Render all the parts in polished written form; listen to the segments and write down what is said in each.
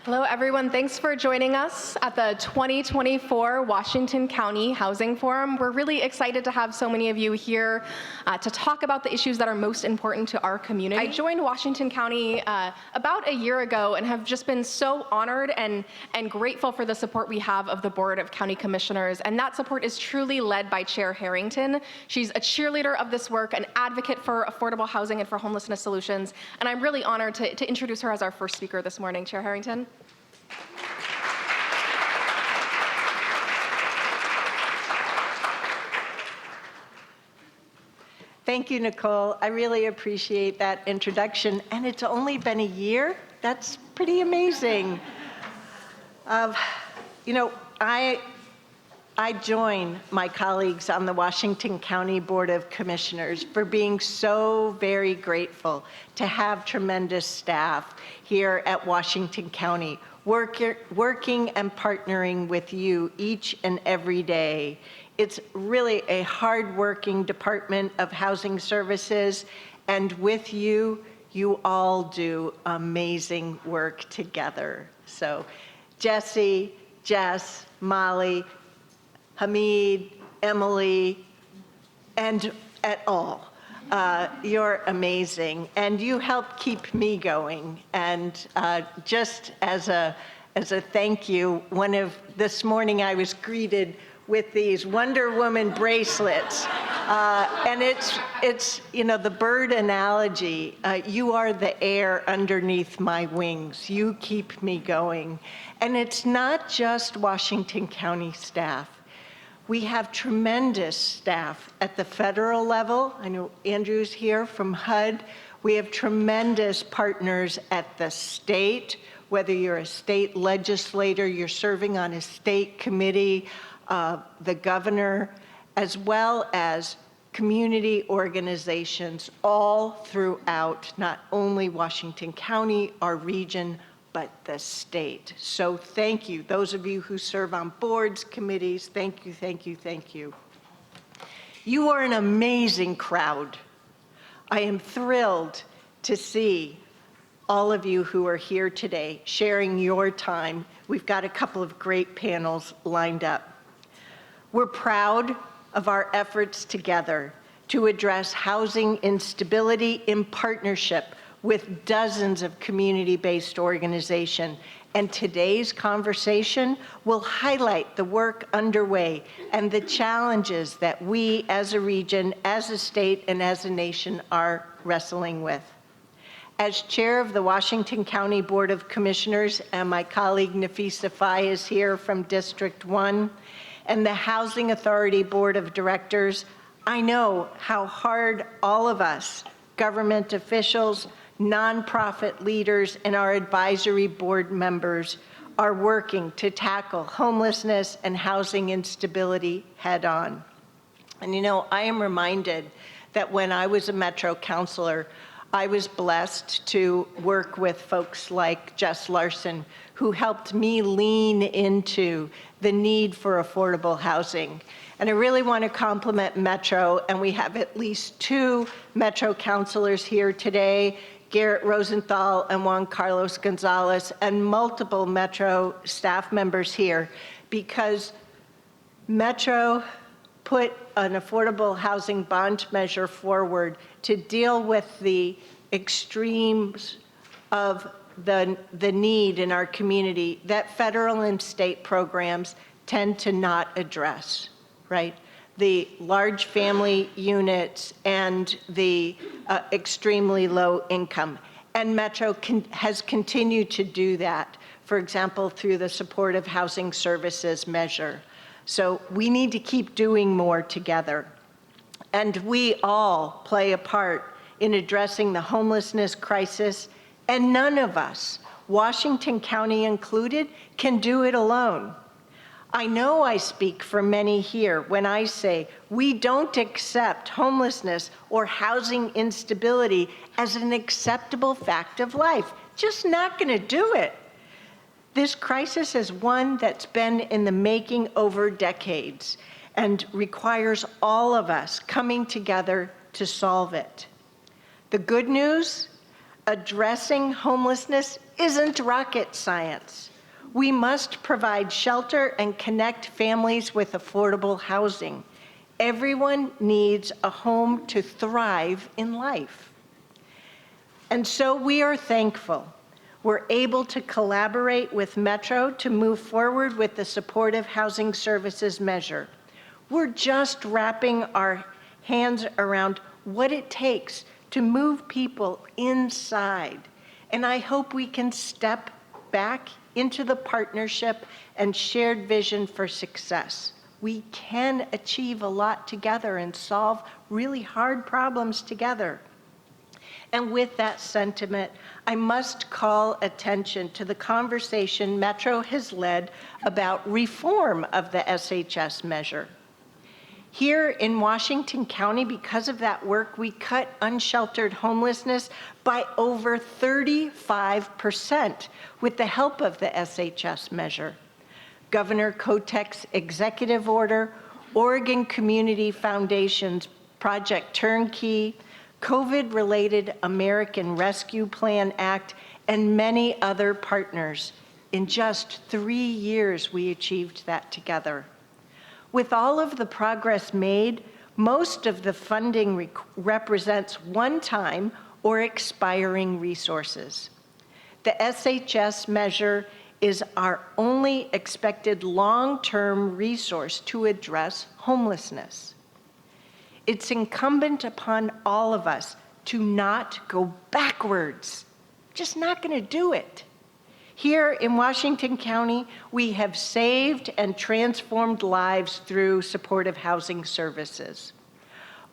Hello, everyone. Thanks for joining us at the 2024 Washington County Housing Forum. We're really excited to have so many of you here to talk about the issues that are most important to our community. I joined Washington County about a year ago and have just been so honored and grateful for the support we have of the Board of County Commissioners. And that support is truly led by Chair Harrington. She's a cheerleader of this work, an advocate for affordable housing and for homelessness solutions. And I'm really honored to introduce her as our first speaker this morning. Chair Harrington. Thank you, Nicole. I really appreciate that introduction. And it's only been a year? That's pretty amazing. I join my colleagues on the Washington County Board of Commissioners for being so very grateful to have tremendous staff here at Washington County, working and partnering with you each and every day. It's really a hard-working Department of Housing Services, and with you, you all do amazing work together. So Jesse, Jess, Molly, Hamid, Emily, and et al. You're amazing, and you help keep me going. And just as a thank you, this morning I was greeted with these Wonder Woman bracelets. And it's the bird analogy. You are the air underneath my wings. You keep me going. And it's not just Washington County staff. We have tremendous staff at the federal level. I know Andrew's here from HUD. We have tremendous partners at the state, whether you're a state legislator, you're serving on a state committee, the governor, as well as community organizations all throughout not only Washington County, our region, but the state. So thank you. Those of you who serve on boards, committees, thank you, thank you, thank you. You are an amazing crowd. I am thrilled to see all of you who are here today sharing your time. We've got a couple of great panels lined up. We're proud of our efforts together to address housing instability in partnership with dozens of community-based organizations. And today's conversation will highlight the work underway and the challenges that we as a region, as a state, and as a nation are wrestling with. As chair of the Washington County Board of Commissioners, and my colleague Nafisa Faye is here from District 1, and the Housing Authority Board of Directors, I know how hard all of us, government officials, nonprofit leaders, and our advisory board members are working to tackle homelessness and housing instability head on. And I am reminded that when I was a Metro councilor, I was blessed to work with folks like Jess Larson, who helped me lean into the need for affordable housing. And I really want to compliment Metro, and we have at least 2 Metro councilors here today, Garrett Rosenthal and Juan Carlos Gonzalez, and multiple Metro staff members here, because Metro put an affordable housing bond measure forward to deal with the extremes of the need in our community that federal and state programs tend to not address, right? The large family units and the extremely low income. And Metro has continued to do that, for example, through the Supportive Housing Services measure. So we need to keep doing more together. And we all play a part in addressing the homelessness crisis, and none of us, Washington County included, can do it alone. I know I speak for many here when I say we don't accept homelessness or housing instability as an acceptable fact of life. Just not going to do it. This crisis is one that's been in the making over decades and requires all of us coming together to solve it. The good news, Addressing homelessness isn't rocket science. We must provide shelter and connect families with affordable housing. Everyone needs a home to thrive in life. And so we are thankful we're able to collaborate with Metro to move forward with the supportive housing services measure. We're just wrapping our hands around what it takes to move people inside. And I hope we can step back into the partnership and shared vision for success. We can achieve a lot together and solve really hard problems together. And with that sentiment, I must call attention to the conversation Metro has led about reform of the SHS measure. Here in Washington County, because of that work, we cut unsheltered homelessness by over 35% with the help of the SHS measure. Governor Kotek's executive order, Oregon Community Foundation's Project Turnkey, COVID-related American Rescue Plan Act, and many other partners. In just 3 years, we achieved that together. With all of the progress made, most of the funding represents one-time or expiring resources. The SHS measure is our only expected long-term resource to address homelessness. It's incumbent upon all of us to not go backwards. Just not going to do it. Here in Washington County, we have saved and transformed lives through supportive housing services.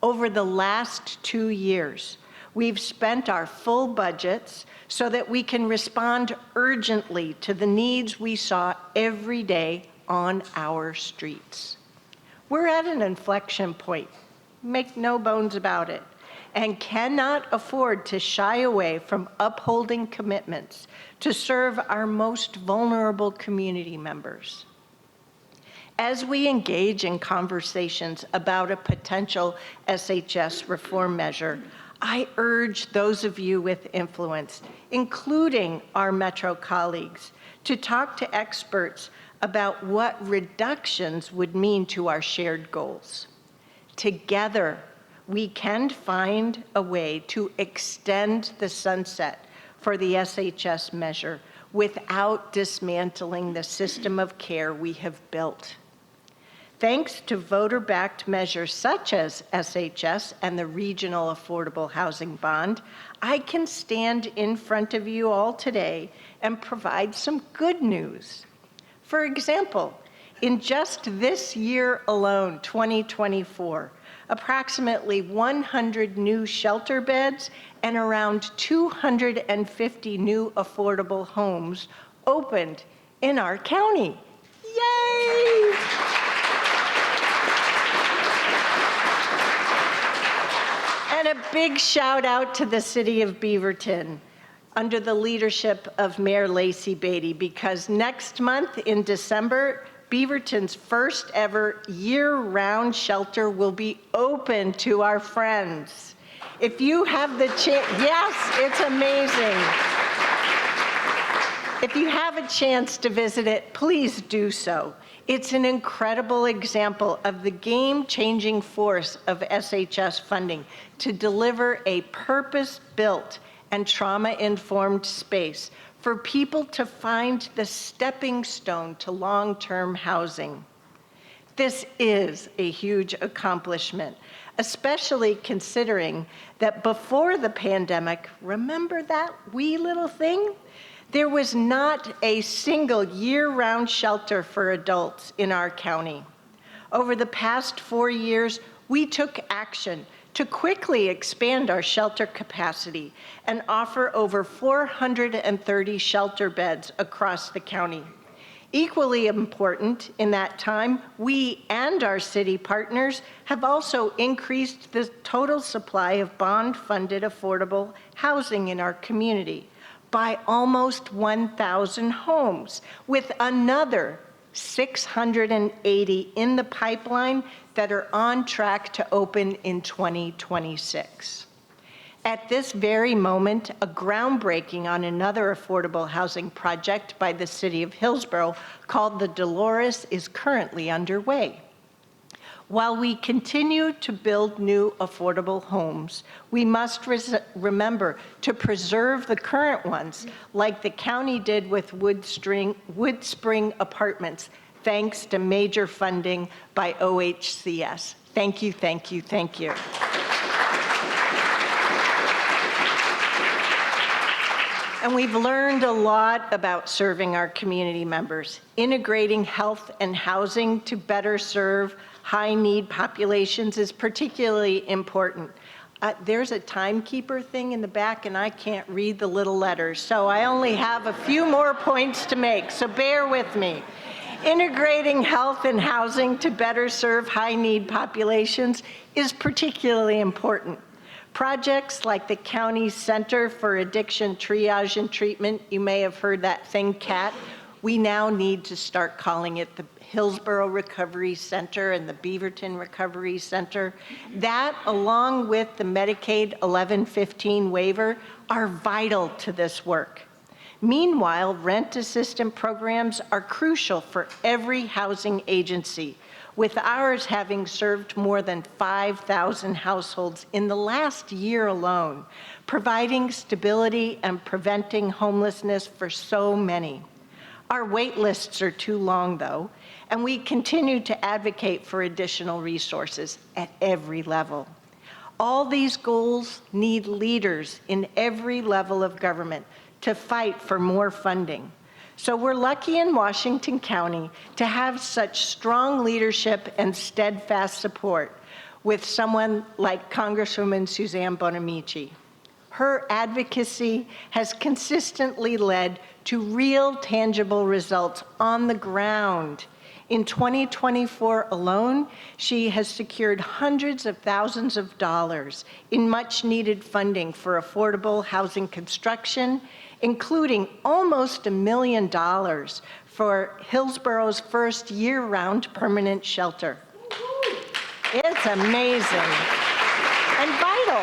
Over the last 2 years, we've spent our full budgets so that we can respond urgently to the needs we saw every day on our streets. We're at an inflection point, make no bones about it, and cannot afford to shy away from upholding commitments to serve our most vulnerable community members. As we engage in conversations about a potential SHS reform measure, I urge those of you with influence, including our Metro colleagues, to talk to experts about what reductions would mean to our shared goals. Together, we can find a way to extend the sunset for the SHS measure without dismantling the system of care we have built. Thanks to voter-backed measures such as SHS and the Regional Affordable Housing Bond, I can stand in front of you all today and provide some good news. For example, in just this year alone, 2024, approximately 100 new shelter beds and around 250 new affordable homes opened in our county. Yay! And a big shout out to the city of Beaverton under the leadership of Mayor Lacey Beatty, because next month in December, Beaverton's first ever year-round shelter will be open to our friends. If you have the chance, yes, it's amazing. If you have a chance to visit it, please do so. It's an incredible example of the game-changing force of SHS funding to deliver a purpose-built and trauma-informed space for people to find the stepping stone to long-term housing. This is a huge accomplishment, especially considering that before the pandemic, remember that wee little thing? There was not a single year-round shelter for adults in our county. Over the past 4 years, we took action to quickly expand our shelter capacity and offer over 430 shelter beds across the county. Equally important in that time, we and our city partners have also increased the total supply of bond-funded affordable housing in our community by almost 1,000 homes, with another 680 in the pipeline that are on track to open in 2026. At this very moment, a groundbreaking on another affordable housing project by the City of Hillsborough called the Dolores is currently underway. While we continue to build new affordable homes, we must remember to preserve the current ones, like the county did with Wood Spring Apartments, thanks to major funding by OHCS. Thank you, thank you, thank you. And we've learned a lot about serving our community members. Integrating health and housing to better serve high-need populations is particularly important. There's a timekeeper thing in the back, and I can't read the little letters, so I only have a few more points to make, so bear with me. Integrating health and housing to better serve high-need populations is particularly important. Projects like the County Center for Addiction Triage and Treatment, you may have heard that thing, CAT. We now need to start calling it the Hillsborough Recovery Center and the Beaverton Recovery Center. That, along with the Medicaid 1115 waiver, are vital to this work. Meanwhile, rent assistance programs are crucial for every housing agency, with ours having served more than 5,000 households in the last year alone, providing stability and preventing homelessness for so many. Our wait lists are too long, though, and we continue to advocate for additional resources at every level. All these goals need leaders in every level of government to fight for more funding. So we're lucky in Washington County to have such strong leadership and steadfast support with someone like Congresswoman Suzanne Bonamici. Her advocacy has consistently led to real tangible results on the ground. In 2024 alone, she has secured hundreds of thousands of dollars in much needed funding for affordable housing construction, including almost $1 million for Hillsborough's first year-round permanent shelter. It's amazing and vital.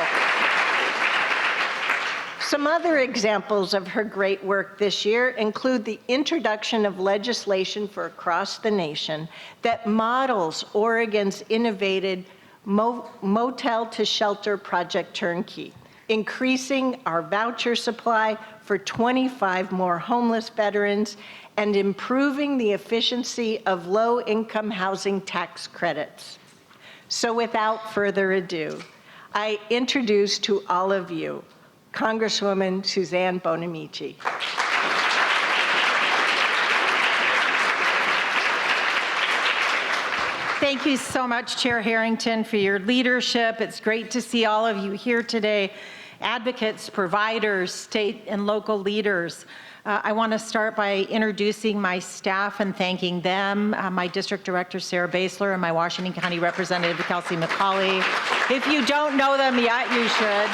Some other examples of her great work this year include the introduction of legislation for across the nation that models Oregon's innovative Motel to Shelter Project Turnkey, increasing our voucher supply for 25 more homeless veterans, and improving the efficiency of low-income housing tax credits. So without further ado, I introduce to all of you Congresswoman Suzanne Bonamici. Thank you so much, Chair Harrington, for your leadership. It's great to see all of you here today, advocates, providers, state and local leaders. I want to start by introducing my staff and thanking them, my District Director, Sarah Basler, and my Washington County Representative, Kelsey McCauley. If you don't know them yet, you should.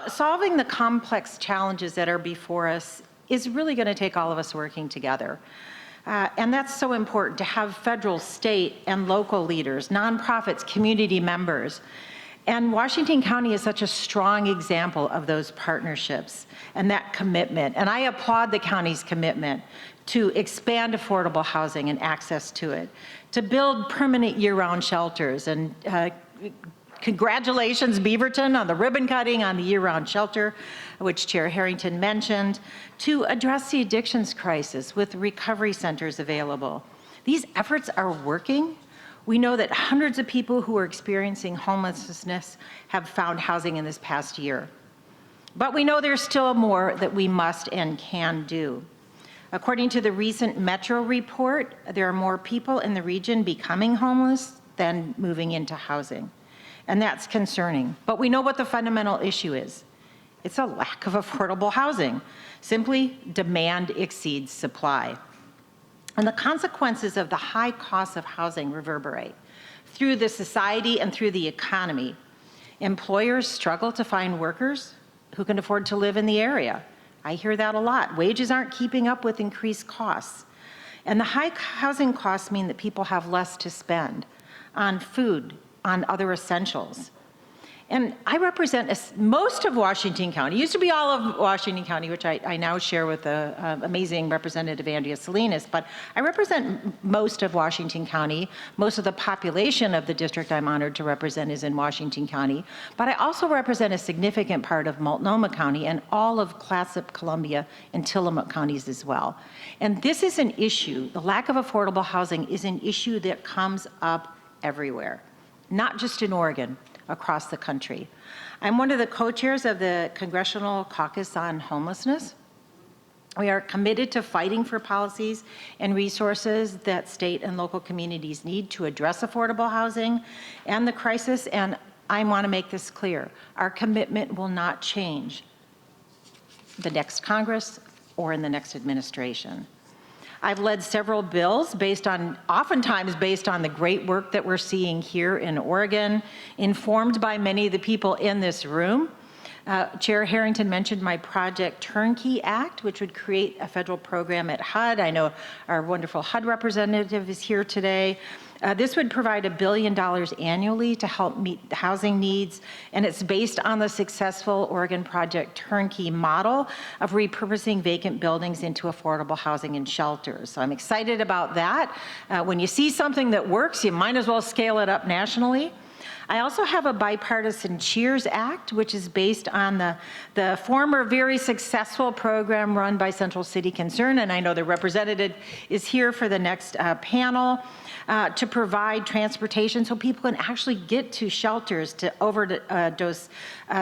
Solving the complex challenges that are before us is really going to take all of us working together. And that's so important to have federal, state, and local leaders, nonprofits, community members. And Washington County is such a strong example of those partnerships and that commitment. And I applaud the county's commitment to expand affordable housing and access to it, to build permanent year-round shelters. And congratulations, Beaverton, on the ribbon cutting on the year-round shelter, which Chair Harrington mentioned, to address the addictions crisis with recovery centers available. These efforts are working. We know that hundreds of people who are experiencing homelessness have found housing in this past year. But we know there's still more that we must and can do. According to the recent Metro report, there are more people in the region becoming homeless than moving into housing. And that's concerning. But we know what the fundamental issue is. It's a lack of affordable housing. Simply, demand exceeds supply. And the consequences of the high cost of housing reverberate through the society and through the economy. Employers struggle to find workers who can afford to live in the area. I hear that a lot. Wages aren't keeping up with increased costs. And the high housing costs mean that people have less to spend on food, on other essentials. And I represent most of Washington County. It used to be all of Washington County, which I now share with the amazing Representative Andrea Salinas, but I represent most of Washington County. Most of the population of the district I'm honored to represent is in Washington County, but I also represent a significant part of Multnomah County and all of Clatsop, Columbia, and Tillamook counties as well. And this is an issue, the lack of affordable housing is an issue that comes up everywhere, not just in Oregon, across the country. I'm one of the co-chairs of the Congressional Caucus on Homelessness. We are committed to fighting for policies and resources that state and local communities need to address affordable housing and the crisis, and I want to make this clear. Our commitment will not change the next Congress or in the next administration. I've led several bills oftentimes based on the great work that we're seeing here in Oregon, informed by many of the people in this room. Chair Harrington mentioned my Project Turnkey Act, which would create a federal program at HUD. I know our wonderful HUD representative is here today. This would provide $1 billion annually to help meet housing needs, and it's based on the successful Oregon Project Turnkey model of repurposing vacant buildings into affordable housing and shelters. So I'm excited about that. When you see something that works, you might as well scale it up nationally. I also have a bipartisan CHEERS Act, which is based on the former very successful program run by Central City Concern, and I know the representative is here for the next panel, to provide transportation so people can actually get to shelters, to overdose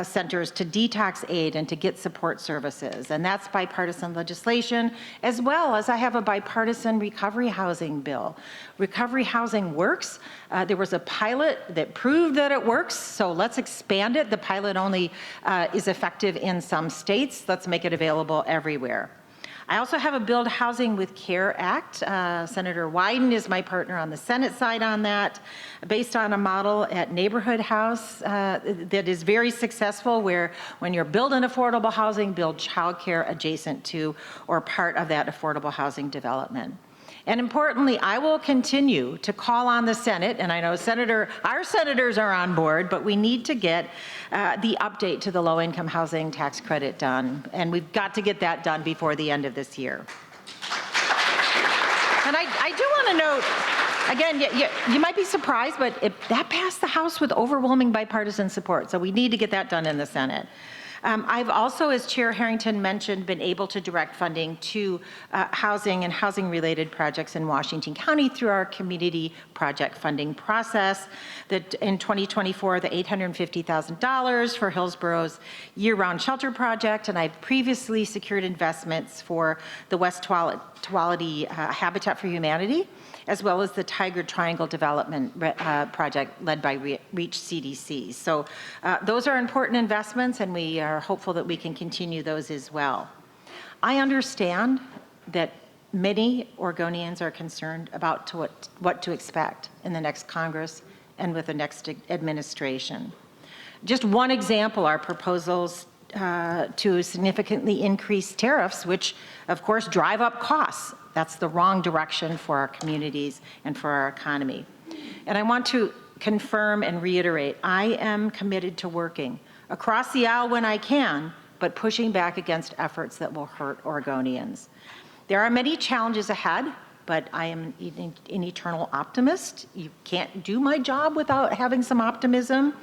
centers, to detox aid, and to get support services. And that's bipartisan legislation, as well as I have a bipartisan recovery housing bill. Recovery housing works. There was a pilot that proved that it works, so let's expand it. The pilot only is effective in some states. Let's make it available everywhere. I also have a Build Housing with Care Act. Senator Wyden is my partner on the Senate side on that, based on a model at Neighborhood House that is very successful, where when you're building affordable housing, build childcare adjacent to or part of that affordable housing development. And importantly, I will continue to call on the Senate, and I know our senators are on board, but we need to get the update to the low-income housing tax credit done, and we've got to get that done before the end of this year. And I do want to note, again, you might be surprised, but that passed the House with overwhelming bipartisan support, so we need to get that done in the Senate. I've also, as Chair Harrington mentioned, been able to direct funding to housing and housing-related projects in Washington County through our community project funding process. That in 2024, the $850,000 for Hillsborough's year-round shelter project, and I've previously secured investments for the West Tuolumne Habitat for Humanity, as well as the Tiger Triangle Development Project led by REACH CDC. So those are important investments, and we are hopeful that we can continue those as well. I understand that many Oregonians are concerned about what to expect in the next Congress and with the next administration. Just one example are proposals to significantly increase tariffs, which of course drive up costs. That's the wrong direction for our communities and for our economy. And I want to confirm and reiterate, I am committed to working across the aisle when I can, but pushing back against efforts that will hurt Oregonians. There are many challenges ahead, but I am an eternal optimist. You can't do my job without having some optimism.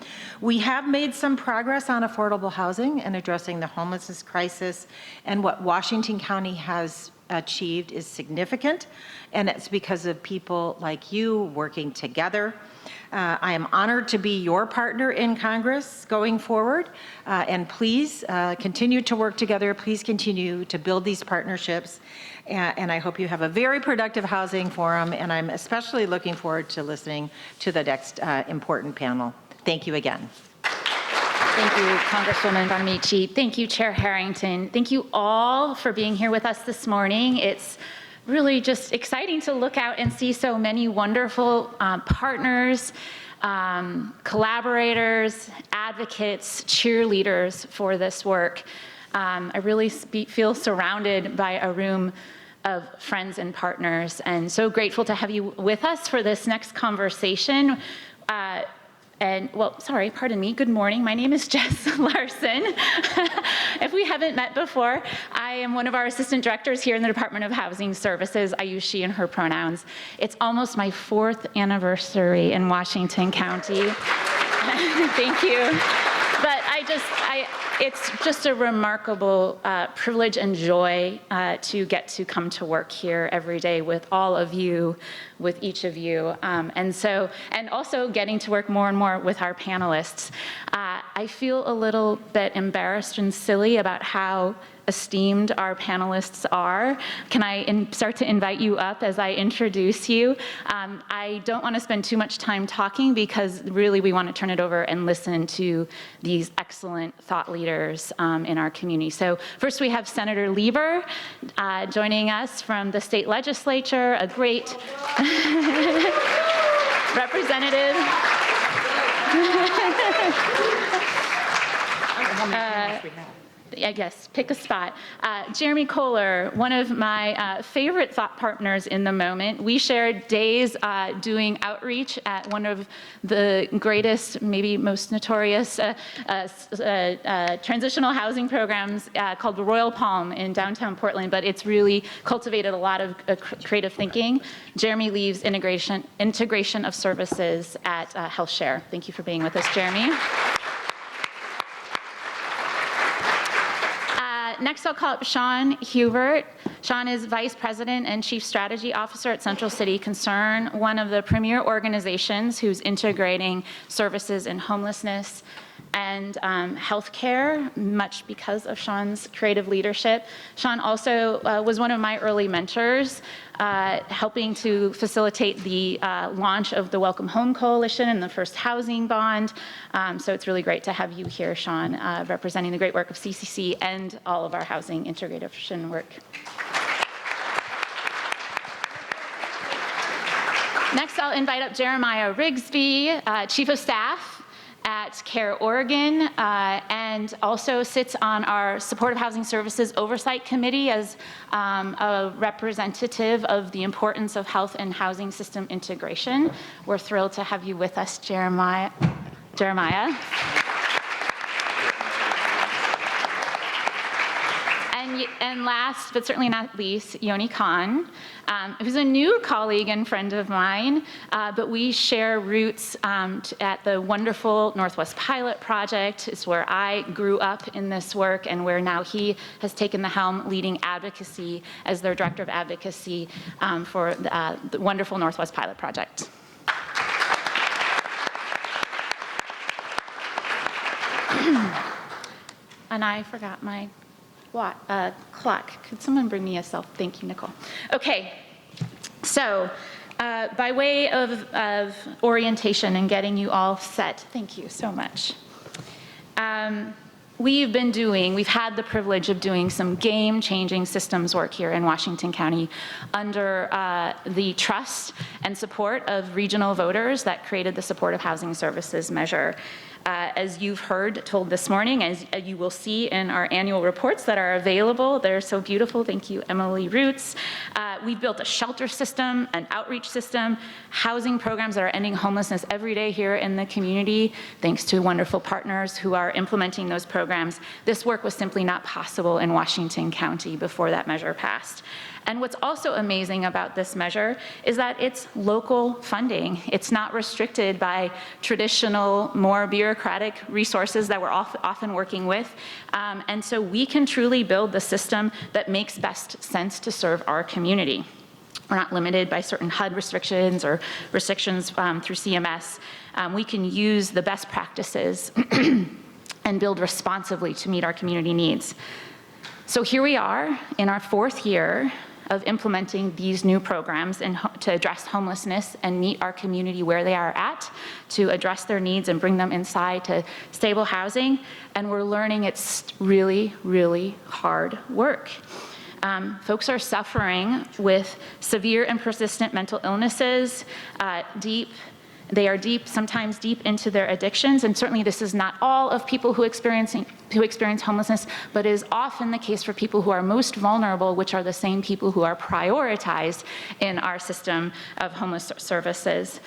We have made some progress on affordable housing and addressing the homelessness crisis, and what Washington County has achieved is significant, and it's because of people like you working together. I am honored to be your partner in Congress going forward, and please continue to work together. Please continue to build these partnerships, and I hope you have a very productive housing forum, and I'm especially looking forward to listening to the next important panel. Thank you again. Thank you, Congresswoman Bonamici. Thank you, Chair Harrington. Thank you all for being here with us this morning. It's really just exciting to look out and see so many wonderful partners, collaborators, advocates, cheerleaders for this work. I really feel surrounded by a room of friends and partners, and so grateful to have you with us for this next conversation. Pardon me. Good morning. My name is Jess Larson. If we haven't met before, I am one of our assistant directors here in the Department of Housing Services. I use she and her pronouns. It's almost my 4th anniversary in Washington County. Thank you. But it's just a remarkable privilege and joy to get to come to work here every day with all of you, with each of you. And also getting to work more and more with our panelists. I feel a little bit embarrassed and silly about how esteemed our panelists are. Can I start to invite you up as I introduce you? I don't want to spend too much time talking because really we want to turn it over and listen to these excellent thought leaders in our community. So first we have Senator Lieber joining us from the state legislature, a great representative. Yes, pick a spot. Jeremy Kohler, one of my favorite thought partners in the moment. We shared days doing outreach at one of the greatest, maybe most notorious transitional housing programs called the Royal Palm in downtown Portland, but it's really cultivated a lot of creative thinking. Jeremy leads integration of services at HealthShare. Thank you for being with us, Jeremy. Next, I'll call up Sean Hubert. Sean is Vice President and Chief Strategy Officer at Central City Concern, one of the premier organizations who's integrating services in homelessness and healthcare, much because of Sean's creative leadership. Sean also was one of my early mentors, helping to facilitate the launch of the Welcome Home Coalition and the first housing bond. So it's really great to have you here, Sean, representing the great work of CCC and all of our housing integration work. Next, I'll invite up Jeremiah Rigsby, Chief of Staff at CARE Oregon, and also sits on our Supportive Housing Services Oversight Committee as a representative of the importance of health and housing system integration. We're thrilled to have you with us, Jeremiah. And last, but certainly not least, Yoni Khan, who's a new colleague and friend of mine, but we share roots at the wonderful Northwest Pilot Project. It's where I grew up in this work and where now he has taken the helm leading advocacy as their Director of Advocacy for the wonderful Northwest Pilot Project. And I forgot my clock. Could someone bring me a thank you, Nicole. Okay, so by way of orientation and getting you all set, thank you so much. We've had the privilege of doing some game-changing systems work here in Washington County under the trust and support of regional voters that created the Supportive Housing Services measure. As you've told this morning, as you will see in our annual reports that are available, they're so beautiful. Thank you, Emily Roots. We've built a shelter system, an outreach system, housing programs that are ending homelessness every day here in the community, thanks to wonderful partners who are implementing those programs. This work was simply not possible in Washington County before that measure passed. And what's also amazing about this measure is that it's local funding. It's not restricted by traditional, more bureaucratic resources that we're often working with. And so we can truly build the system that makes best sense to serve our community. We're not limited by certain HUD restrictions or restrictions through CMS. We can use the best practices and build responsibly to meet our community needs. So here we are in our 4th year of implementing these new programs to address homelessness and meet our community where they are at, to address their needs and bring them inside to stable housing. And we're learning it's really, really hard work. Folks are suffering with severe and persistent mental illnesses, They are sometimes deep into their addictions, and certainly this is not all of people who experience homelessness, but is often the case for people who are most vulnerable, which are the same people who are prioritized in our system of homeless services.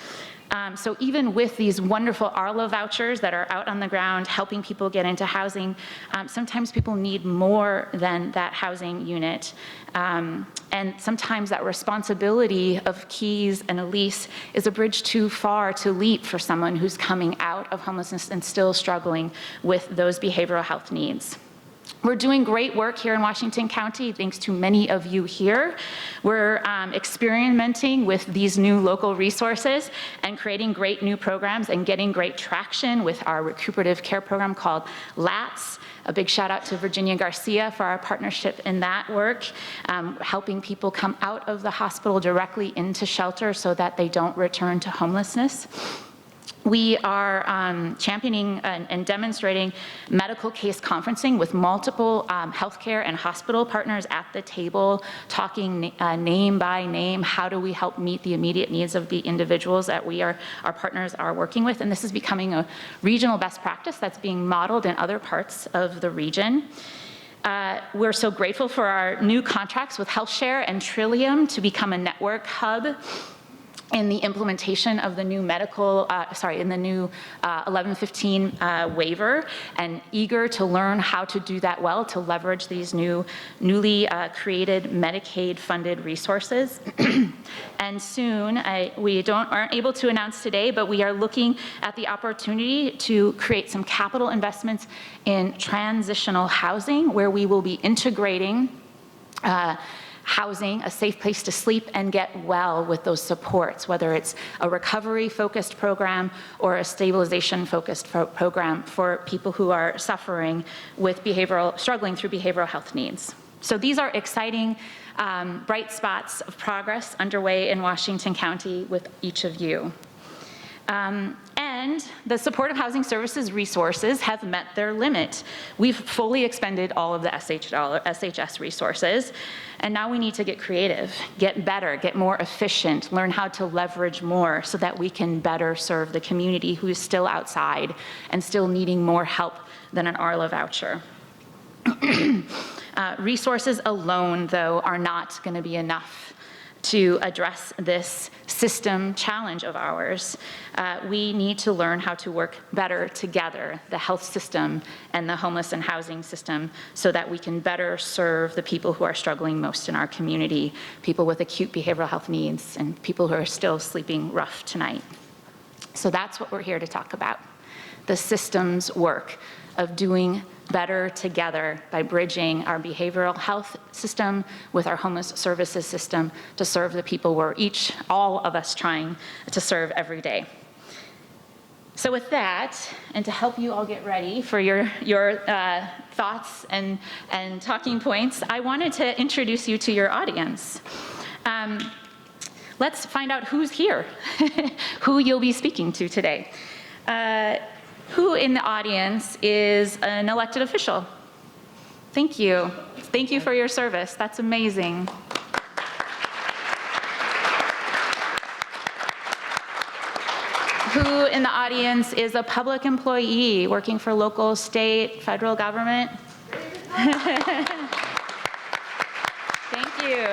So even with these wonderful Arlo vouchers that are out on the ground helping people get into housing, sometimes people need more than that housing unit. And sometimes that responsibility of keys and a lease is a bridge too far to leap for someone who's coming out of homelessness and still struggling with those behavioral health needs. We're doing great work here in Washington County, thanks to many of you here. We're experimenting with these new local resources and creating great new programs and getting great traction with our recuperative care program called LATS. A big shout out to Virginia Garcia for our partnership in that work, helping people come out of the hospital directly into shelter so that they don't return to homelessness. We are championing and demonstrating medical case conferencing with multiple healthcare and hospital partners at the table, talking name by name, how do we help meet the immediate needs of the individuals that our partners are working with. And this is becoming a regional best practice that's being modeled in other parts of the region. We're so grateful for our new contracts with HealthShare and Trillium to become a network hub in the implementation of the new in the new 1115 waiver, and eager to learn how to do that well, to leverage these newly created Medicaid-funded resources. And soon, we aren't able to announce today, but we are looking at the opportunity to create some capital investments in transitional housing, where we will be integrating housing, a safe place to sleep and get well with those supports, whether it's a recovery-focused program or a stabilization-focused program for people who are suffering with struggling through behavioral health needs. So these are exciting, bright spots of progress underway in Washington County with each of you. And the supportive housing services resources have met their limit. We've fully expended all of the SHS resources, and now we need to get creative, get better, get more efficient, learn how to leverage more so that we can better serve the community who is still outside and still needing more help than an Arlo voucher. Resources alone, though, are not going to be enough to address this system challenge of ours. We need to learn how to work better together, the health system and the homeless and housing system, so that we can better serve the people who are struggling most in our community, people with acute behavioral health needs and people who are still sleeping rough tonight. So that's what we're here to talk about, the systems work of doing better together by bridging our behavioral health system with our homeless services system to serve the people we're all of us trying to serve every day. So with that, and to help you all get ready for your thoughts and talking points, I wanted to introduce you to your audience. Let's find out who's here, who you'll be speaking to today. Who in the audience is an elected official? Thank you. Thank you for your service. That's amazing. Who in the audience is a public employee working for local, state, federal government? Thank you.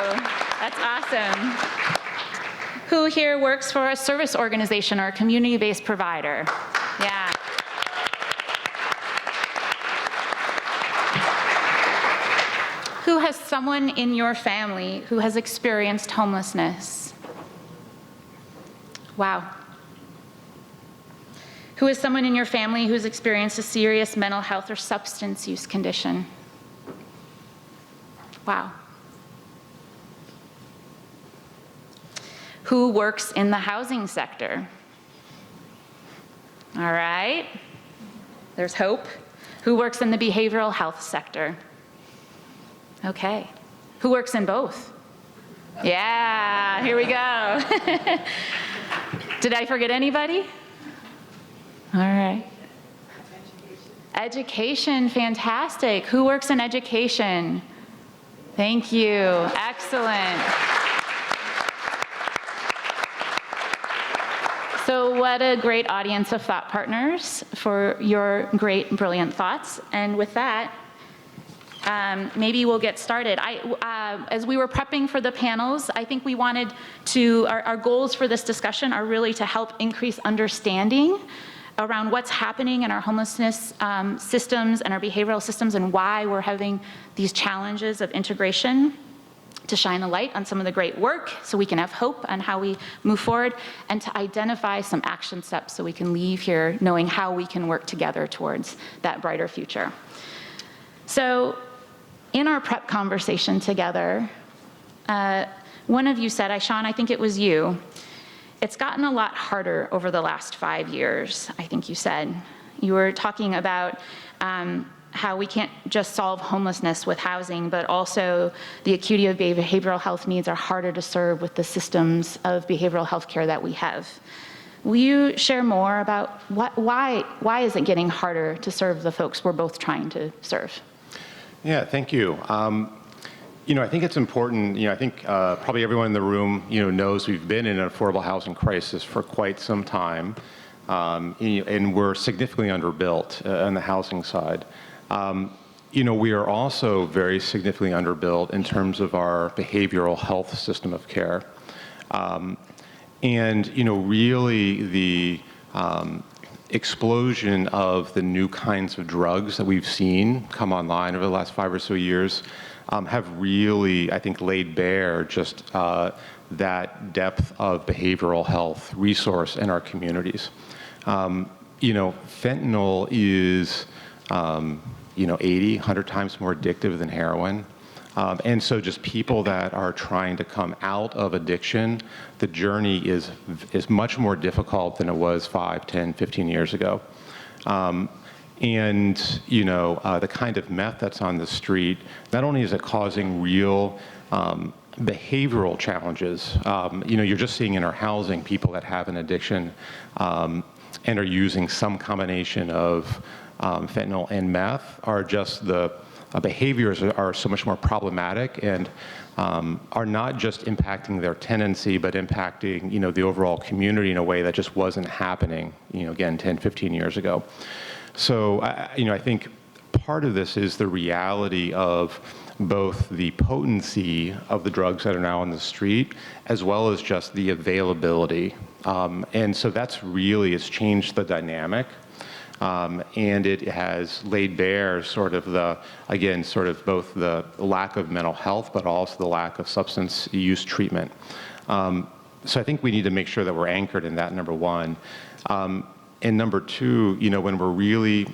That's awesome. Who here works for a service organization or a community-based provider? Yeah. Who has someone in your family who has experienced homelessness? Wow. Who is someone in your family who's experienced a serious mental health or substance use condition? Wow. Who works in the housing sector? All right. There's hope. Who works in the behavioral health sector? Okay. Who works in both? Yeah, here we go. Did I forget anybody? All right. Education, fantastic. Who works in education? Thank you. Excellent. So what a great audience of thought partners for your great, brilliant thoughts. And with that, maybe we'll get started. As we were prepping for the panels, I think we wanted to, our goals for this discussion are really to help increase understanding around what's happening in our homelessness systems and our behavioral systems and why we're having these challenges of integration, to shine a light on some of the great work so we can have hope on how we move forward, and to identify some action steps so we can leave here knowing how we can work together towards that brighter future. So in our prep conversation together, one of you said, Sean, I think it was you, it's gotten a lot harder over the last 5 years, I think you said. You were talking about how we can't just solve homelessness with housing, but also the acuity of behavioral health needs are harder to serve with the systems of behavioral health care that we have. Will you share more about why is it getting harder to serve the folks we're both trying to serve? Yeah, thank you. I think it's important, I think probably everyone in the room, knows we've been in an affordable housing crisis for quite some time, and we're significantly underbuilt on the housing side. We are also very significantly underbuilt in terms of our behavioral health system of care. Really the explosion of the new kinds of drugs that we've seen come online over the last 5 or so years have really, I think, laid bare just that depth of behavioral health resource in our communities. Fentanyl is 80, 100 times more addictive than heroin. And so just people that are trying to come out of addiction, the journey is much more difficult than it was 5, 10, 15 years ago. The kind of meth that's on the street, not only is it causing real behavioral challenges, you're just seeing in our housing people that have an addiction and are using some combination of fentanyl and meth are just the behaviors are so much more problematic and are not just impacting their tenancy, but impacting, the overall community in a way that just wasn't happening, again, 10, 15 years ago. So, I think part of this is the reality of both the potency of the drugs that are now on the street, as well as just the availability. And so that's really, it's changed the dynamic. And it has laid bare sort of both the lack of mental health, but also the lack of substance use treatment. So I think we need to make sure that we're anchored in that, number one. And number two, when we're really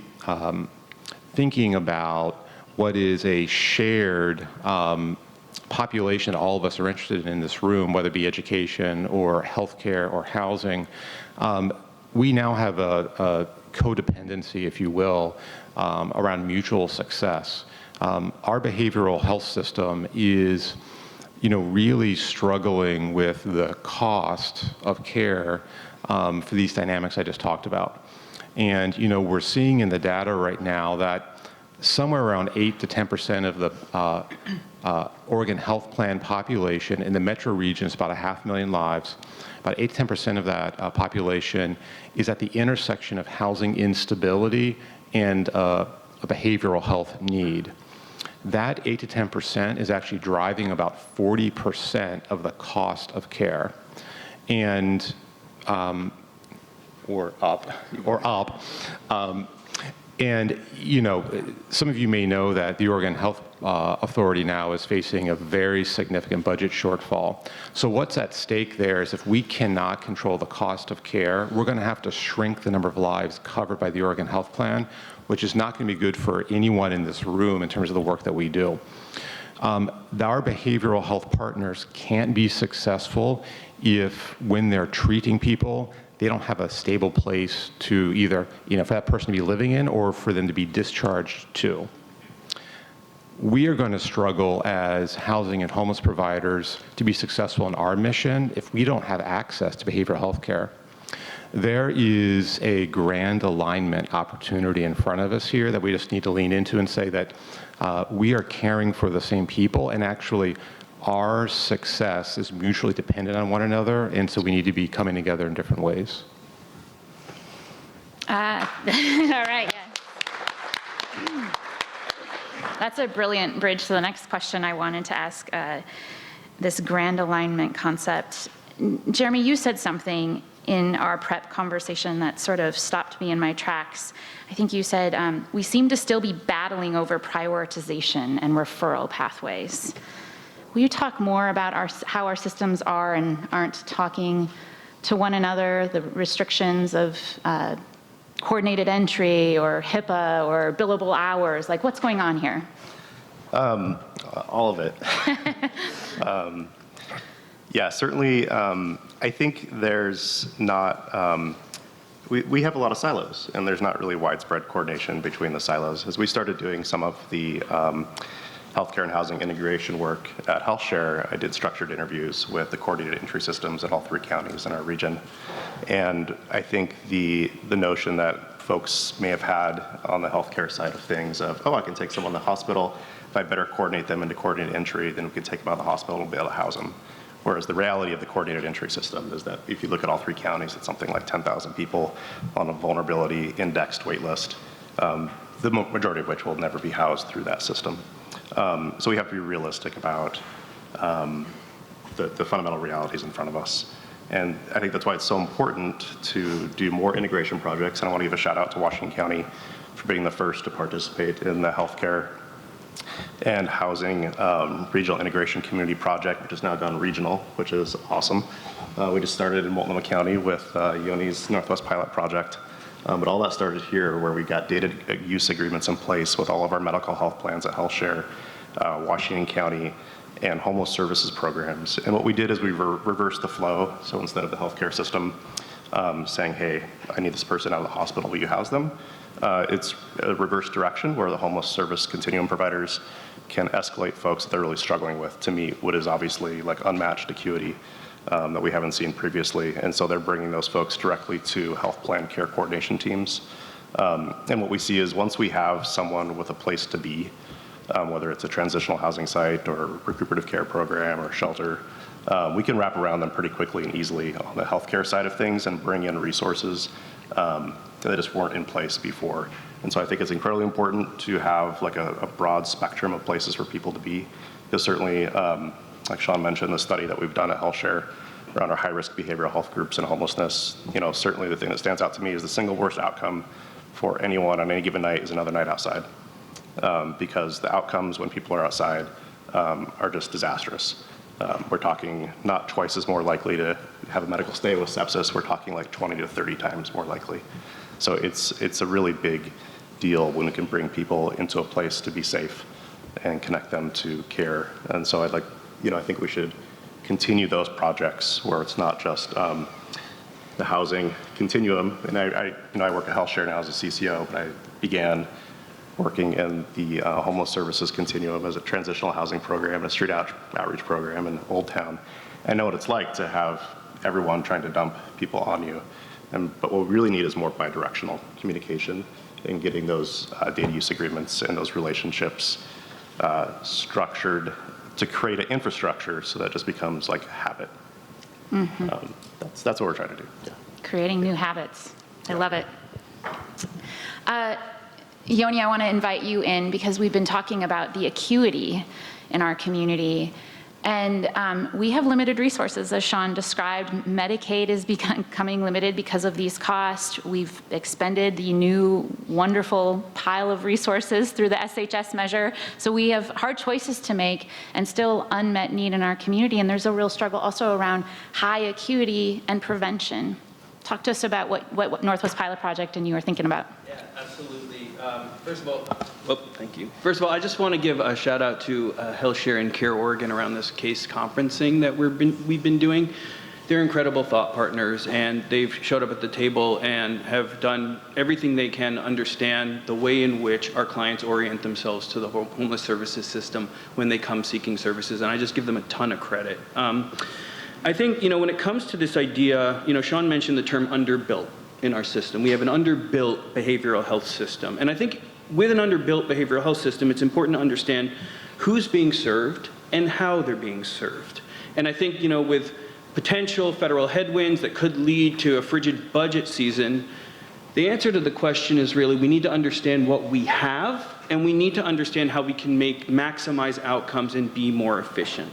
thinking about what is a shared population all of us are interested in this room, whether it be education or healthcare or housing, we now have a codependency, if you will, around mutual success. Our behavioral health system is, really struggling with the cost of care for these dynamics I just talked about. And, we're seeing in the data right now that somewhere around 8 to 10% of the Oregon Health Plan population in the metro region is about 500,000 lives. About 8 to 10% of that population is at the intersection of housing instability and a behavioral health need. That 8 to 10% is actually driving about 40% of the cost of care, and or up. And, some of you may know that the Oregon Health Authority now is facing a very significant budget shortfall. So what's at stake there is if we cannot control the cost of care, we're going to have to shrink the number of lives covered by the Oregon Health Plan, which is not going to be good for anyone in this room in terms of the work that we do. Our behavioral health partners can't be successful if, when they're treating people, they don't have a stable place to either, for that person to be living in or for them to be discharged to. We are going to struggle as housing and homeless providers to be successful in our mission if we don't have access to behavioral health care. There is a grand alignment opportunity in front of us here that we just need to lean into and say that we are caring for the same people, and actually our success is mutually dependent on one another, and so we need to be coming together in different ways. All right, yeah. That's a brilliant bridge to the next question I wanted to ask, this grand alignment concept. Jeremy, you said something in our prep conversation that sort of stopped me in my tracks. I think you said, we seem to still be battling over prioritization and referral pathways. Will you talk more about how our systems are and aren't talking to one another, the restrictions of coordinated entry or HIPAA or billable hours? Like, what's going on here? All of it. Yeah, certainly. I think there's not, we have a lot of silos, and there's not really widespread coordination between the silos. As we started doing some of the healthcare and housing integration work at HealthShare, I did structured interviews with the coordinated entry systems at all 3 counties in our region. And I think the notion that folks may have had on the healthcare side of things of, oh, I can take someone to the hospital, if I better coordinate them into coordinated entry, then we can take them out of the hospital and be able to house them. Whereas the reality of the coordinated entry system is that if you look at all 3 counties, it's something like 10,000 people on a vulnerability indexed wait list, the majority of which will never be housed through that system. So we have to be realistic about the fundamental realities in front of us. And I think that's why it's so important to do more integration projects. And I want to give a shout out to Washington County for being the first to participate in the healthcare and housing regional integration community project, which has now gone regional, which is awesome. We just started in Multnomah County with Yoni's Northwest Pilot Project. But all that started here, where we got data use agreements in place with all of our medical health plans at HealthShare, Washington County, and homeless services programs. And what we did is we reversed the flow. So instead of the healthcare system saying, hey, I need this person out of the hospital, will you house them? It's a reverse direction where the homeless service continuum providers can escalate folks that they're really struggling with to meet what is obviously like unmatched acuity that we haven't seen previously. And so they're bringing those folks directly to health plan care coordination teams. And what we see is once we have someone with a place to be, whether it's a transitional housing site or recuperative care program or shelter, we can wrap around them pretty quickly and easily on the healthcare side of things and bring in resources that just weren't in place before. And so I think it's incredibly important to have like a broad spectrum of places for people to be. Because certainly, like Sean mentioned, the study that we've done at HealthShare around our high-risk behavioral health groups and homelessness, certainly the thing that stands out to me is the single worst outcome for anyone on any given night is another night outside. Because the outcomes when people are outside are just disastrous. We're talking not twice as more likely to have a medical stay with sepsis, we're talking like 20 to 30 times more likely. So it's a really big deal when we can bring people into a place to be safe and connect them to care. And so I think we should continue those projects where it's not just the housing continuum. And I work at HealthShare now as a CCO, but I began working in the homeless services continuum as a transitional housing program and a street outreach program in Old Town. I know what it's like to have everyone trying to dump people on you. But what we really need is more bidirectional communication and getting those data use agreements and those relationships structured to create an infrastructure so that just becomes like a habit. Mm-hmm. That's what we're trying to do. Yeah. Creating new habits. I love it. Yoni, I want to invite you in because we've been talking about the acuity in our community. And we have limited resources, as Sean described. Medicaid is becoming limited because of these costs. We've expended the new wonderful pile of resources through the SHS measure. So we have hard choices to make and still unmet need in our community. And there's a real struggle also around high acuity and prevention. Talk to us about what Northwest Pilot Project and you are thinking about. Yeah, absolutely. First of all, I just want to give a shout out to HealthShare and Care Oregon around this case conferencing that we've been doing. They're incredible thought partners, and they've showed up at the table and have done everything they can to understand the way in which our clients orient themselves to the homeless services system when they come seeking services, and I just give them a ton of credit. I think, when it comes to this idea, Sean mentioned the term underbuilt in our system. We have an underbuilt behavioral health system. And I think with an underbuilt behavioral health system, it's important to understand who's being served and how they're being served. And I think, with potential federal headwinds that could lead to a frigid budget season, The answer to the question is really we need to understand what we have, and we need to understand how we can maximize outcomes and be more efficient.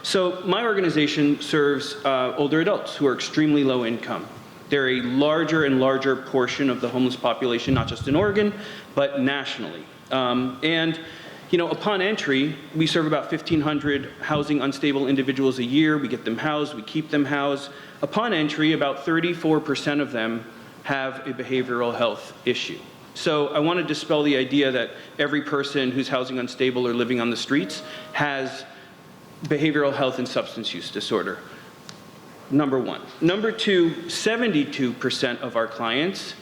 So my organization serves older adults who are extremely low income. They're a larger and larger portion of the homeless population, not just in Oregon, but nationally. And you know, upon entry, we serve about 1,500 housing unstable individuals a year. We get them housed, we keep them housed. Upon entry, about 34% of them have a behavioral health issue. So I want to dispel the idea that every person who's housing unstable or living on the streets has behavioral health and substance use disorder. Number one. Number two, 72% of our clients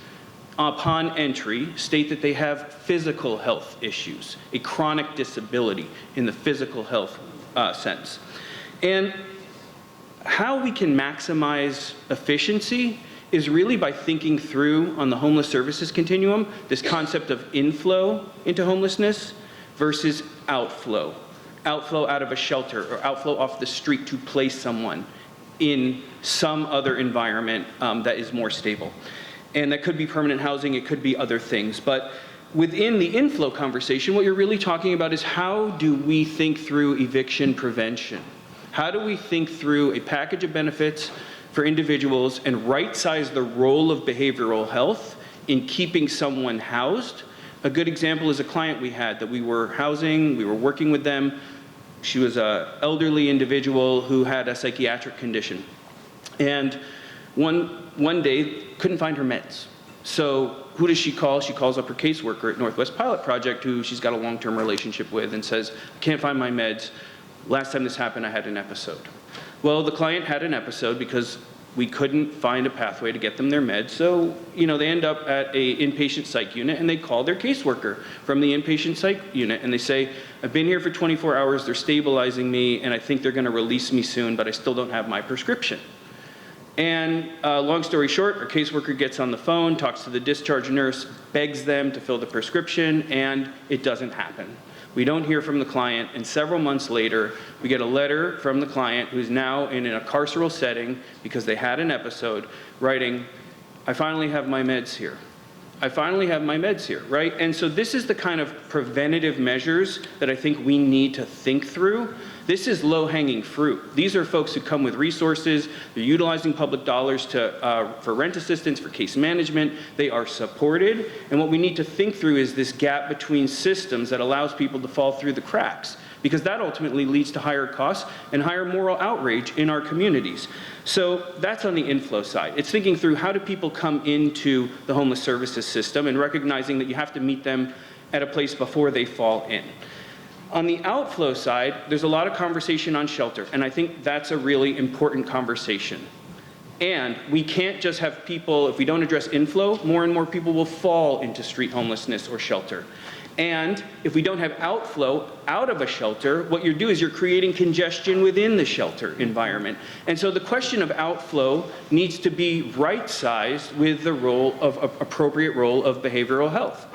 upon entry state that they have physical health issues, a chronic disability in the physical health sense. And how we can maximize efficiency is really by thinking through on the homeless services continuum, this concept of inflow into homelessness versus outflow. Outflow out of a shelter or outflow off the street to place someone in some other environment that is more stable. And that could be permanent housing, it could be other things. But within the inflow conversation, what you're really talking about is how do we think through eviction prevention? How do we think through a package of benefits for individuals and right-size the role of behavioral health in keeping someone housed? A good example is a client we had that we were housing, we were working with them. She was an elderly individual who had a psychiatric condition. And one day, couldn't find her meds. So who does she call? She calls up her caseworker at Northwest Pilot Project, who she's got a long-term relationship with, and says, can't find my meds. Last time this happened, I had an episode. Well, the client had an episode because we couldn't find a pathway to get them their meds. So, you know, they end up at an inpatient psych unit, and they call their caseworker from the inpatient psych unit, and they say, I've been here for 24 hours, they're stabilizing me, and I think they're gonna release me soon, but I still don't have my prescription. And long story short, our caseworker gets on the phone, talks to the discharge nurse, begs them to fill the prescription, and it doesn't happen. We don't hear from the client, and several months later, we get a letter from the client who's now in a carceral setting because they had an episode, writing, I finally have my meds here. I finally have my meds here, right? And so this is the kind of preventative measures that I think we need to think through. This is low-hanging fruit. These are folks who come with resources. They're utilizing public dollars for rent assistance, for case management. They are supported. And what we need to think through is this gap between systems that allows people to fall through the cracks, because that ultimately leads to higher costs and higher moral outrage in our communities. So that's on the inflow side. It's thinking through how do people come into the homeless services system and recognizing that you have to meet them at a place before they fall in. On the outflow side, there's a lot of conversation on shelter, and I think that's a really important conversation. And we can't just have people, if we don't address inflow, more and more people will fall into street homelessness or shelter. And if we don't have outflow out of a shelter, what you do is you're creating congestion within the shelter environment. And so the question of outflow needs to be right-sized with the appropriate role of behavioral health.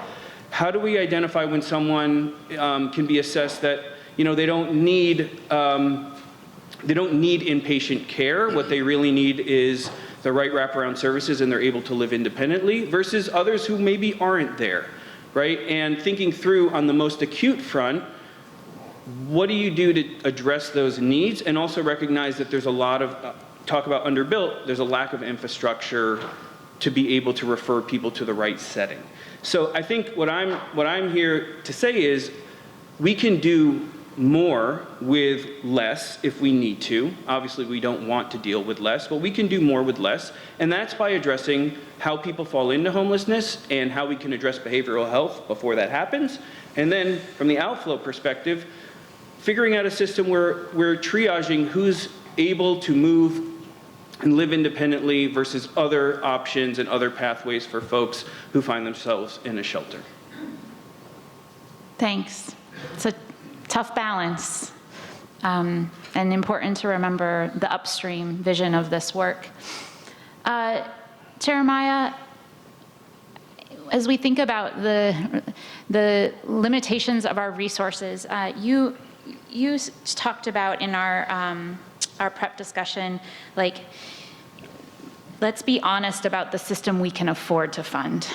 How do we identify when someone can be assessed that, you know, they don't need inpatient care? What they really need is the right wraparound services, and they're able to live independently, versus others who maybe aren't there, right? And thinking through on the most acute front, what do you do to address those needs, and also recognize that there's a lot of talk about underbuilt. There's a lack of infrastructure to be able to refer people to the right setting. So I think what I'm here to say is we can do more with less if we need to. Obviously, we don't want to deal with less, but we can do more with less. And that's by addressing how people fall into homelessness and how we can address behavioral health before that happens. And then from the outflow perspective, figuring out a system where we're triaging who's able to move and live independently versus other options and other pathways for folks who find themselves in a shelter. Thanks. It's a tough balance, and important to remember the upstream vision of this work. Jeremiah, as we think about the limitations of our resources, you talked about in our prep discussion, like let's be honest about the system we can afford to fund,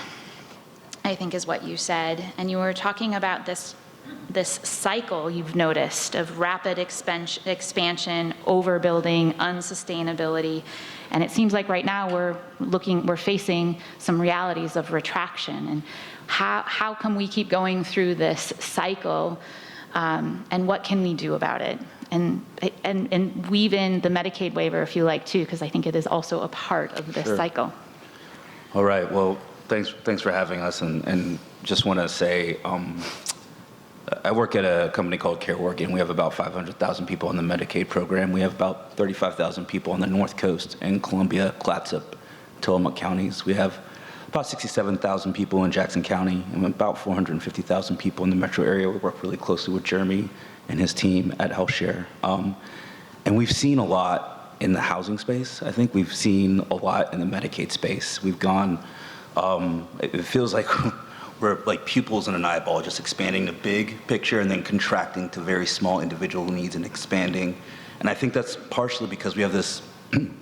I think is what you said. And you were talking about this cycle you've noticed of rapid expansion, overbuilding, unsustainability. And it seems like right now we're facing some realities of retraction. And how can we keep going through this cycle, and what can we do about it? And weave in the Medicaid waiver if you like too, because I think it is also a part of this cycle. All right, well, thanks for having us, and just want to say, I work at a company called Care Oregon. We have about 500,000 people in the Medicaid program. We have about 35,000 people on the North Coast in Columbia, Clatsop, Tillamook counties. We have about 67,000 people in Jackson County and about 450,000 people in the metro area. We work really closely with Jeremy and his team at HealthShare. And we've seen a lot in the housing space. I think we've seen a lot in the Medicaid space. We've gone, it feels like we're like pupils in an eyeball, just expanding the big picture and then contracting to very small individual needs and expanding. And I think that's partially because we have this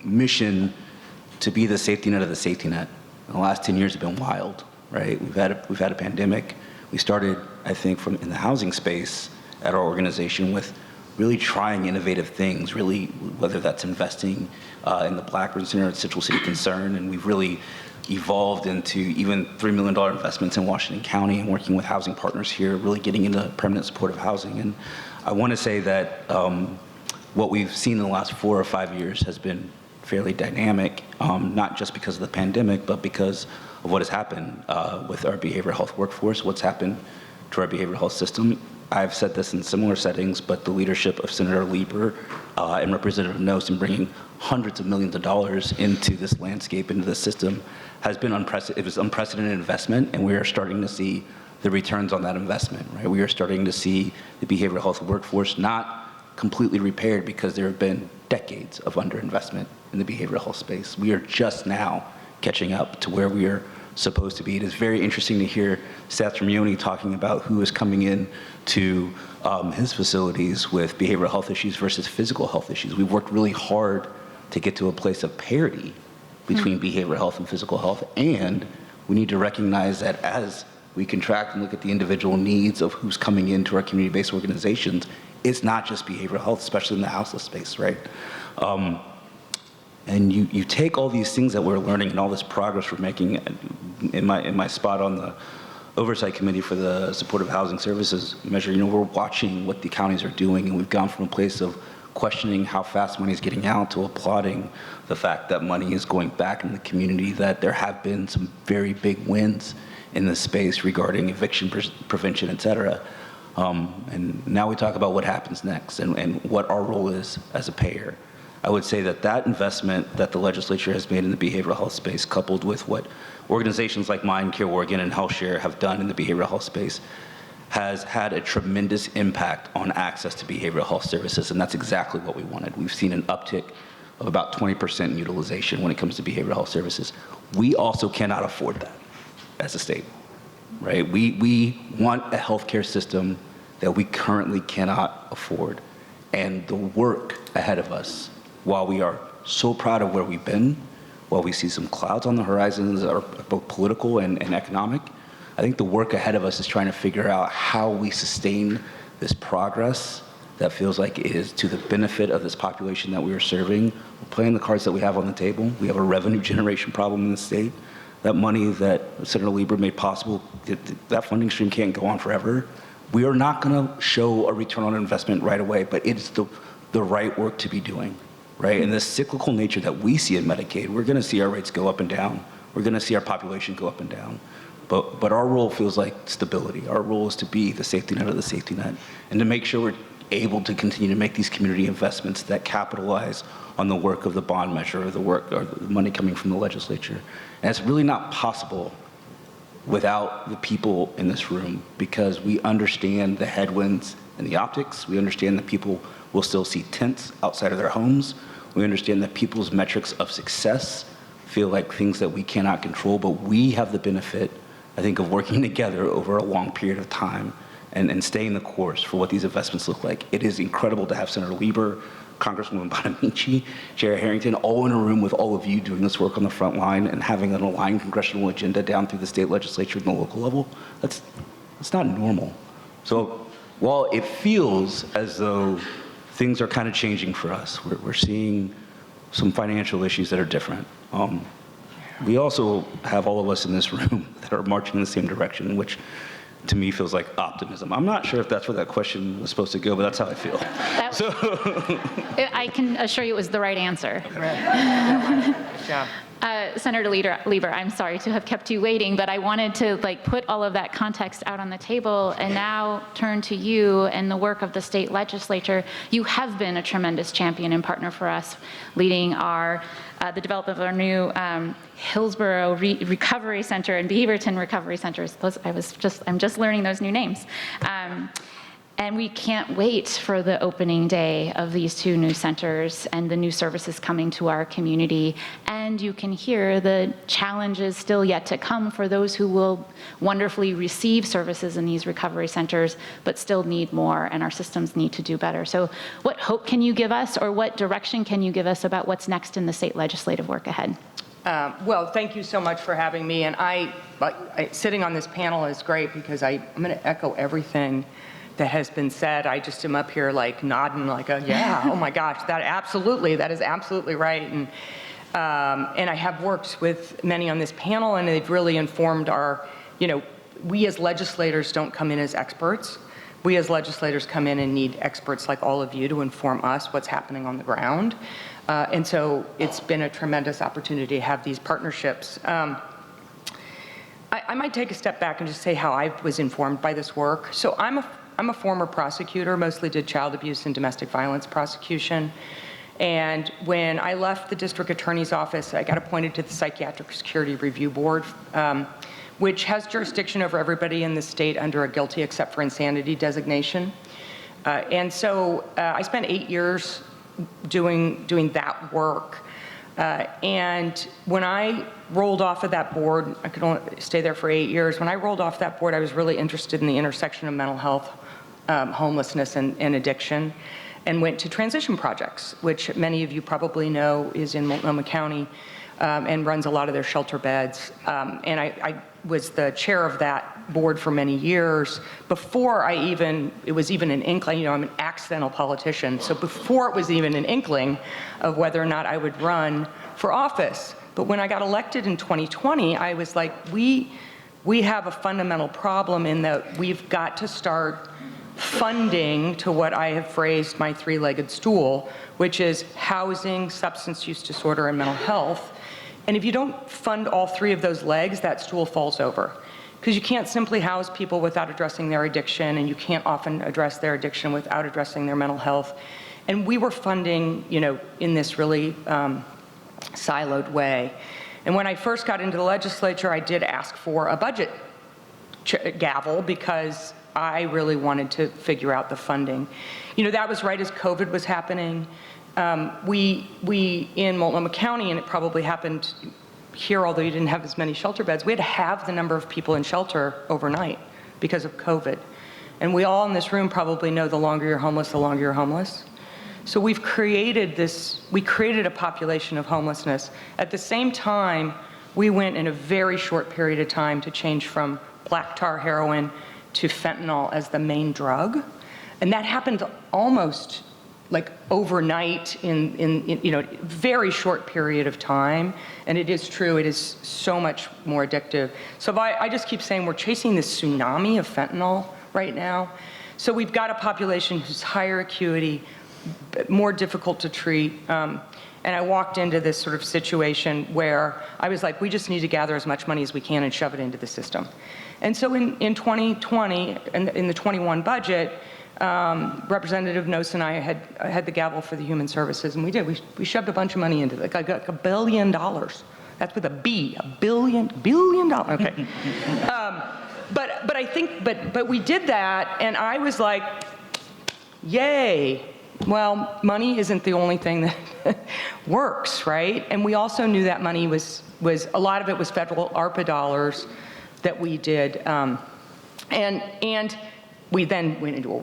mission to be the safety net of the safety net. And the last 10 years have been wild, right? We've had a pandemic. We started, I think, from in the housing space at our organization with really trying innovative things, really, whether that's investing in the Blackburn Center at Central City Concern, and we've really evolved into even $3 million investments in Washington County and working with housing partners here, really getting into permanent supportive housing. And I want to say that what we've seen in the last 4 or 5 years has been fairly dynamic, not just because of the pandemic, but because of what has happened with our behavioral health workforce, what's happened to our behavioral health system. I've said this in similar settings, but the leadership of Senator Lieber and Representative Nost in bringing hundreds of millions of dollars into this landscape, into the system, has been unprecedented. It was unprecedented investment, and we are starting to see the returns on that investment, right? We are starting to see the behavioral health workforce not completely repaired because there have been decades of underinvestment in the behavioral health space. We are just now catching up to where we are supposed to be. It is very interesting to hear Seth Tramione talking about who is coming in to his facilities with behavioral health issues versus physical health issues. We've worked really hard to get to a place of parity between behavioral health and physical health, and we need to recognize that as we contract and look at the individual needs of who's coming into our community-based organizations, it's not just behavioral health, especially in the houseless space, right? And you take all these things that we're learning and all this progress we're making. In my spot on the oversight committee for the supportive housing services measure, we're watching what the counties are doing, and we've gone from a place of questioning how fast money is getting out to applauding the fact that money is going back in the community, that there have been some very big wins in this space regarding eviction prevention, et cetera. And now we talk about what happens next and what our role is as a payer. I would say that investment that the legislature has made in the behavioral health space, coupled with what organizations like mine, Care Oregon, and HealthShare have done in the behavioral health space, has had a tremendous impact on access to behavioral health services, and that's exactly what we wanted. We've seen an uptick of about 20% in utilization when it comes to behavioral health services. We also cannot afford that as a state, right? We want a healthcare system that we currently cannot afford, and the work ahead of us, while we are so proud of where we've been, while we see some clouds on the horizons that are both political and economic, I think the work ahead of us is trying to figure out how we sustain this progress that feels like it is to the benefit of this population that we are serving. We're playing the cards that we have on the table. We have a revenue generation problem in the state. That money that Senator Lieber made possible, that funding stream can't go on forever. We are not going to show a return on investment right away, but it's the right work to be doing, right? And the cyclical nature that we see in Medicaid, we're going to see our rates go up and down. We're going to see our population go up and down. But our role feels like stability. Our role is to be the safety net of the safety net and to make sure we're able to continue to make these community investments that capitalize on the work of the bond measure or the money coming from the legislature. And it's really not possible without the people in this room, because we understand the headwinds and the optics. We understand that people will still see tents outside of their homes. We understand that people's metrics of success feel like things that we cannot control, but we have the benefit, I think, of working together over a long period of time and staying the course for what these investments look like. It is incredible to have Senator Lieber Congresswoman Bonamici, Chair Harrington, all in a room with all of you doing this work on the front line and having an aligned congressional agenda down through the state legislature and the local level, that's not normal. So while it feels as though things are kind of changing for us, we're seeing some financial issues that are different. We also have all of us in this room that are marching in the same direction, which to me feels like optimism. I'm not sure if that's where that question was supposed to go, but that's how I feel. I can assure you it was the right answer. Good job. Senator Lieber, I'm sorry to have kept you waiting, but I wanted to put all of that context out on the table and now turn to you and the work of the state legislature. You have been a tremendous champion and partner for us, leading the development of our new Hillsborough Recovery Center and Beaverton Recovery Centers. I'm just learning those new names. And we can't wait for the opening day of these two new centers and the new services coming to our community. And you can hear the challenges still yet to come for those who will wonderfully receive services in these recovery centers, but still need more, and our systems need to do better. So what hope can you give us, or what direction can you give us about what's next in the state legislative work ahead? Well, thank you so much for having me. And sitting on this panel is great because I'm going to echo everything that has been said. I just am up here nodding yeah, oh my gosh, that is absolutely right. And I have worked with many on this panel, and they've really informed we as legislators don't come in as experts. We as legislators come in and need experts like all of you to inform us what's happening on the ground. And so it's been a tremendous opportunity to have these partnerships. I might take a step back and just say how I was informed by this work. So I'm a former prosecutor, mostly did child abuse and domestic violence prosecution. And when I left the district attorney's office, I got appointed to the Psychiatric Security Review Board, which has jurisdiction over everybody in the state under a guilty except for insanity designation. And so I spent 8 years doing that work. And when I rolled off of that board, I could only stay there for 8 years. When I rolled off that board, I was really interested in the intersection of mental health, homelessness, and addiction, and went to Transition Projects, which many of you probably know is in Multnomah County and runs a lot of their shelter beds. And I was the chair of that board for many years before it was even an inkling. I'm an accidental politician, so before it was even an inkling of whether or not I would run for office. But when I got elected in 2020, I was like, we have a fundamental problem in that we've got to start funding to what I have phrased my three-legged stool, which is housing, substance use disorder, and mental health. And if you don't fund all three of those legs, that stool falls over. Because you can't simply house people without addressing their addiction, and you can't often address their addiction without addressing their mental health. And we were funding, in this really siloed way. And when I first got into the legislature, I did ask for a budget gavel because I really wanted to figure out the funding. That was right as COVID was happening. We in Multnomah County, and it probably happened here, although you didn't have as many shelter beds, we had to have the number of people in shelter overnight because of COVID. And we all in this room probably know the longer you're homeless, the longer you're homeless. So we created a population of homelessness. At the same time, we went in a very short period of time to change from black tar heroin to fentanyl as the main drug. And that happened almost overnight in very short period of time. And it is true, it is so much more addictive. So I just keep saying we're chasing this tsunami of fentanyl right now. So we've got a population who's higher acuity, more difficult to treat. And I walked into this sort of situation where I was like, we just need to gather as much money as we can and shove it into the system. And so in 2020, in the 21 budget, Representative Noce and I had the gavel for the human services, and we did. We shoved a bunch of money into it, like $1 billion. That's with a B, $1 billion. Okay. But we did that, and I was like, yay. Well, money isn't the only thing that works, right? And we also knew that money was a lot of it was federal ARPA dollars that we did, and we then went into a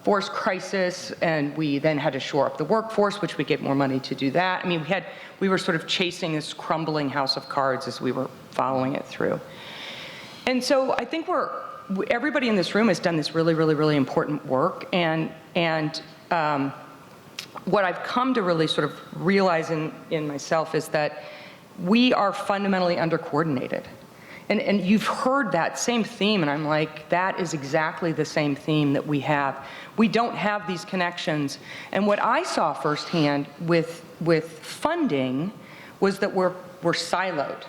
forced crisis, and we then had to shore up the workforce, which we get more money to do that. I mean, we were sort of chasing this crumbling house of cards as we were following it through. And so I think everybody in this room has done this really, really, really important work, and what I've come to really sort of realize in myself is that we are fundamentally under-coordinated. And you've heard that same theme, and I'm like, that is exactly the same theme that we have. We don't have these connections. And what I saw firsthand with funding was that we're siloed,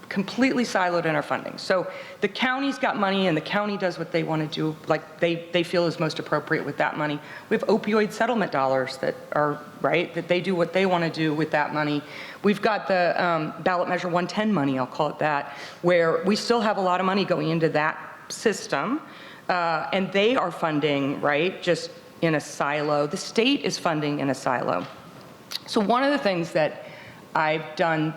completely siloed in our funding. So the county's got money, and the county does what they want to do, like they feel is most appropriate with that money. We have opioid settlement dollars that are, right, that they do what they want to do with that money. We've got the ballot measure 110 money, I'll call it that, where we still have a lot of money going into that system, and they are funding, right, just in a silo. The state is funding in a silo. So one of the things that I've done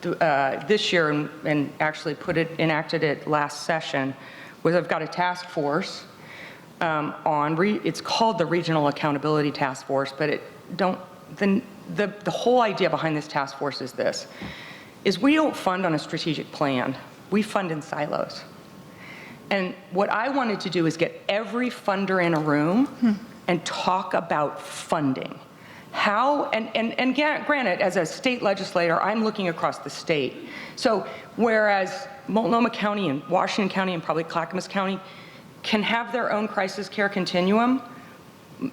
this year, and actually enacted it last session, was I've got a task force it's called the Regional Accountability Task Force, but the whole idea behind this task force is we don't fund on a strategic plan, we fund in silos. And what I wanted to do is get every funder in a room and talk about funding. How, and granted, as a state legislator, I'm looking across the state. So whereas Multnomah County and Washington County and probably Clackamas County can have their own crisis care continuum,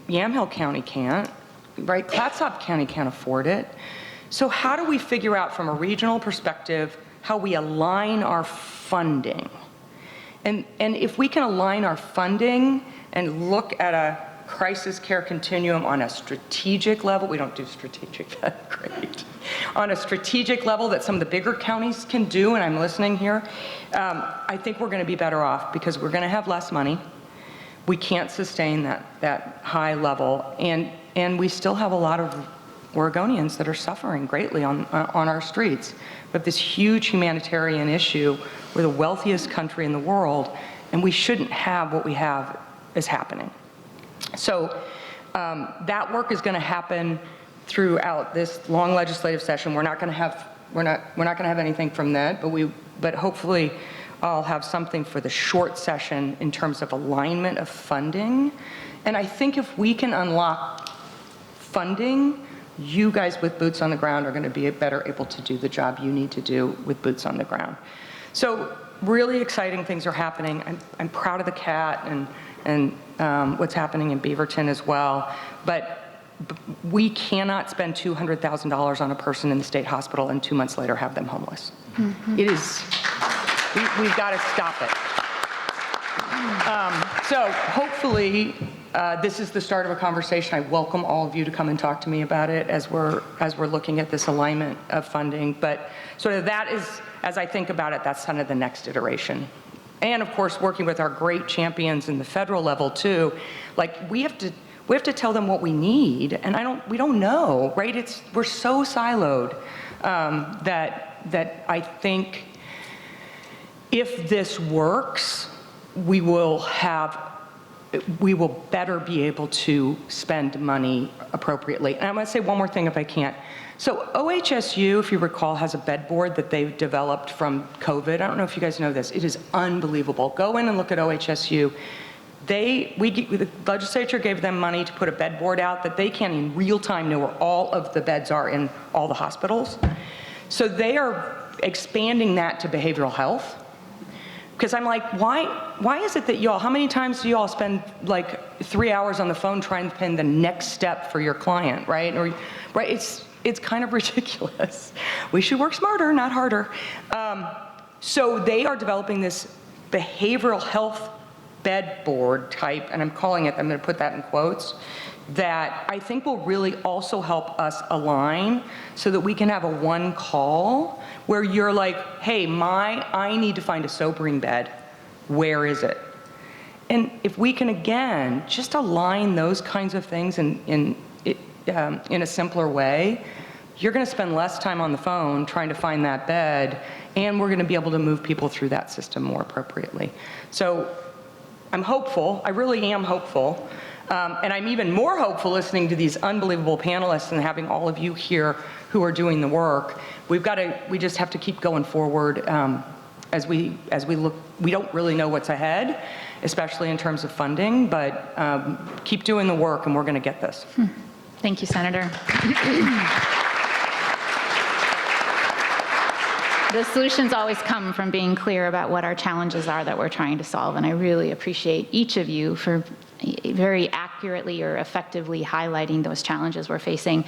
Yamhill County can't, right? Clatsop County can't afford it. So how do we figure out from a regional perspective how we align our funding? And if we can align our funding and look at a crisis care continuum on a strategic level, we don't do strategic that great, on a strategic level that some of the bigger counties can do, and I'm listening here, I think we're going to be better off because we're going to have less money. We can't sustain that high level, and we still have a lot of Oregonians that are suffering greatly on our streets. We have this huge humanitarian issue. We're the wealthiest country in the world, and we shouldn't have what we have is happening. So that work is going to happen throughout this long legislative session. We're not going to have anything from that, but hopefully I'll have something for the short session in terms of alignment of funding. And I think if we can unlock funding, you guys with boots on the ground are going to be better able to do the job you need to do with boots on the ground. So really exciting things are happening. I'm proud of the CAT and what's happening in Beaverton as well. But we cannot spend $200,000 on a person in the state hospital and 2 months later have them homeless. It is, we've got to stop it. So hopefully this is the start of a conversation. I welcome all of you to come and talk to me about it as we're looking at this alignment of funding. But sort of that is, as I think about it, that's kind of the next iteration. And of course, working with our great champions in the federal level too, like we have to tell them what we need, and we don't know, right? We're so siloed that I think if this works, we will better be able to spend money appropriately. And I'm going to say one more thing if I can't. So OHSU, if you recall, has a bed board that they've developed from COVID. I don't know if you guys know this. It is unbelievable. Go in and look at OHSU. The legislature gave them money to put a bed board out that they can in real time know where all of the beds are in all the hospitals. So they are expanding that to behavioral health. Because I'm like, why is it that y'all, how many times do y'all spend like 3 hours on the phone trying to pin the next step for your client, right? It's kind of ridiculous. We should work smarter, not harder. So they are developing this behavioral health bed board type, and I'm calling it, I'm going to put that in quotes, that I think will really also help us align so that we can have a one call where you're like, hey, I need to find a sobering bed. Where is it? And if we can, again, just align those kinds of things in a simpler way, you're going to spend less time on the phone trying to find that bed, and we're going to be able to move people through that system more appropriately. So I'm hopeful. I really am hopeful. And I'm even more hopeful listening to these unbelievable panelists and having all of you here who are doing the work. We just have to keep going forward as we look. We don't really know what's ahead, especially in terms of funding, but keep doing the work and we're going to get this. Thank you, Senator. The solutions always come from being clear about what our challenges are that we're trying to solve, and I really appreciate each of you for very accurately or effectively highlighting those challenges we're facing.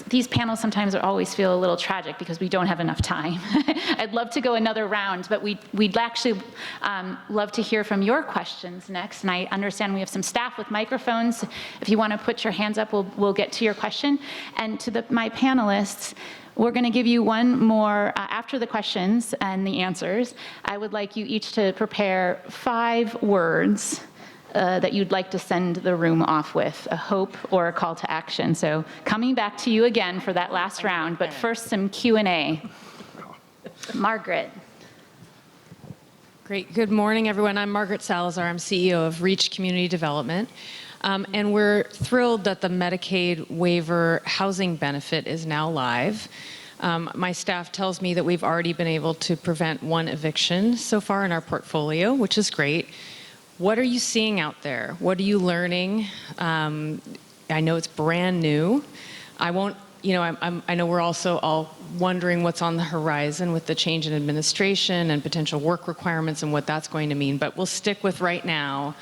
These panels sometimes always feel a little tragic because we don't have enough time. I'd love to go another round, but we'd actually love to hear from your questions next, and I understand we have some staff with microphones. If you want to put your hands up, we'll get to your question. And to my panelists, we're going to give you one more, after the questions and the answers, I would like you each to prepare 5 words that you'd like to send the room off with, a hope or a call to action. So coming back to you again for that last round, but first some Q&A. Margaret. Great. Good morning, everyone. I'm Margaret Salazar. I'm CEO of Reach Community Development. And we're thrilled that the Medicaid waiver housing benefit is now live. My staff tells me that we've already been able to prevent 1 eviction so far in our portfolio, which is great. What are you seeing out there? What are you learning? I know it's brand new. I know we're also all wondering what's on the horizon with the change in administration and potential work requirements and what that's going to mean, but we'll stick with right now.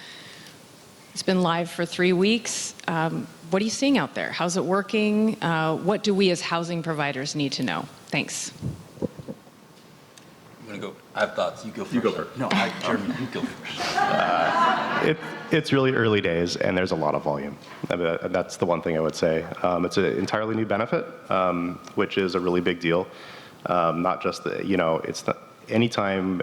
It's been live for 3 weeks. What are you seeing out there? How's it working? What do we as housing providers need to know? Thanks. I'm going to go. I have thoughts. You go first. You go first. No, Jeremy, you go first. It's really early days, and there's a lot of volume. That's the one thing I would say. It's an entirely new benefit, which is a really big deal. Not just it's not anytime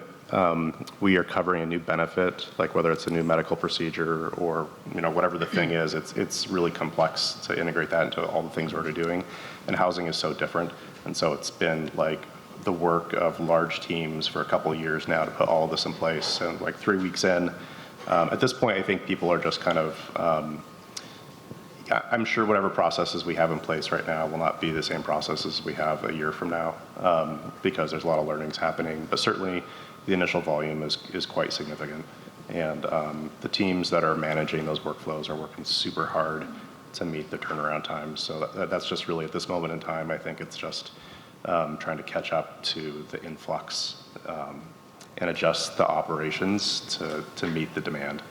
we are covering a new benefit, like whether it's a new medical procedure or whatever the thing is, it's really complex to integrate that into all the things we're already doing. And housing is so different, and so it's been like the work of large teams for a couple of years now to put all of this in place. And like 3 weeks in, at this point, I think people are just kind of. I'm sure whatever processes we have in place right now will not be the same processes we have a year from now, because there's a lot of learnings happening. But certainly, the initial volume is quite significant, and the teams that are managing those workflows are working super hard to meet the turnaround times. So that's just really at this moment in time, I think it's just trying to catch up to the influx and adjust the operations to meet the demand.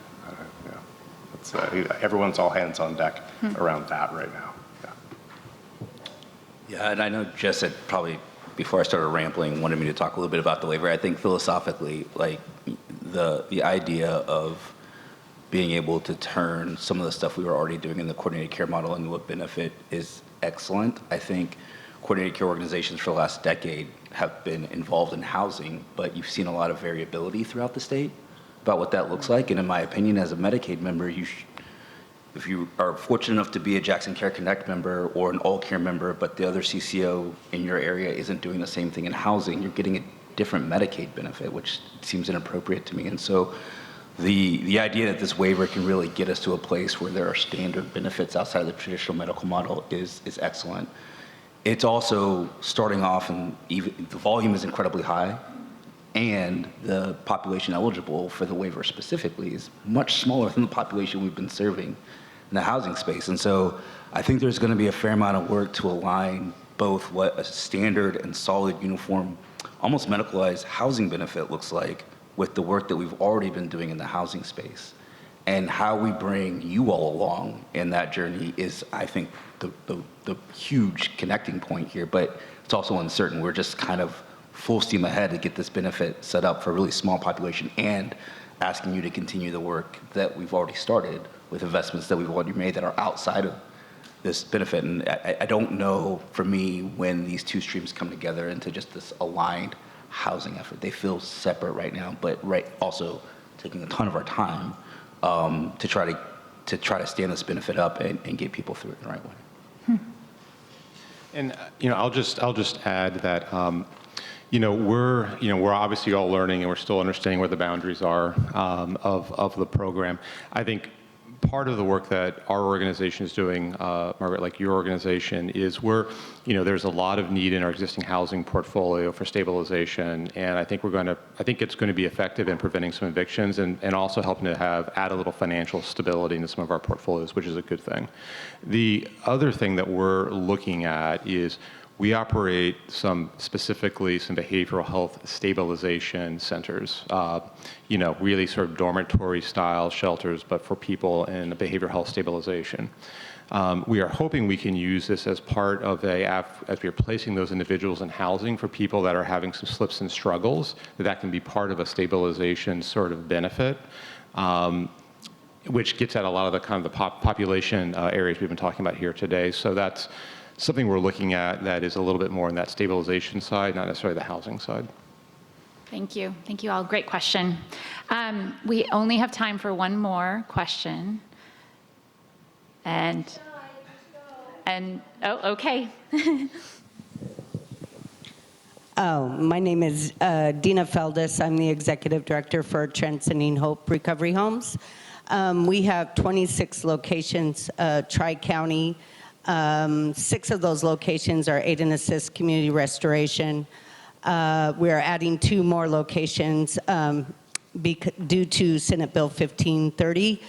Everyone's all hands on deck around that right now. Yeah, and I know Jess had probably, before I started rambling, wanted me to talk a little bit about the waiver. I think philosophically, like the idea of being able to turn some of the stuff we were already doing in the coordinated care model into a benefit is excellent. I think coordinated care organizations for the last decade have been involved in housing, but you've seen a lot of variability throughout the state about what that looks like. And in my opinion, as a Medicaid member, if you are fortunate enough to be a Jackson Care Connect member or an All Care member, but the other CCO in your area isn't doing the same thing in housing, you're getting a different Medicaid benefit, which seems inappropriate to me. And so the idea that this waiver can really get us to a place where there are standard benefits outside of the traditional medical model is excellent. It's also starting off, and even the volume is incredibly high, and the population eligible for the waiver specifically is much smaller than the population we've been serving in the housing space. And so I think there's going to be a fair amount of work to align both what a standard and solid, uniform, almost medicalized housing benefit looks like with the work that we've already been doing in the housing space. And how we bring you all along in that journey is, I think, the huge connecting point here. But it's also uncertain. We're just kind of full steam ahead to get this benefit set up for a really small population, and asking you to continue the work that we've already started with investments that we've already made that are outside of this benefit. And I don't know, for me, when these two streams come together into just this aligned housing effort. They feel separate right now, but also taking a ton of our time to try to stand this benefit up and get people through it in the right way. And I'll just add that we're obviously all learning, and we're still understanding where the boundaries are of the program. I think part of the work that our organization is doing, Margaret, like your organization, is there's a lot of need in our existing housing portfolio for stabilization, and I think it's going to be effective in preventing some evictions and also helping to add a little financial stability into some of our portfolios, which is a good thing. The other thing that we're looking at is we operate specifically some behavioral health stabilization centers, really sort of dormitory style shelters, but for people in behavioral health stabilization. We are hoping we can use this as part of as we're placing those individuals in housing for people that are having some slips and struggles, that can be part of a stabilization sort of benefit, which gets at a lot of the kind of the population areas we've been talking about here today. So that's something we're looking at that is a little bit more on that stabilization side, not necessarily the housing side. Thank you. Thank you all. Great question. We only have time for one more question. Okay. My name is Dina Feldis. I'm the executive director for Transcending Hope Recovery Homes. We have 26 locations, Tri-County. 6 of those locations are Aid and Assist Community Restoration. We are adding 2 more locations due to Senate Bill 1530.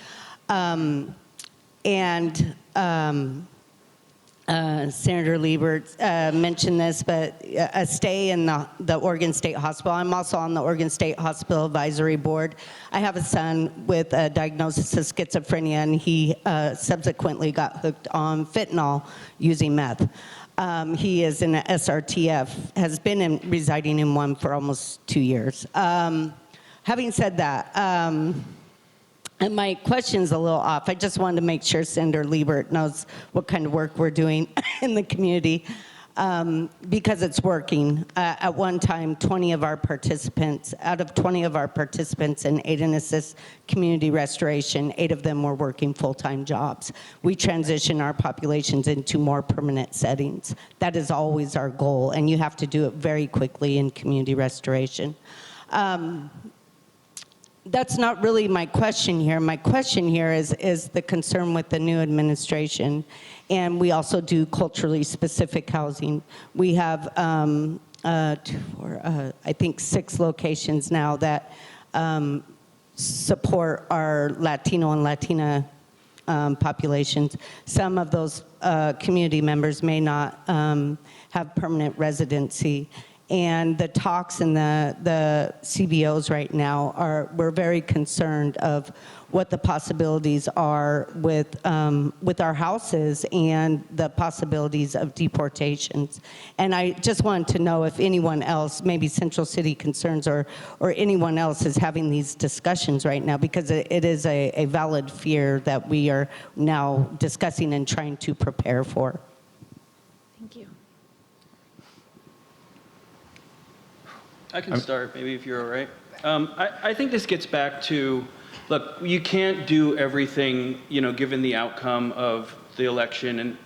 Senator Liebert mentioned this, but a stay in the Oregon State Hospital. I'm also on the Oregon State Hospital Advisory Board. I have a son with a diagnosis of schizophrenia, and he subsequently got hooked on fentanyl using meth. He is in an SRTF, has been residing in one for almost 2 years. Having said that, and my question's a little off. I just wanted to make sure Senator Liebert knows what kind of work we're doing in the community, because it's working. At one time, out of 20 of our participants in Aid and Assist Community Restoration, 8 of them were working full-time jobs. We transition our populations into more permanent settings. That is always our goal, and you have to do it very quickly in community restoration. That's not really my question here. My question here is the concern with the new administration. And we also do culturally specific housing. We have, I think 6 locations now that support our Latino and Latina populations. Some of those community members may not have permanent residency. And the talks and the CBOs right now we're very concerned of what the possibilities are with our houses and the possibilities of deportations. And I just wanted to know if anyone else, maybe Central City Concerns or anyone else is having these discussions right now, because it is a valid fear that we are now discussing and trying to prepare for. Thank you. I can start, maybe, if you're all right. I think this gets back to, look, you can't do everything, given the outcome of the election, and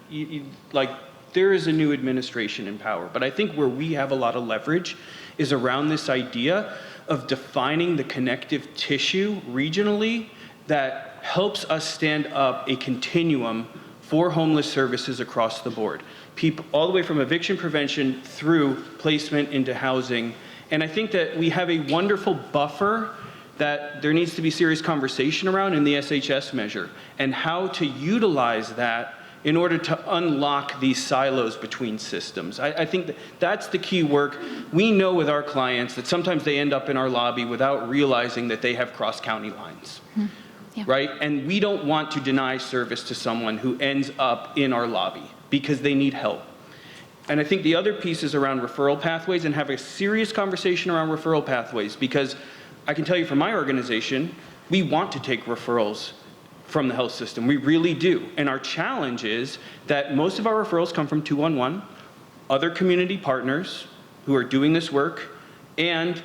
there is a new administration in power. But I think where we have a lot of leverage is around this idea of defining the connective tissue regionally that helps us stand up a continuum for homeless services across the board. People, all the way from eviction prevention through placement into housing. And I think that we have a wonderful buffer that there needs to be serious conversation around in the SHS measure, and how to utilize that in order to unlock these silos between systems. I think that's the key work. We know with our clients that sometimes they end up in our lobby without realizing that they have cross-county lines, right? And we don't want to deny service to someone who ends up in our lobby because they need help. And I think the other piece is around referral pathways, and have a serious conversation around referral pathways, because I can tell you from my organization, we want to take referrals from the health system. We really do. And our challenge is that most of our referrals come from 211, other community partners who are doing this work, and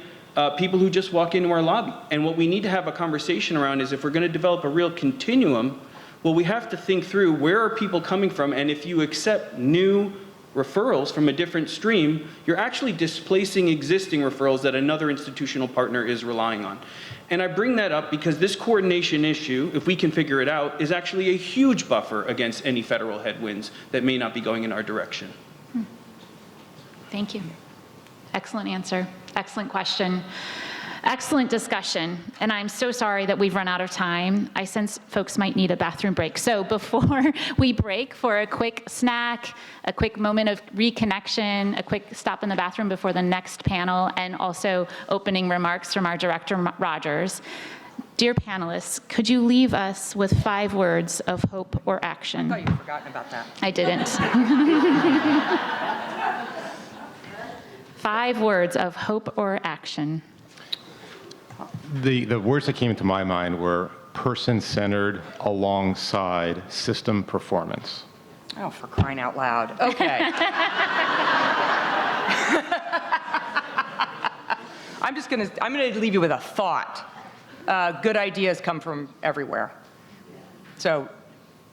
people who just walk into our lobby. And what we need to have a conversation around is, if we're going to develop a real continuum, well, we have to think through, where are people coming from? And if you accept new referrals from a different stream, you're actually displacing existing referrals that another institutional partner is relying on. And I bring that up because this coordination issue, if we can figure it out, is actually a huge buffer against any federal headwinds that may not be going in our direction. Thank you. Excellent answer. Excellent question. Excellent discussion. And I'm so sorry that we've run out of time. I sense folks might need a bathroom break. So before we break for a quick snack, a quick moment of reconnection, a quick stop in the bathroom before the next panel, and also opening remarks from our director, Rogers. Dear panelists, could you leave us with 5 words of hope or action? I thought you'd forgotten about that. I didn't. 5 words of hope or action. The words that came to my mind were person-centered alongside system performance. Oh, for crying out loud. Okay. I'm going to leave you with a thought. Good ideas come from everywhere. So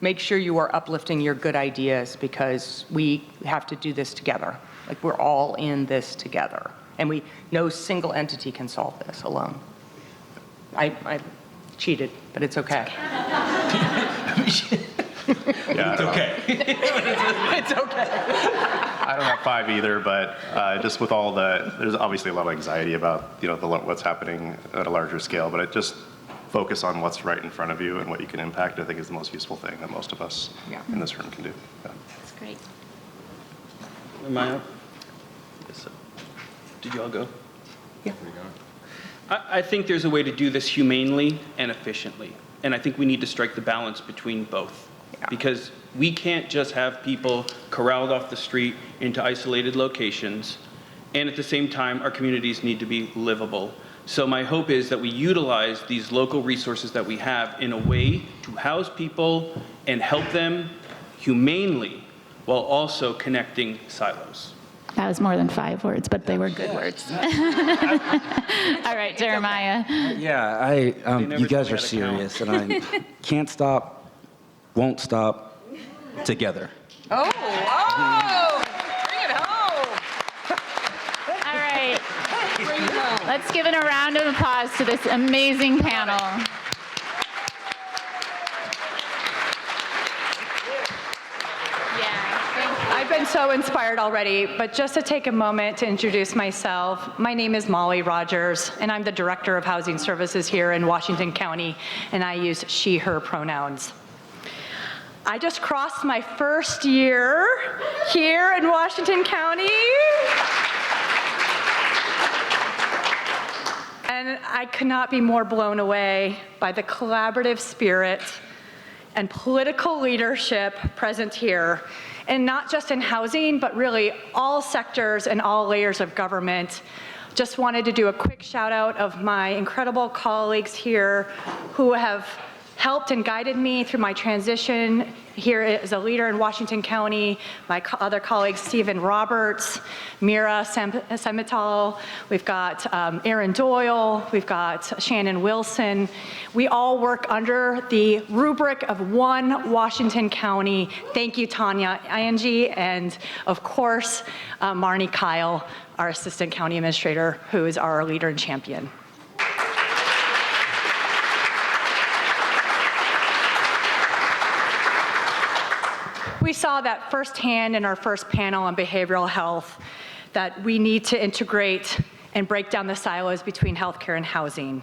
make sure you are uplifting your good ideas, because we have to do this together. Like, we're all in this together. And no single entity can solve this alone. I cheated, but it's okay. Yeah, It's okay. It's okay. I don't have 5 either, but just with all there's obviously a lot of anxiety about what's happening at a larger scale, but just focus on what's right in front of you and what you can impact. I think is the most useful thing that most of us in this room can do. Yeah. That's great. Am I up? Yes, sir. Did you all go? Yeah. I think there's a way to do this humanely and efficiently. And I think we need to strike the balance between both. Because we can't just have people corralled off the street into isolated locations. And at the same time, our communities need to be livable. So my hope is that we utilize these local resources that we have in a way to house people and help them humanely while also connecting silos. That was more than 5 words, but they were good words. All right, Jeremiah. Yeah, you guys are serious, and I can't stop, won't stop, together. Oh, bring it home. All right, Bring it home. let's give it a round of applause to this amazing panel. I've been so inspired already, but just to take a moment to introduce myself, my name is Molly Rogers, and I'm the Director of Housing Services here in Washington County, and I use she, her pronouns. I just crossed my first year here in Washington County, and I could not be more blown away by the collaborative spirit and political leadership present here. And not just in housing, but really all sectors and all layers of government. Just wanted to do a quick shout out of my incredible colleagues here who have helped and guided me through my transition here as a leader in Washington County. My other colleagues, Stephen Roberts, Mira Semital, we've got Aaron Doyle, we've got Shannon Wilson. We all work under the rubric of one Washington County. Thank you, Tanya Angie, and of course, Marnie Kyle, our Assistant County Administrator, who is our leader and champion. We saw that firsthand in our first panel on behavioral health, that we need to integrate and break down the silos between healthcare and housing.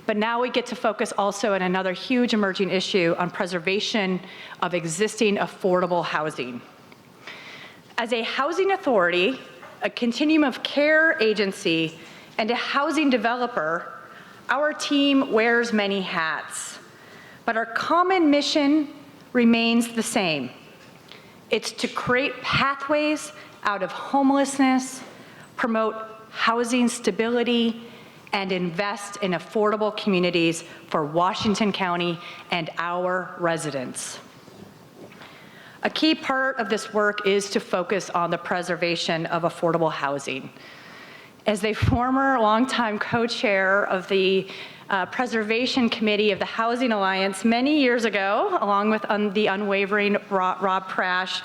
But now we get to focus also on another huge emerging issue on preservation of existing affordable housing. As a housing authority, a continuum of care agency, and a housing developer, our team wears many hats. But our common mission remains the same. It's to create pathways out of homelessness, promote housing stability, and invest in affordable communities for Washington County and our residents. A key part of this work is to focus on the preservation of affordable housing. As a former longtime co-chair of the Preservation Committee of the Housing Alliance many years ago, along with the unwavering Rob Prash,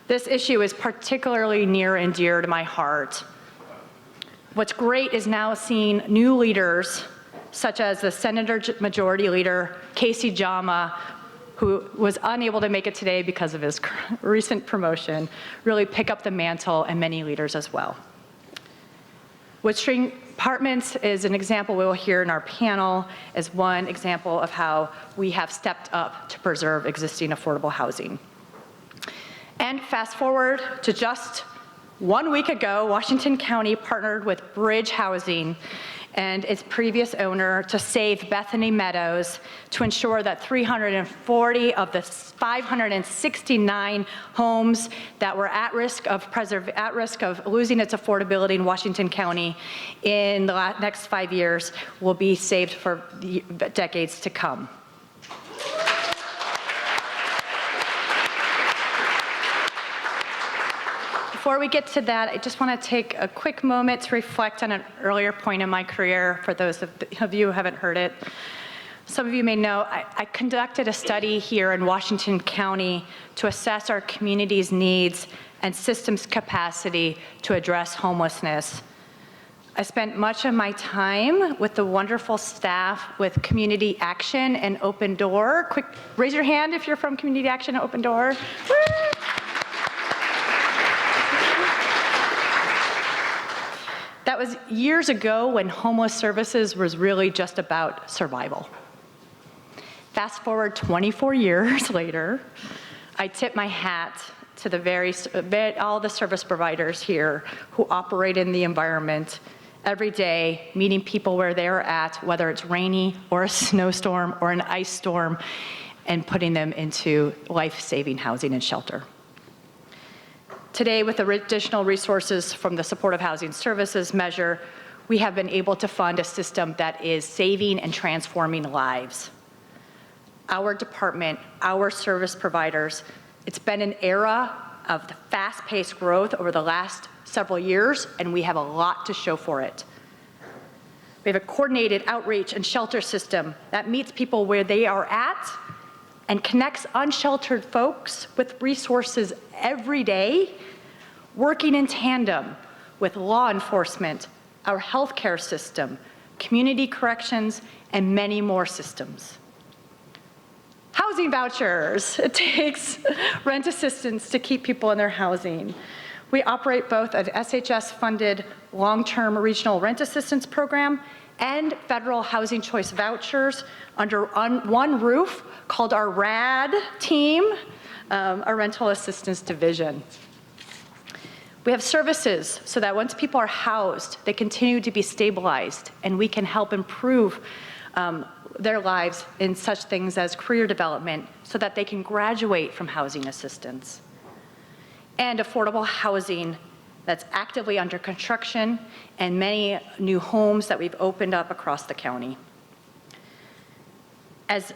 This issue is particularly near and dear to my heart. What's great is now seeing new leaders, such as the Senator Majority Leader, Casey Jama, who was unable to make it today because of his recent promotion, really pick up the mantle, and many leaders as well. Woodstream Apartments is an example we will hear in our panel as one example of how we have stepped up to preserve existing affordable housing. And fast forward to just 1 week ago, Washington County partnered with Bridge Housing and its previous owner to save Bethany Meadows to ensure that 340 of the 569 homes that were at risk of losing its affordability in Washington County in the next 5 years will be saved for decades to come. Before we get to that, I just want to take a quick moment to reflect on an earlier point in my career for those of you who haven't heard it. Some of you may know I conducted a study here in Washington County to assess our community's needs and systems capacity to address homelessness. I spent much of my time with the wonderful staff with Community Action and Open Door. Quick, raise your hand if you're from Community Action and Open Door. Woo! That was years ago when homeless services was really just about survival. Fast forward 24 years later, I tip my hat to all the service providers here who operate in the environment every day, meeting people where they're at, whether it's rainy or a snowstorm or an ice storm, and putting them into life-saving housing and shelter. Today, with the additional resources from the Supportive Housing Services measure, we have been able to fund a system that is saving and transforming lives. Our department, our service providers, it's been an era of the fast-paced growth over the last several years, and we have a lot to show for it. We have a coordinated outreach and shelter system that meets people where they are at and connects unsheltered folks with resources every day, working in tandem with law enforcement, our healthcare system, community corrections, and many more systems. Housing vouchers. It takes rent assistance to keep people in their housing. We operate both an SHS-funded long-term regional rent assistance program and federal housing choice vouchers under one roof called our RAD team, our rental assistance division. We have services so that once people are housed, they continue to be stabilized, and we can help improve their lives in such things as career development so that they can graduate from housing assistance. And affordable housing that's actively under construction and many new homes that we've opened up across the county. As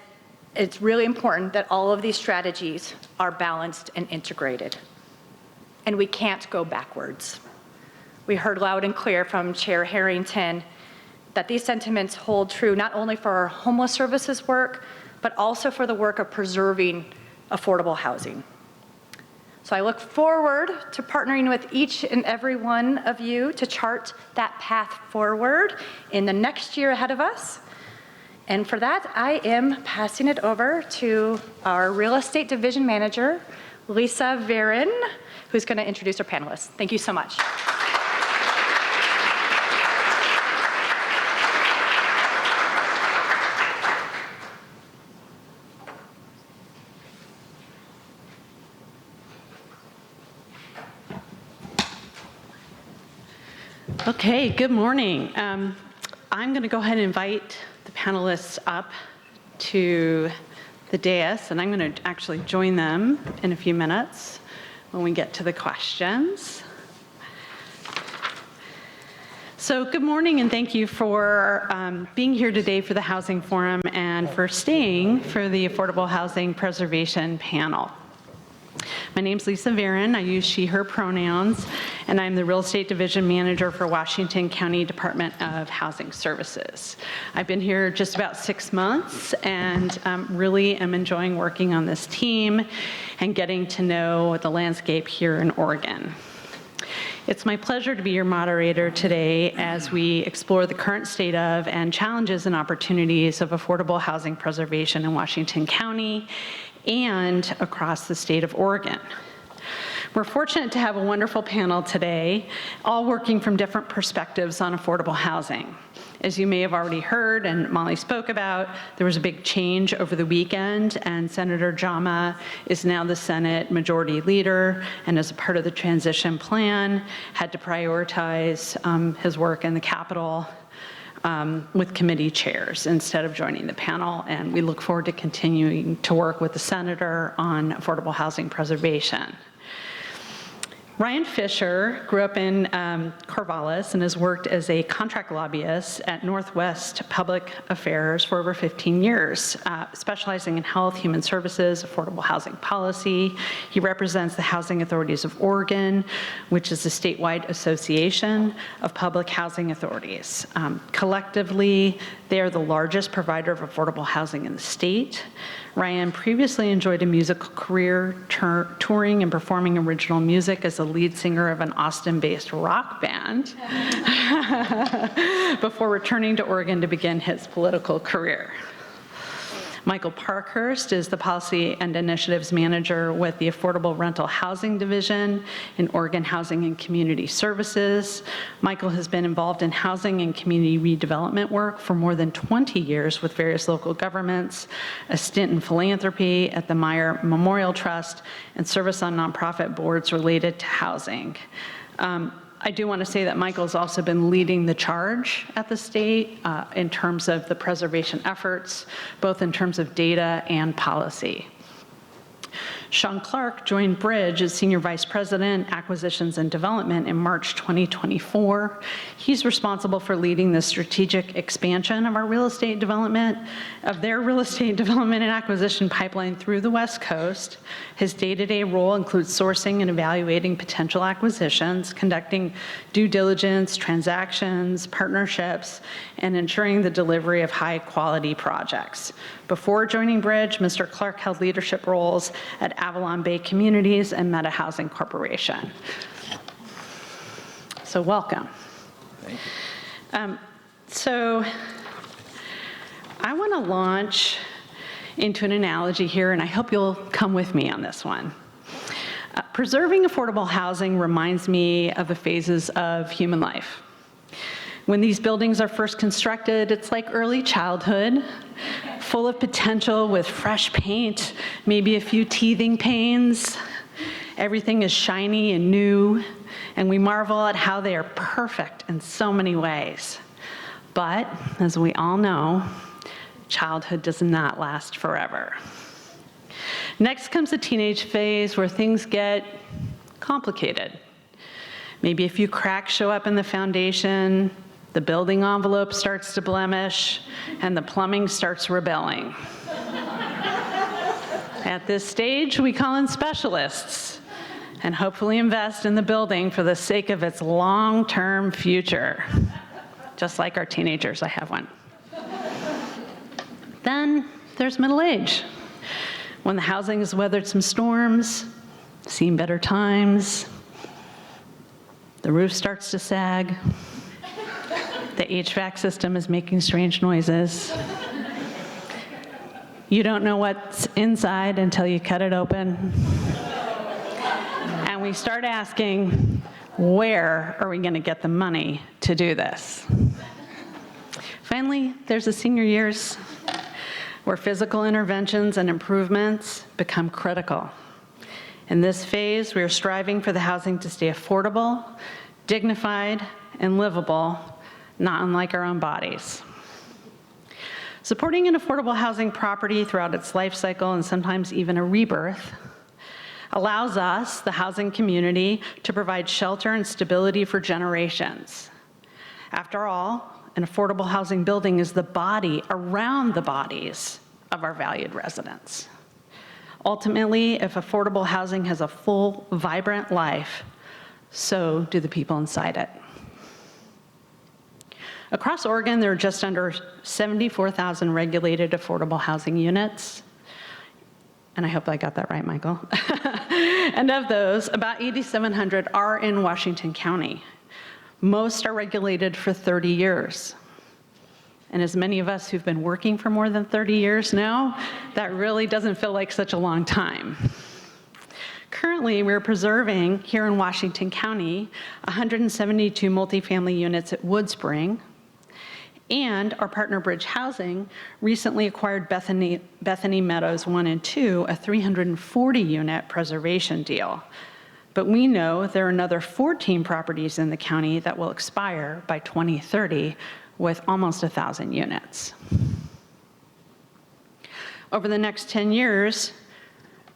it's really important that all of these strategies are balanced and integrated. And we can't go backwards. We heard loud and clear from Chair Harrington that these sentiments hold true not only for our homeless services work, but also for the work of preserving affordable housing. So I look forward to partnering with each and every one of you to chart that path forward in the next year ahead of us. And for that, I am passing it over to our real estate division manager, Lisa Varon, who's going to introduce our panelists. Thank you so much. Okay, good morning. I'm going to go ahead and invite the panelists up to the dais, and I'm going to actually join them in a few minutes when we get to the questions. So good morning, and thank you for being here today for the Housing Forum and for staying for the Affordable Housing Preservation Panel. My name's Lisa Varon. I use she, her pronouns, and I'm the Real Estate Division Manager for Washington County Department of Housing Services. I've been here just about 6 months and really am enjoying working on this team and getting to know the landscape here in Oregon. It's my pleasure to be your moderator today as we explore the current state of and challenges and opportunities of affordable housing preservation in Washington County and across the state of Oregon. We're fortunate to have a wonderful panel today, all working from different perspectives on affordable housing. As you may have already heard and Molly spoke about, there was a big change over the weekend, and Senator Jama is now the Senate Majority Leader, and as a part of the transition plan, had to prioritize his work in the Capitol with committee chairs instead of joining the panel, and we look forward to continuing to work with the Senator on affordable housing preservation. Ryan Fisher grew up in Corvallis and has worked as a contract lobbyist at Northwest Public Affairs for over 15 years, specializing in health, human services, affordable housing policy. He represents the Housing Authorities of Oregon, which is a statewide association of public housing authorities. Collectively, they are the largest provider of affordable housing in the state. Ryan previously enjoyed a musical career touring and performing original music as a lead singer of an Austin-based rock band before returning to Oregon to begin his political career. Michael Parkhurst is the Policy and Initiatives Manager with the Affordable Rental Housing Division in Oregon Housing and Community Services. Michael has been involved in housing and community redevelopment work for more than 20 years with various local governments, a stint in philanthropy at the Meyer Memorial Trust, and service on nonprofit boards related to housing. I do want to say that Michael's also been leading the charge at the state in terms of the preservation efforts, both in terms of data and policy. Sean Clark joined Bridge as Senior Vice President, Acquisitions and Development in March 2024. He's responsible for leading the strategic expansion of our real estate development, and acquisition pipeline through the West Coast. His day-to-day role includes sourcing and evaluating potential acquisitions, conducting due diligence, transactions, partnerships, and ensuring the delivery of high-quality projects. Before joining Bridge, Mr. Clark held leadership roles at Avalon Bay Communities and Meta Housing Corporation. So welcome. Thank you. So I want to launch into an analogy here, and I hope you'll come with me on this one. Preserving affordable housing reminds me of the phases of human life. When these buildings are first constructed, it's like early childhood, full of potential with fresh paint, maybe a few teething panes. Everything is shiny and new, and we marvel at how they are perfect in so many ways. But, as we all know, childhood does not last forever. Next comes the teenage phase where things get complicated. Maybe a few cracks show up in the foundation, the building envelope starts to blemish, and the plumbing starts rebelling. At this stage, we call in specialists and hopefully invest in the building for the sake of its long-term future. Just like our teenagers, I have one. Then there's middle age, when the housing has weathered some storms, seen better times, the roof starts to sag, the HVAC system is making strange noises. You don't know what's inside until you cut it open. And we start asking, where are we going to get the money to do this? Finally, there's the senior years, where physical interventions and improvements become critical. In this phase, we are striving for the housing to stay affordable, dignified, and livable, not unlike our own bodies. Supporting an affordable housing property throughout its life cycle, and sometimes even a rebirth, allows us, the housing community, to provide shelter and stability for generations. After all, an affordable housing building is the body around the bodies of our valued residents. Ultimately, if affordable housing has a full, vibrant life, so do the people inside it. Across Oregon, there are just under 74,000 regulated affordable housing units. And I hope I got that right, Michael. And of those, about 8,700 are in Washington County. Most are regulated for 30 years. And as many of us who've been working for more than 30 years know, that really doesn't feel like such a long time. Currently, we're preserving here in Washington County 172 multifamily units at Woodspring, and our partner Bridge Housing recently acquired Bethany Meadows 1 and 2, a 340-unit preservation deal. But we know there are another 14 properties in the county that will expire by 2030 with almost 1,000 units. Over the next 10 years,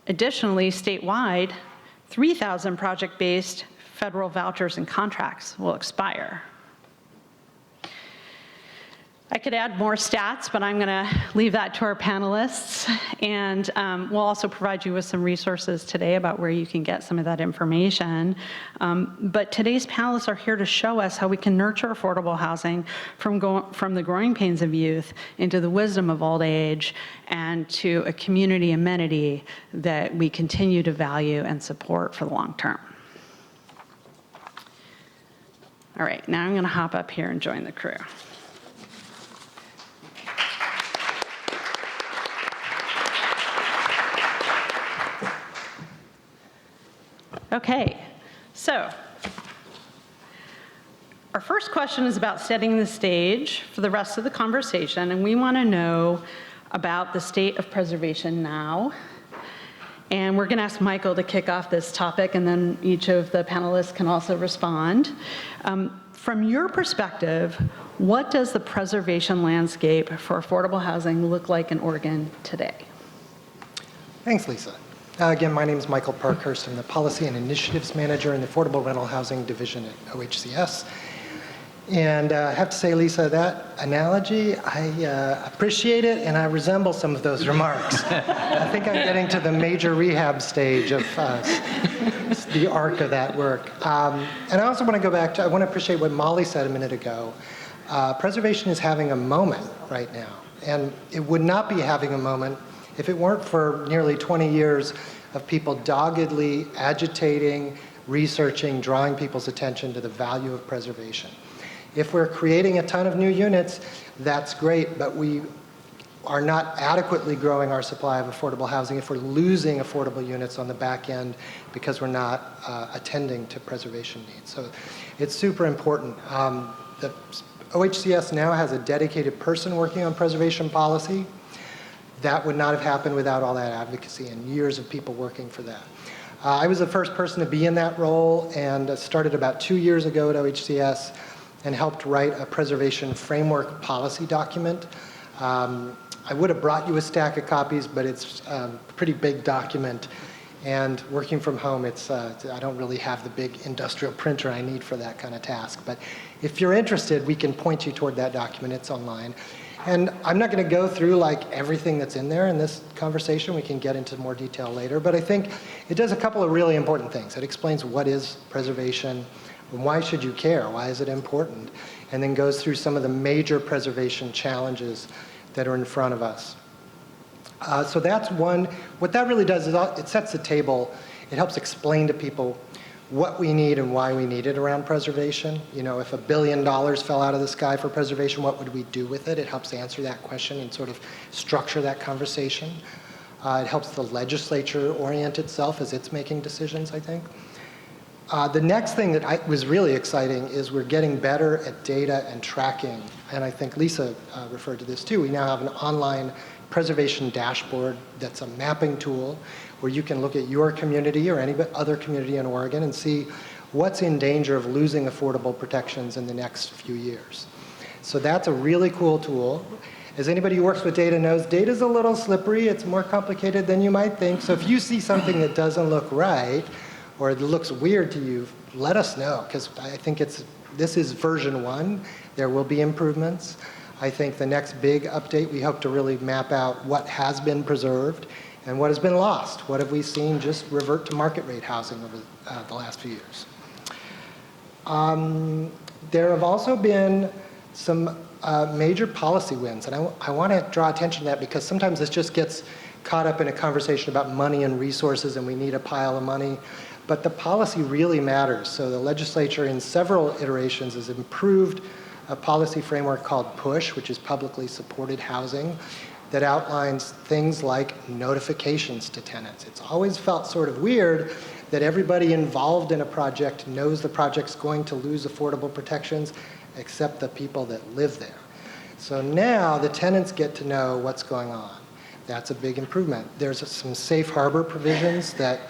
additionally, statewide, 3,000 project-based federal vouchers and contracts will expire. I could add more stats, but I'm going to leave that to our panelists. And we'll also provide you with some resources today about where you can get some of that information. But today's panelists are here to show us how we can nurture affordable housing from the growing pains of youth into the wisdom of old age and to a community amenity that we continue to value and support for the long term. All right, now I'm going to hop up here and join the crew. Okay, so our first question is about setting the stage for the rest of the conversation, and we want to know about the state of preservation now. And we're going to ask Michael to kick off this topic, and then each of the panelists can also respond. From your perspective, what does the preservation landscape for affordable housing look like in Oregon today? Thanks, Lisa. Again, my name is Michael Parkhurst. I'm the Policy and Initiatives Manager in the Affordable Rental Housing Division at OHCS. And I have to say, Lisa, that analogy, I appreciate it, and I resemble some of those remarks. I think I'm getting to the major rehab stage of the arc of that work. And I also want to go back to, I want to appreciate what Molly said a minute ago. Preservation is having a moment right now, and it would not be having a moment if it weren't for nearly 20 years of people doggedly agitating, researching, drawing people's attention to the value of preservation. If we're creating a ton of new units, that's great, but we are not adequately growing our supply of affordable housing if we're losing affordable units on the back end because we're not attending to preservation needs. So it's super important. The OHCS now has a dedicated person working on preservation policy. That would not have happened without all that advocacy and years of people working for that. I was the first person to be in that role and started about 2 years ago at OHCS and helped write a preservation framework policy document. I would have brought you a stack of copies, but it's a pretty big document. And working from home, I don't really have the big industrial printer I need for that kind of task. But if you're interested, we can point you toward that document. It's online. And I'm not going to go through like everything that's in there in this conversation. We can get into more detail later. But I think it does a couple of really important things. It explains what is preservation, and why should you care? Why is it important? And then goes through some of the major preservation challenges that are in front of us. So that's one. What that really does is it sets the table. It helps explain to people what we need and why we need it around preservation. You know, if $1 billion fell out of the sky for preservation, what would we do with it? It helps answer that question and sort of structure that conversation. It helps the legislature orient itself as it's making decisions, I think. The next thing that was really exciting is we're getting better at data and tracking. And I think Lisa referred to this too. We now have an online preservation dashboard that's a mapping tool where you can look at your community or any other community in Oregon and see what's in danger of losing affordable protections in the next few years. So that's a really cool tool. As anybody who works with data knows, data's a little slippery. It's more complicated than you might think. So if you see something that doesn't look right or it looks weird to you, let us know, because I think this is version 1. There will be improvements. I think the next big update, we hope to really map out what has been preserved And what has been lost? What have we seen just revert to market rate housing over the last few years? There have also been some major policy wins, and I want to draw attention to that because sometimes this just gets caught up in a conversation about money and resources and we need a pile of money, but the policy really matters. So the legislature in several iterations has improved a policy framework called PUSH, which is publicly supported housing, that outlines things like notifications to tenants. It's always felt sort of weird that everybody involved in a project knows the project's going to lose affordable protections except the people that live there. So now the tenants get to know what's going on. That's a big improvement. There's some safe harbor provisions that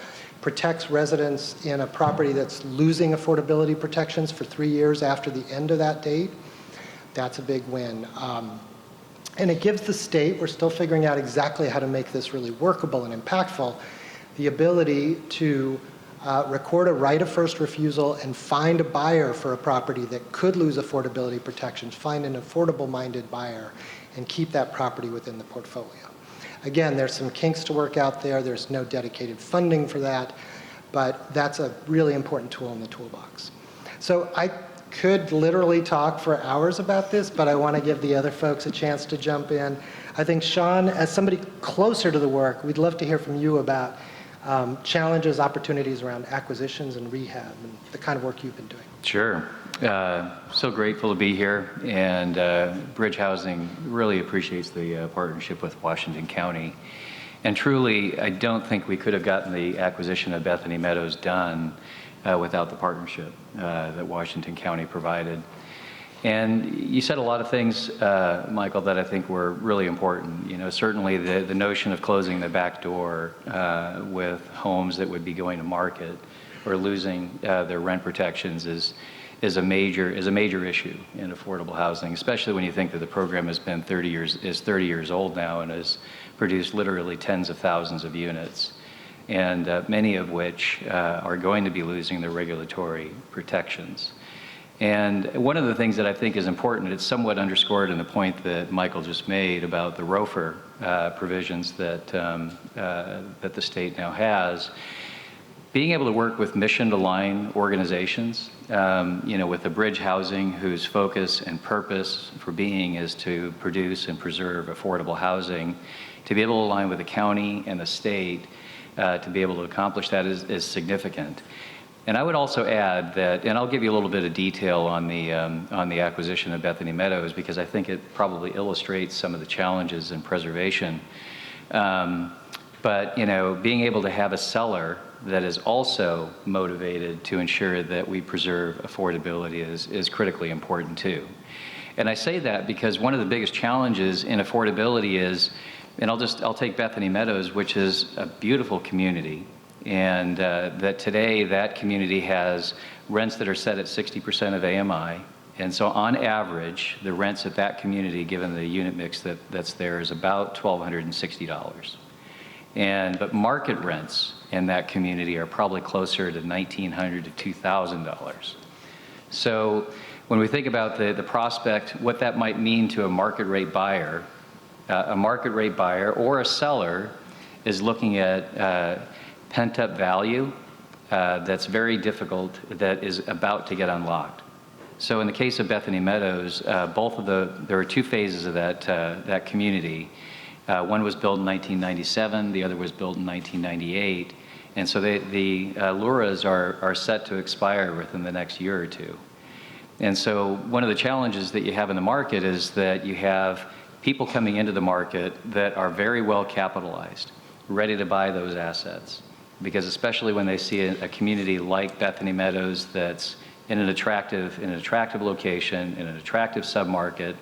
protects residents in a property that's losing affordability protections for 3 years after the end of that date. That's a big win. And it gives the state, we're still figuring out exactly how to make this really workable and impactful, the ability to record a right of first refusal and find a buyer for a property that could lose affordability protections, find an affordable-minded buyer, and keep that property within the portfolio. Again, there's some kinks to work out there. There's no dedicated funding for that, but that's a really important tool in the toolbox. So I could literally talk for hours about this, but I want to give the other folks a chance to jump in. I think, Sean, as somebody closer to the work, we'd love to hear from you about challenges, opportunities around acquisitions and rehab and the kind of work you've been doing. Sure. So grateful to be here, and Bridge Housing really appreciates the partnership with Washington County. And truly, I don't think we could have gotten the acquisition of Bethany Meadows done without the partnership that Washington County provided. And you said a lot of things, Michael, that I think were really important. You know, certainly the notion of closing the back door with homes that would be going to market or losing their rent protections is a major issue in affordable housing, especially when you think that the program has been 30 years old now and has produced literally tens of thousands of units, and many of which are going to be losing their regulatory protections. And one of the things that I think is important, it's somewhat underscored in the point that Michael just made about the ROFR provisions that the state now has. Being able to work with mission-aligned organizations, with the Bridge Housing, whose focus and purpose for being is to produce and preserve affordable housing, to be able to align with the county and the state to be able to accomplish that is significant. And I would also add that, and I'll give you a little bit of detail on the acquisition of Bethany Meadows because I think it probably illustrates some of the challenges in preservation. But being able to have a seller that is also motivated to ensure that we preserve affordability is critically important too. And I say that because one of the biggest challenges in affordability is, and I'll take Bethany Meadows, which is a beautiful community, and that today that community has rents that are set at 60% of AMI. And so on average, the rents at that community, given the unit mix that's there, is about $1,260. But market rents in that community are probably closer to $1,900 to $2,000. So when we think about the prospect, what that might mean to a market rate buyer or a seller is looking at pent-up value that's very difficult, that is about to get unlocked. So in the case of Bethany Meadows, there are two phases of that community. One was built in 1997, the other was built in 1998. And so the LURAs are set to expire within the next year or two. And so one of the challenges that you have in the market is that you have people coming into the market that are very well capitalized, ready to buy those assets. Because especially when they see a community like Bethany Meadows that's in an attractive location, in an attractive submarket,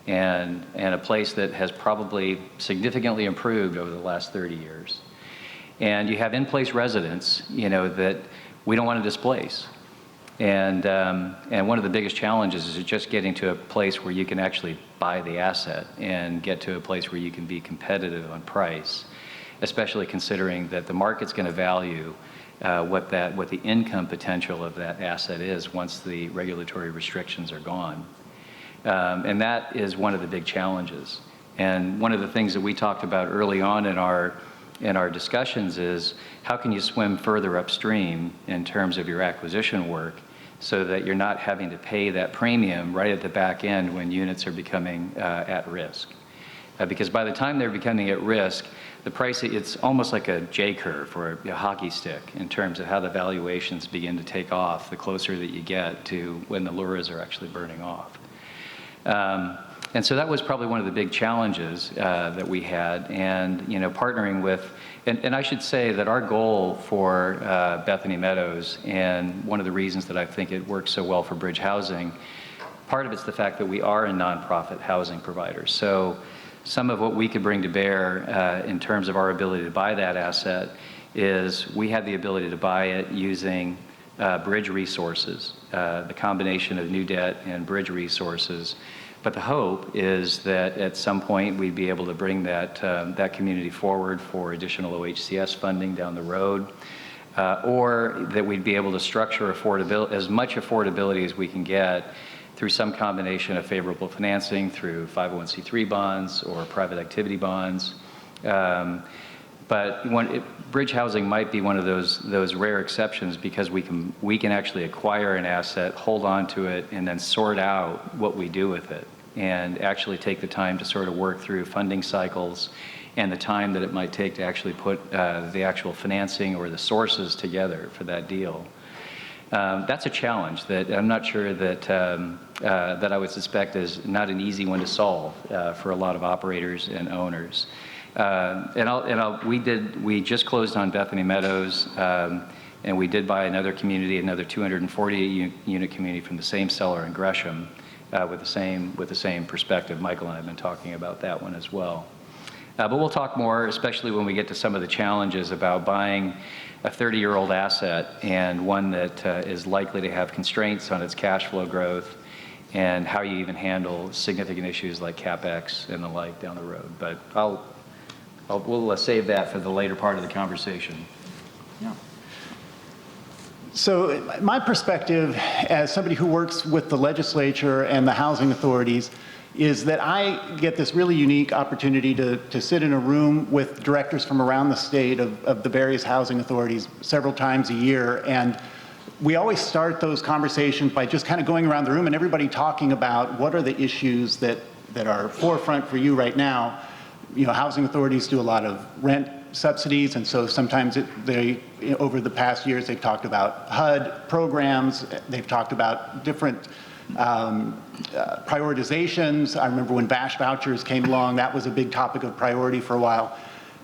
and a place that has probably significantly improved over the last 30 years. And you have in-place residents, that we don't want to displace. And one of the biggest challenges is just getting to a place where you can actually buy the asset and get to a place where you can be competitive on price, especially considering that the market's going to value what the income potential of that asset is once the regulatory restrictions are gone. And that is one of the big challenges. And one of the things that we talked about early on in our in our discussions is how can you swim further upstream in terms of your acquisition work so that you're not having to pay that premium right at the back end when units are becoming at risk. Because by the time they're becoming at risk, the price, it's almost like a J-curve or a hockey stick in terms of how the valuations begin to take off the closer that you get to when the LURAs are actually burning off. And so that was probably one of the big challenges that we had, and partnering with, and I should say that our goal for Bethany Meadows, and one of the reasons that I think it works so well for Bridge Housing, part of it's the fact that we are a nonprofit housing provider. So some of what we could bring to bear in terms of our ability to buy that asset is we have the ability to buy it using bridge resources, the combination of new debt and bridge resources. But the hope is that at some point we'd be able to bring that community forward for additional OHCS funding down the road, or that we'd be able to structure affordability, as much affordability as we can get through some combination of favorable financing through 501c3 bonds or private activity bonds. But bridge housing might be one of those rare exceptions because we can actually acquire an asset, hold on to it, and then sort out what we do with it, and actually take the time to sort of work through funding cycles and the time that it might take to actually put the actual financing or the sources together for that deal. That's a challenge that I'm not sure that that I would suspect is not an easy one to solve for a lot of operators and owners. We just closed on Bethany Meadows, and we did buy another community, another 248 unit community from the same seller in Gresham, with the same perspective. Michael and I have been talking about that one as well. But we'll talk more, especially when we get to some of the challenges about buying a 30-year-old asset and one that is likely to have constraints on its cash flow growth, and how you even handle significant issues like CapEx and the like down the road. But we'll save that for the later part of the conversation. Yeah. So my perspective as somebody who works with the legislature and the housing authorities is that I get this really unique opportunity to sit in a room with directors from around the state of the various housing authorities several times a year. And we always start those conversations by just kind of going around the room and everybody talking about what are the issues that are forefront for you right now. Housing authorities do a lot of rent subsidies, and so sometimes over the past years, they've talked about HUD programs, they've talked about different prioritizations. I remember when VASH vouchers came along, that was a big topic of priority for a while.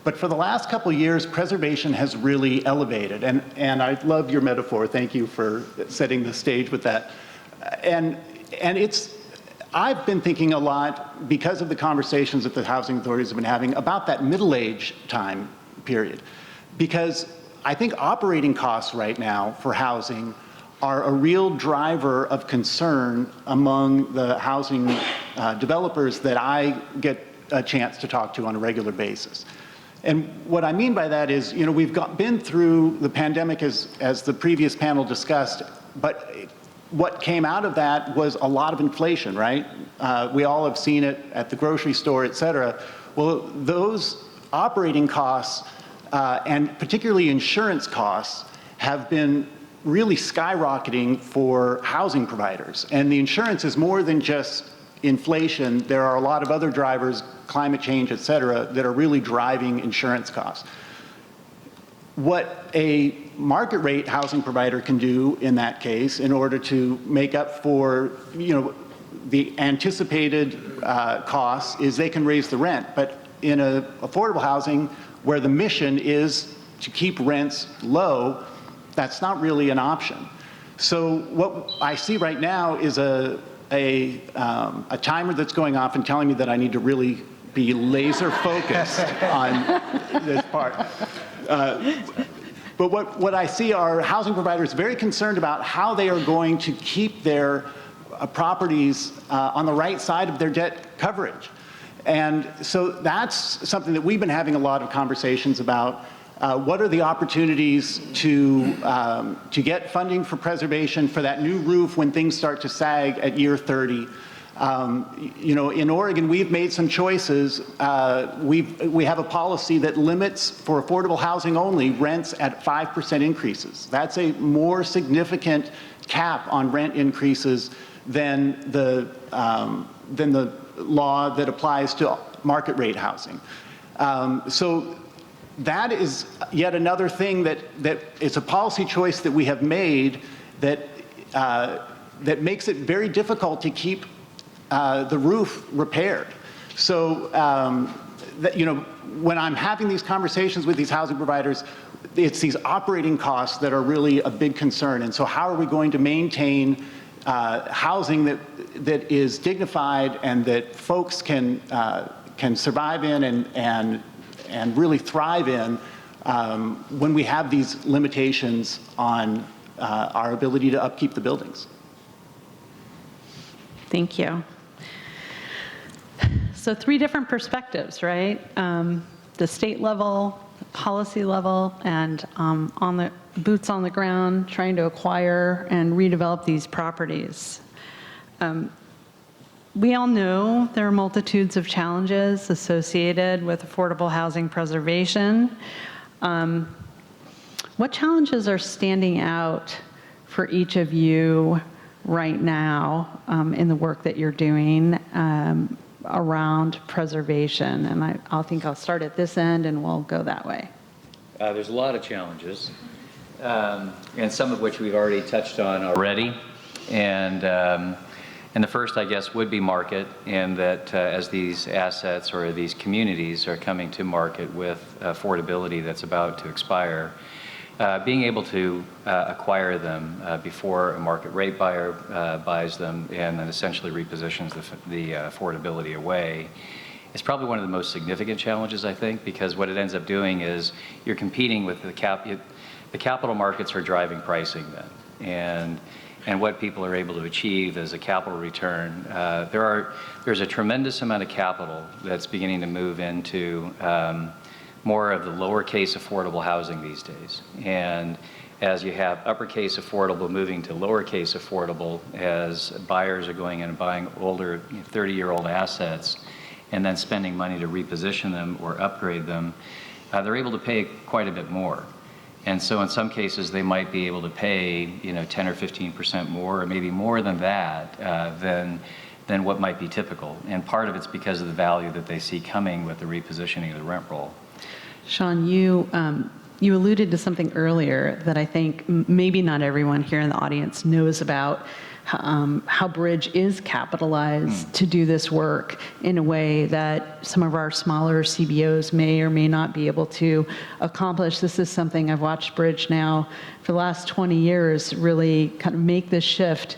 But for the last couple of years, preservation has really elevated, and I love your metaphor. Thank you for setting the stage with that. And I've been thinking a lot, because of the conversations that the housing authorities have been having, about that middle age time period. Because I think operating costs right now for housing are a real driver of concern among the housing developers that I get a chance to talk to on a regular basis. And what I mean by that is, we've been through the pandemic as the previous panel discussed, but what came out of that was a lot of inflation, right? We all have seen it at the grocery store, et cetera. Well, those operating costs, and particularly insurance costs, have been really skyrocketing for housing providers. And the insurance is more than just inflation. There are a lot of other drivers, climate change, et cetera, that are really driving insurance costs. What a market rate housing provider can do in that case, in order to make up for the anticipated costs, is they can raise the rent. But in affordable housing, where the mission is to keep rents low, that's not really an option. So what I see right now is a timer that's going off and telling me that I need to really be laser focused on this part. But what I see are housing providers very concerned about how they are going to keep their properties on the right side of their debt coverage. And so that's something that we've been having a lot of conversations about. What are the opportunities to get funding for preservation for that new roof when things start to sag at year 30? You know, in Oregon, we've made some choices. We have a policy that limits, for affordable housing only, rents at 5% increases. That's a more significant cap on rent increases than the law that applies to market rate housing. So that is yet another thing that it's a policy choice that we have made that makes it very difficult to keep the roof repaired. So, you know, when I'm having these conversations with these housing providers, it's these operating costs that are really a big concern. And so how are we going to maintain housing that is dignified and that folks can survive in and really thrive in when we have these limitations on our ability to upkeep the buildings? Thank you. So 3 different perspectives, right? The state level, the policy level, and on the boots on the ground, trying to acquire and redevelop these properties. We all know there are multitudes of challenges associated with affordable housing preservation. What challenges are standing out for each of you right now in the work that you're doing around preservation? And I think I'll start at this end and we'll go that way. There's a lot of challenges, and some of which we've already touched on already. And the first, I guess, would be market, and that as these assets or these communities are coming to market with affordability that's about to expire, being able to acquire them before a market rate buyer buys them and then essentially repositions the affordability away is probably one of the most significant challenges, I think, because what it ends up doing is you're competing with the capital markets are driving pricing then. And what people are able to achieve as a capital return. There's a tremendous amount of capital that's beginning to move into more of the lowercase affordable housing these days. And as you have uppercase affordable moving to lowercase affordable, as buyers are going in and buying older 30-year-old assets and then spending money to reposition them or upgrade them, they're able to pay quite a bit more. And so in some cases, they might be able to pay 10 or 15% more, or maybe more than that, than what might be typical. And part of it's because of the value that they see coming with the repositioning of the rent roll. Sean, you alluded to something earlier that I think maybe not everyone here in the audience knows about, how Bridge is capitalized to do this work in a way that some of our smaller CBOs may or may not be able to accomplish. This is something I've watched Bridge now for the last 20 years really kind of make this shift,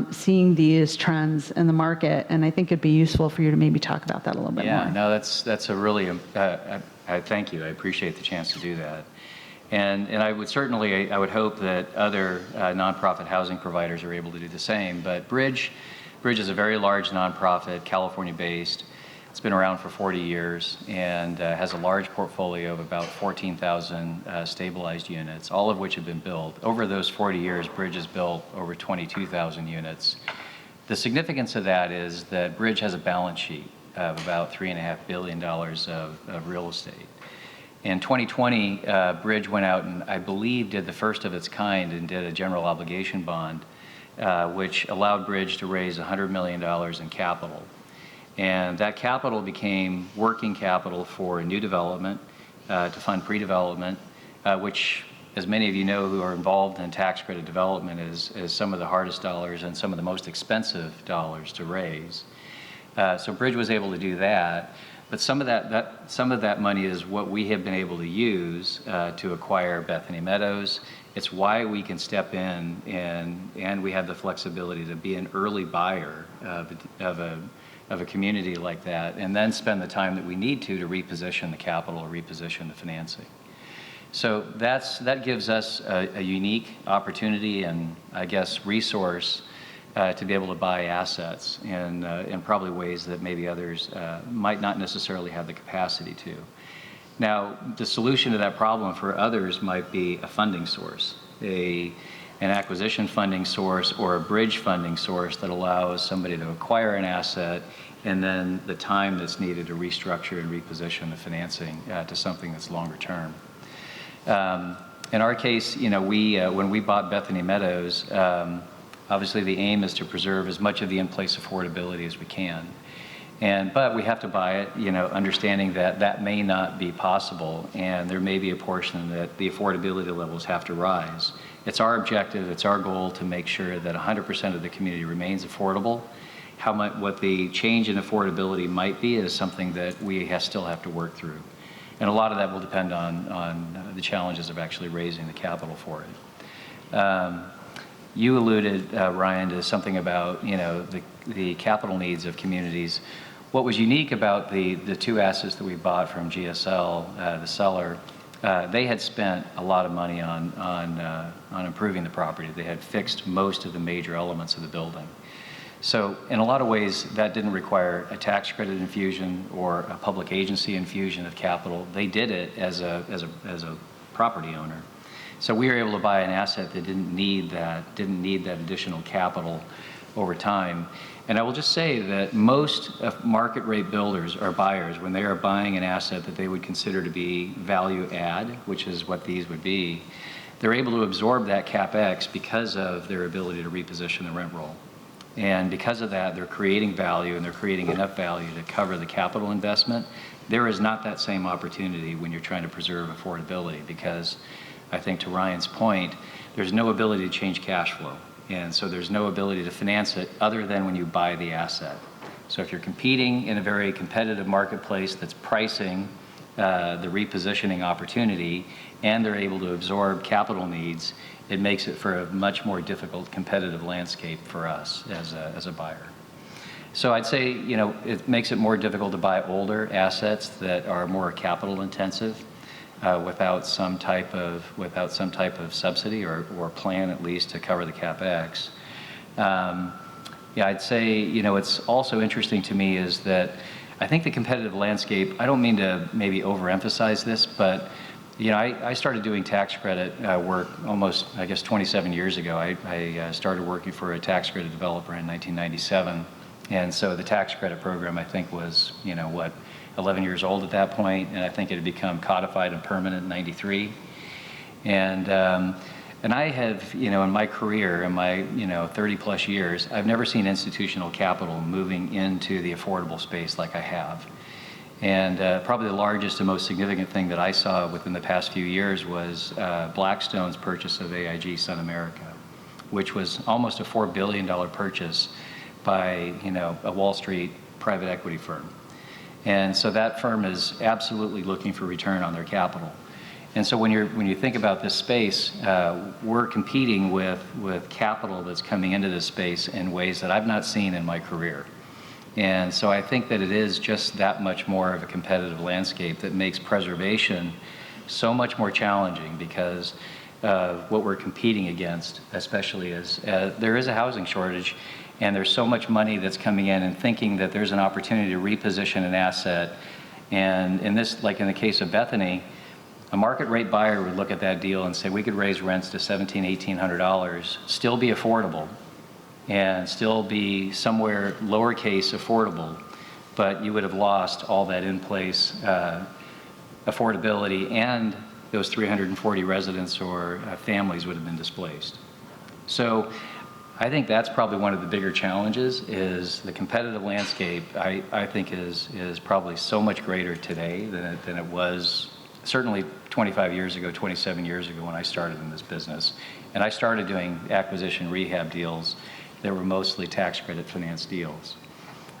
seeing these trends in the market, and I think it'd be useful for you to maybe talk about that a little bit more. Yeah, no, that's a really, thank you, I appreciate the chance to do that. And I would certainly, I would hope that other nonprofit housing providers are able to do the same. But Bridge is a very large nonprofit, California-based. It's been around for 40 years and has a large portfolio of about 14,000 stabilized units, all of which have been built. Over those 40 years, Bridge has built over 22,000 units. The significance of that is that Bridge has a balance sheet of about $3.5 billion of real estate. In 2020, Bridge went out and I believe did the first of its kind and did a general obligation bond, which allowed Bridge to raise $100 million in capital. And that capital became working capital for new development, to fund pre-development, which, as many of you know who are involved in tax credit development, is some of the hardest dollars and some of the most expensive dollars to raise. So Bridge was able to do that. But some of that money is what we have been able to use to acquire Bethany Meadows. It's why we can step in and we have the flexibility to be an early buyer of a community like that, and then spend the time that we need to reposition the capital or reposition the financing. So that gives us a unique opportunity and, I guess, resource to be able to buy assets in probably ways that maybe others might not necessarily have the capacity to. Now, the solution to that problem for others might be a funding source, a an acquisition funding source or a bridge funding source that allows somebody to acquire an asset and then the time that's needed to restructure and reposition the financing to something that's longer term. In our case, you know, when we bought Bethany Meadows, obviously the aim is to preserve as much of the in-place affordability as we can. But we have to buy it, you know, understanding that that may not be possible, and there may be a portion that the affordability levels have to rise. It's our objective, it's our goal to make sure that 100% of the community remains affordable. What the change in affordability might be is something that we still have to work through. And a lot of that will depend on the challenges of actually raising the capital for it. You alluded, Ryan, to something about, you know, the capital needs of communities. What was unique about the two assets that we bought from GSL, the seller, they had spent a lot of money on improving the property. They had fixed most of the major elements of the building. So in a lot of ways, that didn't require a tax credit infusion or a public agency infusion of capital. They did it as a property owner. So we were able to buy an asset that didn't need that additional capital over time. And I will just say that most market rate builders or buyers, when they are buying an asset that they would consider to be value add, which is what these would be, they're able to absorb that CapEx because of their ability to reposition the rent roll. And because of that, they're creating value, and they're creating enough value to cover the capital investment. There is not that same opportunity when you're trying to preserve affordability, because I think to Ryan's point, there's no ability to change cash flow. And so there's no ability to finance it other than when you buy the asset. So if you're competing in a very competitive marketplace that's pricing the repositioning opportunity, and they're able to absorb capital needs, it makes it for a much more difficult competitive landscape for us as a buyer. So I'd say, you know, it makes it more difficult to buy older assets that are more capital intensive without some type of subsidy or plan at least to cover the CapEx. Yeah, I'd say, you know, it's also interesting to me is that I think the competitive landscape, I don't mean to maybe overemphasize this, but you know, I started doing tax credit work almost, I guess, 27 years ago. I started working for a tax credit developer in 1997. And so the tax credit program, I think, was, you know, what, 11 years old at that point, and I think it had become codified and permanent in 93. And I have, you know, in my career, in my, you know, 30 plus years, I've never seen institutional capital moving into the affordable space like I have. And probably the largest and most significant thing that I saw within the past few years was Blackstone's purchase of AIG Sun America, which was almost a $4 billion purchase by, you know, a Wall Street private equity firm. And so that firm is absolutely looking for return on their capital. And so when you think about this space, we're competing with capital that's coming into this space in ways that I've not seen in my career. And so I think that it is just that much more of a competitive landscape that makes preservation so much more challenging, because what we're competing against, especially, is there is a housing shortage, and there's so much money that's coming in and thinking that there's an opportunity to reposition an asset. And in this, like in the case of Bethany, a market rate buyer would look at that deal and say, we could raise rents to $1,700, $1,800, still be affordable, and still be somewhere lowercase affordable, but you would have lost all that in-place affordability, and those 340 residents or families would have been displaced. So I think that's probably one of the bigger challenges, is the competitive landscape, I think is probably so much greater today than it was certainly 25 years ago, 27 years ago when I started in this business. And I started doing acquisition rehab deals that were mostly tax credit finance deals.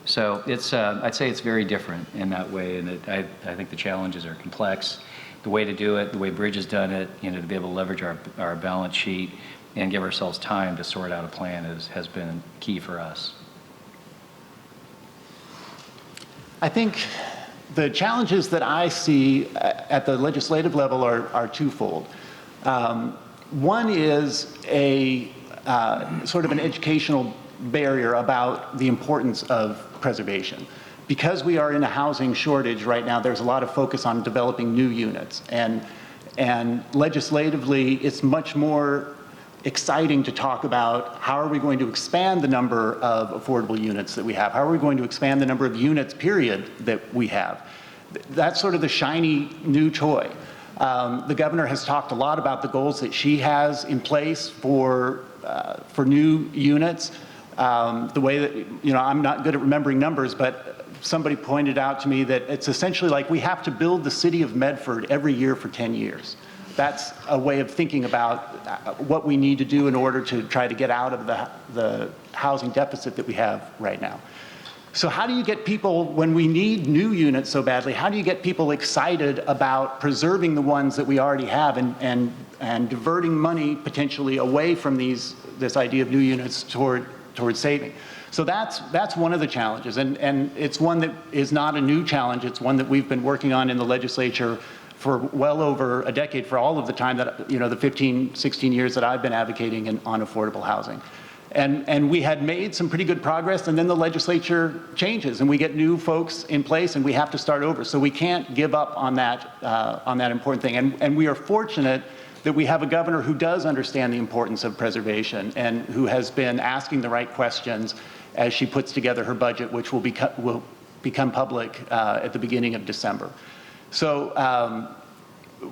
So it's, I'd say it's very different in that way, and I think the challenges are complex. The way to do it, the way Bridge has done it, you know, to be able to leverage our balance sheet and give ourselves time to sort out a plan has been key for us. I think the challenges that I see at the legislative level are twofold. One is a sort of an educational barrier about the importance of preservation. Because we are in a housing shortage right now, there's a lot of focus on developing new units. And legislatively, it's much more exciting to talk about how are we going to expand the number of affordable units that we have? How are we going to expand the number of units, period, that we have? That's sort of the shiny new toy. The governor has talked a lot about the goals that she has in place for new units. The way that, I'm not good at remembering numbers, but somebody pointed out to me that it's essentially like we have to build the city of Medford every year for 10 years. That's a way of thinking about what we need to do in order to try to get out of the housing deficit that we have right now. So how do you get people, when we need new units so badly, how do you get people excited about preserving the ones that we already have and diverting money potentially away from this idea of new units toward saving? So that's one of the challenges, and it's one that is not a new challenge. It's one that we've been working on in the legislature for well over a decade, for all of the time that, the 15, 16 years that I've been advocating on affordable housing. And we had made some pretty good progress, and then the legislature changes, and we get new folks in place, and we have to start over. So we can't give up on that important thing. And we are fortunate that we have a governor who does understand the importance of preservation and who has been asking the right questions as she puts together her budget, which will become public at the beginning of December. So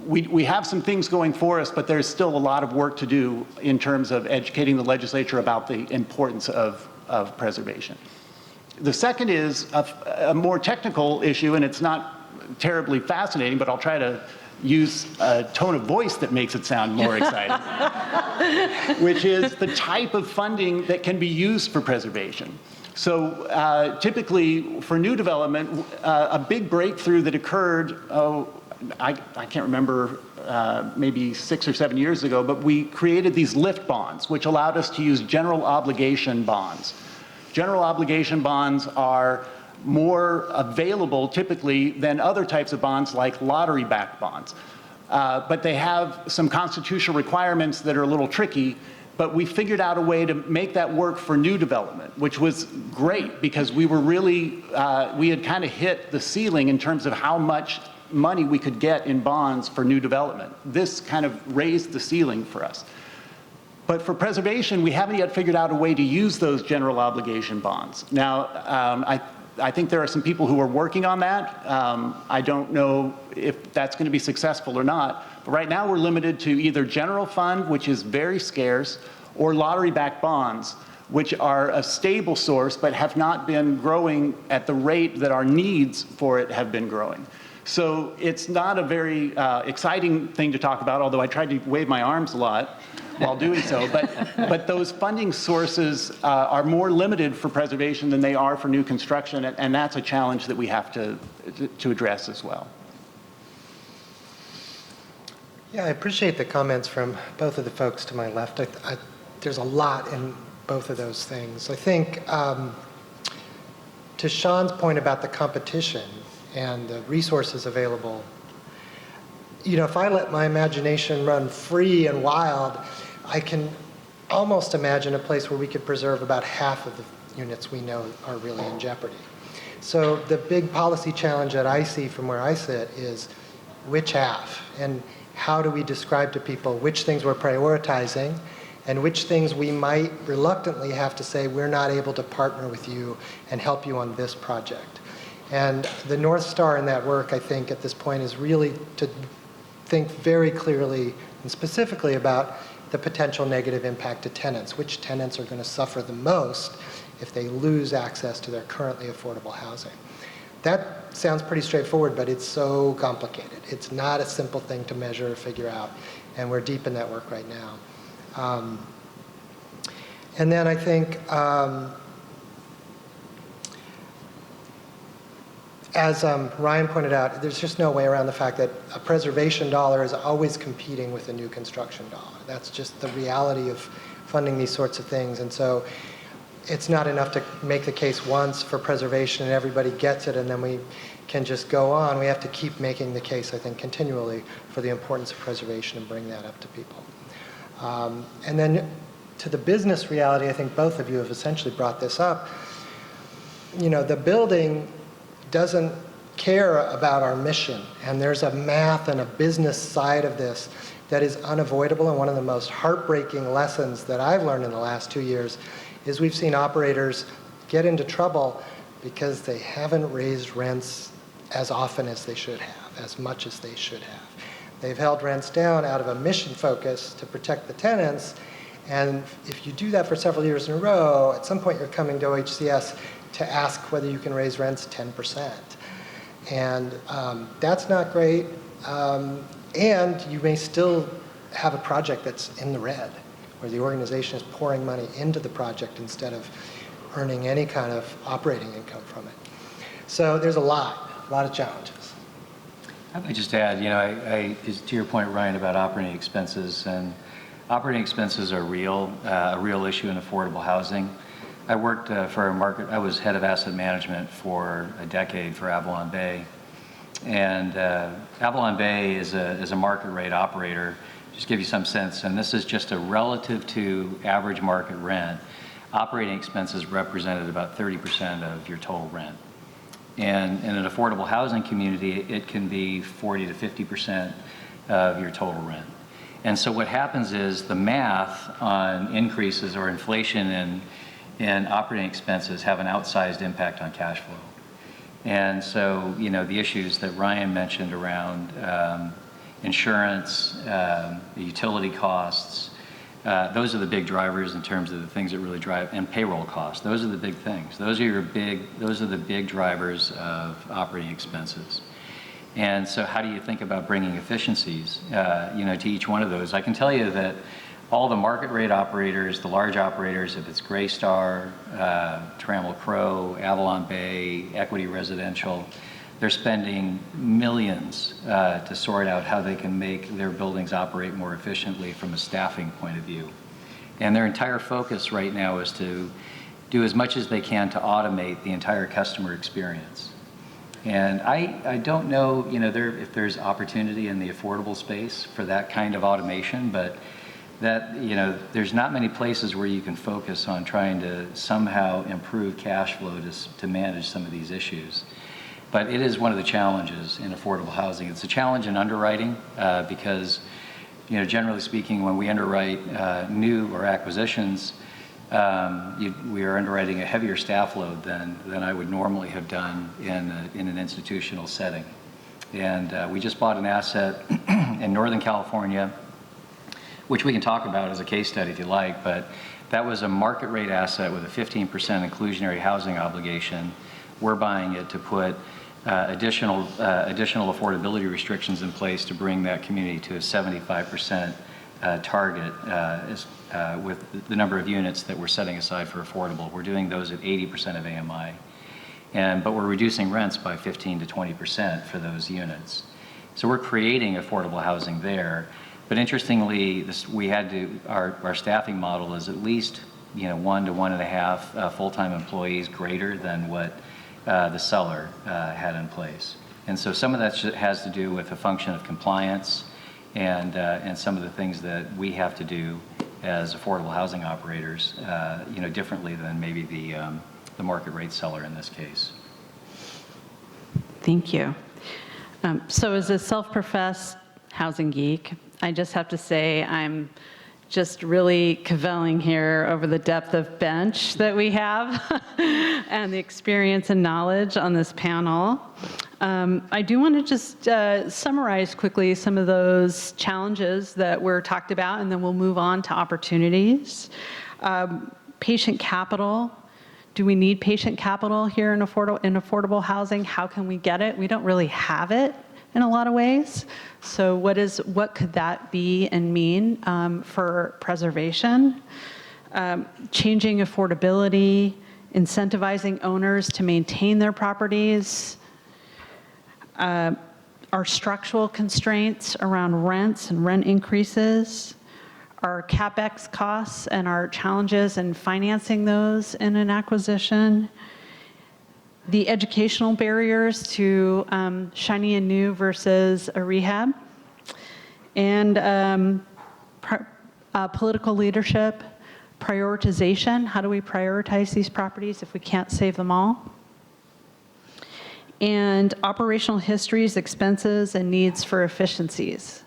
we have some things going for us, but there's still a lot of work to do in terms of educating the legislature about the importance of preservation. The second is a more technical issue, and it's not terribly fascinating, but I'll try to use a tone of voice that makes it sound more exciting, which is the type of funding that can be used for preservation. So typically for new development, a big breakthrough that occurred, I can't remember, maybe 6 or 7 years ago, but we created these LIFT bonds, which allowed us to use general obligation bonds. General obligation bonds are more available typically than other types of bonds like lottery-backed bonds. But they have some constitutional requirements that are a little tricky, but we figured out a way to make that work for new development, which was great because we were really, we had kind of hit the ceiling in terms of how much money we could get in bonds for new development. This kind of raised the ceiling for us. But for preservation, we haven't yet figured out a way to use those general obligation bonds. Now, I think there are some people who are working on that. I don't know if that's going to be successful or not. But right now, we're limited to either general fund, which is very scarce, or lottery-backed bonds, which are a stable source but have not been growing at the rate that our needs for it have been growing. So it's not a very exciting thing to talk about, although I tried to wave my arms a lot while doing so. But those funding sources are more limited for preservation than they are for new construction, and that's a challenge that we have to address as well. Yeah, I appreciate the comments from both of the folks to my left. There's a lot in both of those things. I think to Sean's point about the competition and the resources available, if I let my imagination run free and wild, I can almost imagine a place where we could preserve about half of the units we know are really in jeopardy. So the big policy challenge that I see from where I sit is which half, and how do we describe to people which things we're prioritizing and which things we might reluctantly have to say we're not able to partner with you and help you on this project. And the North Star in that work, I think, at this point is really to think very clearly and specifically about the potential negative impact to tenants. Which tenants are going to suffer the most if they lose access to their currently affordable housing? That sounds pretty straightforward, but it's so complicated. It's not a simple thing to measure or figure out, and we're deep in that work right now. And then I think, as Ryan pointed out, there's just no way around the fact that a preservation dollar is always competing with a new construction dollar. That's just the reality of funding these sorts of things. And so it's not enough to make the case once for preservation and everybody gets it and then we can just go on. We have to keep making the case, I think, continually for the importance of preservation and bring that up to people. And then to the business reality, I think both of you have essentially brought this up. The building doesn't care about our mission, and there's a math and a business side of this that is unavoidable, and one of the most heartbreaking lessons that I've learned in the last 2 years is we've seen operators get into trouble because they haven't raised rents as often as they should have, as much as they should have. They've held rents down out of a mission focus to protect the tenants, and if you do that for several years in a row, at some point you're coming to OHCS to ask whether you can raise rents 10%. And that's not great. And you may still have a project that's in the red, where the organization is pouring money into the project instead of earning any kind of operating income from it. So there's a lot of challenges. I might just add, to your point, Ryan, about operating expenses, and operating expenses are a real issue in affordable housing. I worked I was head of asset management for a decade for Avalon Bay. And Avalon Bay is a market rate operator. Just give you some sense, and this is just a relative to average market rent. Operating expenses represented about 30% of your total rent. And in an affordable housing community, it can be 40 to 50% of your total rent. And so what happens is the math on increases or inflation in operating expenses have an outsized impact on cash flow. And so, the issues that Ryan mentioned around insurance, the utility costs, those are the big drivers in terms of the things that really drive, and payroll costs. Those are the big things. Those are the big drivers of operating expenses. And so how do you think about bringing efficiencies, to each one of those? I can tell you that all the market rate operators, the large operators, if it's Greystar, Trammell Crow, Avalon Bay, Equity Residential, they're spending millions to sort out how they can make their buildings operate more efficiently from a staffing point of view. And their entire focus right now is to do as much as they can to automate the entire customer experience. And I don't know, if there's opportunity in the affordable space for that kind of automation, but that, there's not many places where you can focus on trying to somehow improve cash flow to manage some of these issues. But it is one of the challenges in affordable housing. It's a challenge in underwriting because, generally speaking, when we underwrite new or acquisitions, we are underwriting a heavier staff load than I would normally have done in an institutional setting. And we just bought an asset in Northern California, which we can talk about as a case study if you like, but that was a market rate asset with a 15% inclusionary housing obligation. We're buying it to put additional affordability restrictions in place to bring that community to a 75% target with the number of units that we're setting aside for affordable. We're doing those at 80% of AMI, but we're reducing rents by 15 to 20% for those units. So we're creating affordable housing there. But interestingly, our staffing model is at least 1 to 1.5 full-time employees greater than what the seller had in place. And so some of that has to do with a function of compliance and some of the things that we have to do as affordable housing operators, differently than maybe the market rate seller in this case. Thank you. So as a self-professed housing geek, I just have to say I'm just really cavilling here over the depth of bench that we have and the experience and knowledge on this panel. I do want to just summarize quickly some of those challenges that were talked about, and then we'll move on to opportunities. Patient capital. Do we need patient capital here in affordable housing? How can we get it? We don't really have it in a lot of ways. So what could that be and mean for preservation? Changing affordability, incentivizing owners to maintain their properties, our structural constraints around rents and rent increases, our CapEx costs and our challenges in financing those in an acquisition, the educational barriers to shiny and new versus a rehab, and political leadership, prioritization. How do we prioritize these properties if we can't save them all? And operational histories, expenses, and needs for efficiencies.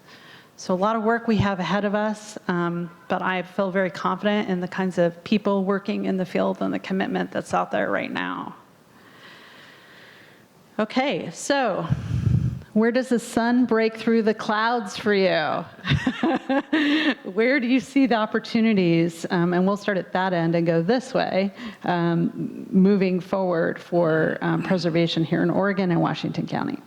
So a lot of work we have ahead of us, but I feel very confident in the kinds of people working in the field and the commitment that's out there right now. Okay, so where does the sun break through the clouds for you? Where do you see the opportunities? And we'll start at that end and go this way, moving forward for preservation here in Oregon and Washington County.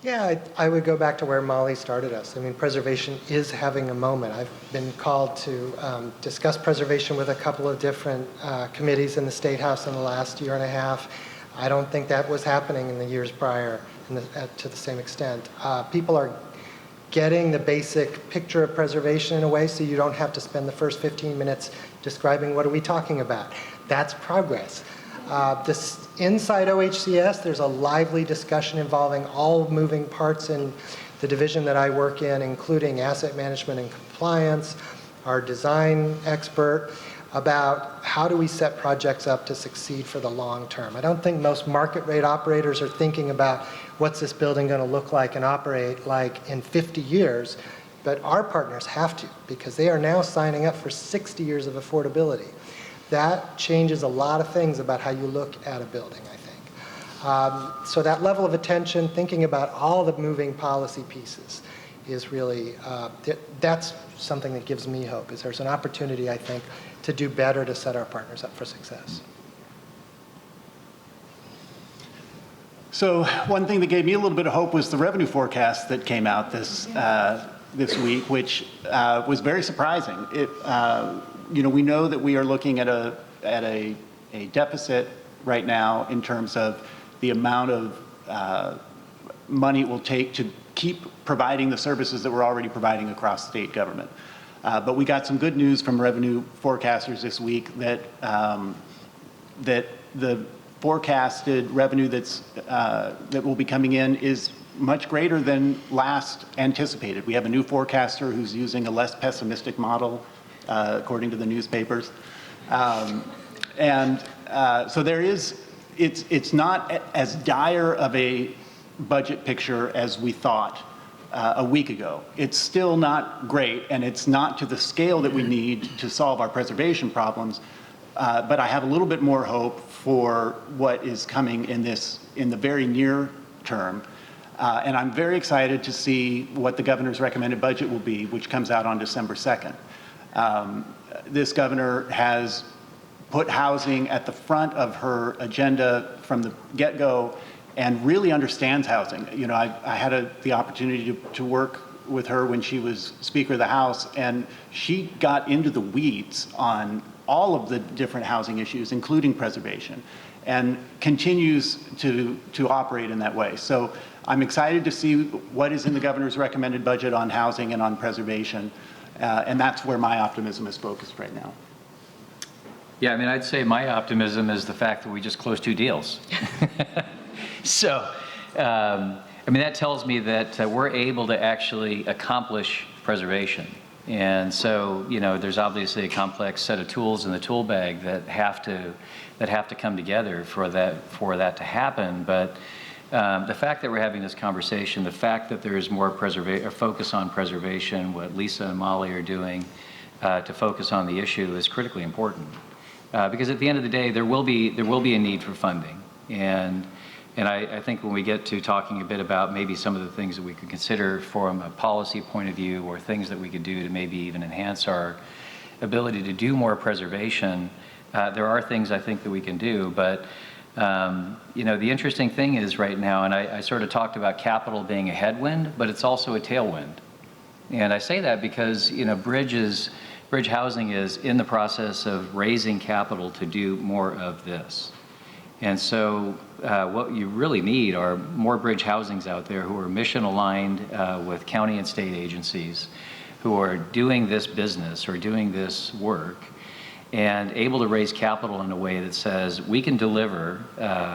Yeah, I would go back to where Molly started us. I mean, preservation is having a moment. I've been called to discuss preservation with a couple of different committees in the State House in the last year and a half. I don't think that was happening in the years prior to the same extent. People are getting the basic picture of preservation in a way so you don't have to spend the first 15 minutes describing what are we talking about. That's progress. Inside OHCS, there's a lively discussion involving all moving parts in the division that I work in, including asset management and compliance, our design expert, about how do we set projects up to succeed for the long term. I don't think most market rate operators are thinking about what's this building going to look like and operate like in 50 years, but our partners have to, because they are now signing up for 60 years of affordability. That changes a lot of things about how you look at a building, I think. So that level of attention, thinking about all the moving policy pieces, is really, that's something that gives me hope, is there's an opportunity, I think, to do better to set our partners up for success. So one thing that gave me a little bit of hope was the revenue forecast that came out this week, which was very surprising. We know that we are looking at a deficit right now in terms of the amount of money it will take to keep providing the services that we're already providing across state government. But we got some good news from revenue forecasters this week that the forecasted revenue that will be coming in is much greater than last anticipated. We have a new forecaster who's using a less pessimistic model, according to the newspapers. So there is, it's not as dire of a budget picture as we thought a week ago. It's still not great, and it's not to the scale that we need to solve our preservation problems, but I have a little bit more hope for what is coming in the very near term. And I'm very excited to see what the governor's recommended budget will be, which comes out on December 2nd. This governor has put housing at the front of her agenda from the get-go and really understands housing. You know, I had the opportunity to work with her when she was Speaker of the House, and she got into the weeds on all of the different housing issues, including preservation, and continues to operate in that way. So I'm excited to see what is in the governor's recommended budget on housing and on preservation, and that's where my optimism is focused right now. Yeah, I mean, I'd say my optimism is the fact that we just closed 2 deals. So, I mean, that tells me that we're able to actually accomplish preservation. And so, you know, there's obviously a complex set of tools in the tool bag that have to come together for that to happen. But the fact that we're having this conversation, the fact that there is more focus on preservation, what Lisa and Molly are doing to focus on the issue is critically important. Because at the end of the day, there will be a need for funding. And I think when we get to talking a bit about maybe some of the things that we could consider from a policy point of view, or things that we could do to maybe even enhance our ability to do more preservation, there are things I think that we can do. But you know, the interesting thing is right now, and I sort of talked about capital being a headwind, but it's also a tailwind. And I say that because, you know, Bridge Housing is in the process of raising capital to do more of this. And so what you really need are more Bridge Housings out there who are mission aligned with county and state agencies, who are doing this business or doing this work and able to raise capital in a way that says we can deliver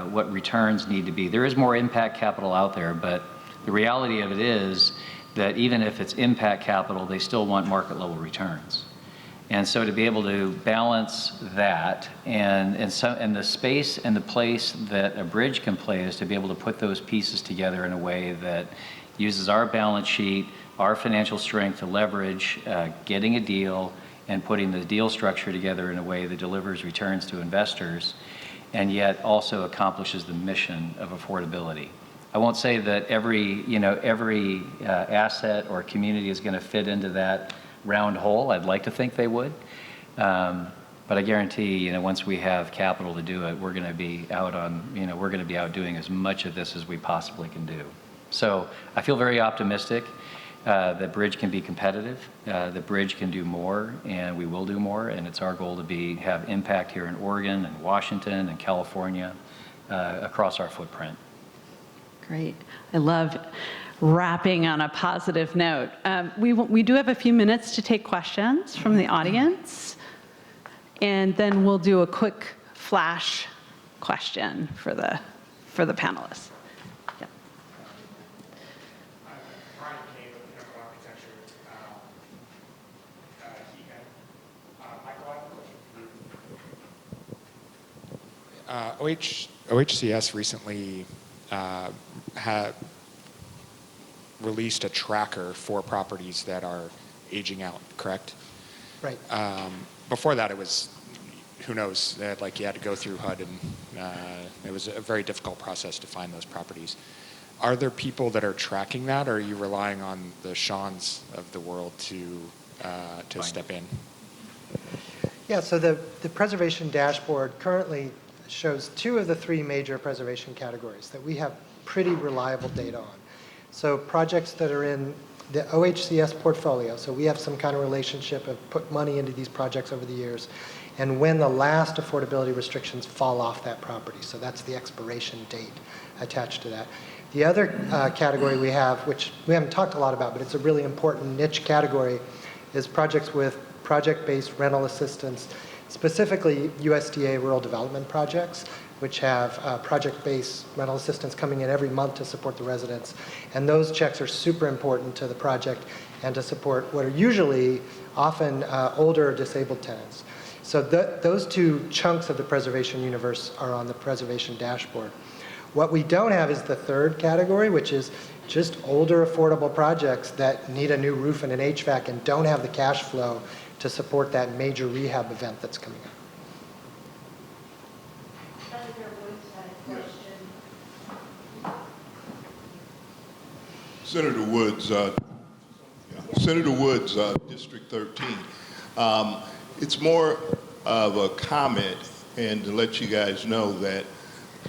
what returns need to be. There is more impact capital out there, but the reality of it is that even if it's impact capital, they still want market level returns. And so to be able to balance that and the space and the place that a bridge can play is to be able to put those pieces together in a way that uses our balance sheet, our financial strength to leverage getting a deal and putting the deal structure together in a way that delivers returns to investors, and yet also accomplishes the mission of affordability. I won't say that every asset or community is going to fit into that round hole. I'd like to think they would. But I guarantee, once we have capital to do it, we're going to be out doing as much of this as we possibly can do. So I feel very optimistic that Bridge can be competitive, that Bridge can do more, and we will do more. And it's our goal to have impact here in Oregon and Washington and California across our footprint. Great. I love wrapping on a positive note. We do have a few minutes to take questions from the audience, and then we'll do a quick flash question for the panelists. Yeah. Brian Kane with Pinnacle Architecture. Michael, I have a question for you. OHCS recently had released a tracker for properties that are aging out, correct? Right. Before that, it was, who knows, you had to go through HUD, and it was a very difficult process to find those properties. Are there people that are tracking that, or are you relying on the Seans of the world to step in? Yeah, so the preservation dashboard currently shows 2 of the 3 major preservation categories that we have pretty reliable data on. So projects that are in the OHCS portfolio, so we have some kind of relationship of put money into these projects over the years, and when the last affordability restrictions fall off that property. So that's the expiration date attached to that. The other category we have, which we haven't talked a lot about, but it's a really important niche category, is projects with project-based rental assistance, specifically USDA rural development projects, which have project-based rental assistance coming in every month to support the residents. And those checks are super important to the project and to support what are usually often older disabled tenants. So those 2 chunks of the preservation universe are on the preservation dashboard. What we don't have is the third category, which is just older affordable projects that need a new roof and an HVAC and don't have the cash flow to support that major rehab event that's coming up. Senator Woods, District 13. It's more of a comment and to let you guys know that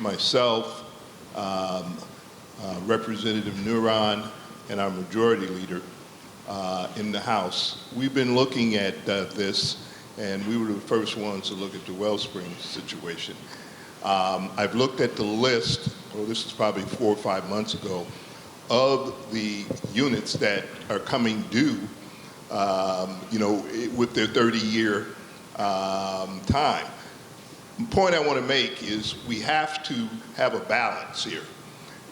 myself, Representative Neuron, and our majority leader in the House, we've been looking at this, and we were the first ones to look at the Wellspring situation. I've looked at the list, this is probably 4 or 5 months ago, of the units that are coming due, with their 30-year time. The point I want to make is we have to have a balance here.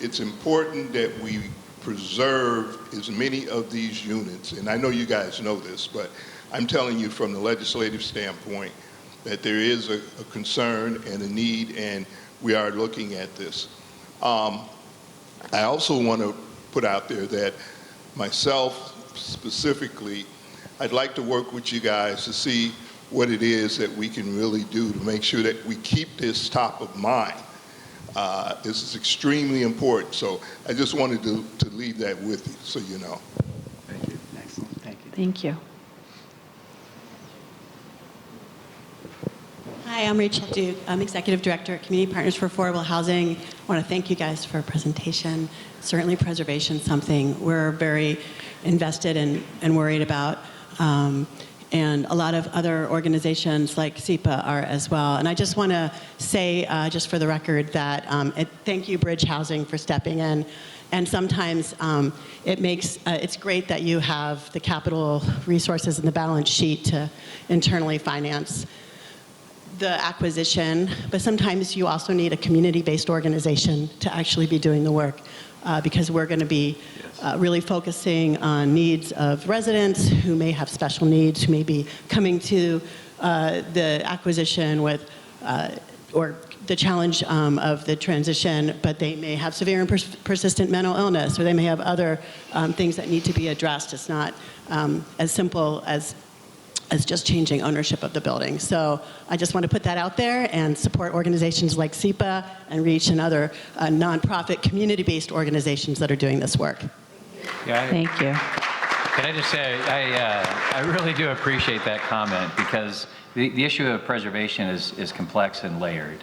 It's important that we preserve as many of these units, and I know you guys know this, but I'm telling you from the legislative standpoint that there is a concern and a need, and we are looking at this. I also want to put out there that myself specifically, I'd like to work with you guys to see what it is that we can really do to make sure that we keep this top of mind. This is extremely important, so I just wanted to leave that with you so you know. Thank you. Excellent. Thank you. Thank you. Hi, I'm Rachel Duke. I'm Executive Director at Community Partners for Affordable Housing. I want to thank you guys for a presentation. Certainly preservation is something we're very invested in and worried about. And a lot of other organizations like SEPA are as well. And I just want to say, just for the record, that thank you, Bridge Housing, for stepping in. And sometimes it's great that you have the capital resources in the balance sheet to internally finance the acquisition, but sometimes you also need a community-based organization to actually be doing the work, because we're going to be really focusing on needs of residents who may have special needs, who may be coming to the acquisition with, or the challenge of the transition, but they may have severe and persistent mental illness, or they may have other things that need to be addressed. It's not as simple as just changing ownership of the building. So I just want to put that out there and support organizations like SEPA and REACH and other nonprofit community-based organizations that are doing this work. Thank you. Can I just say, I really do appreciate that comment, because the issue of preservation is complex and layered,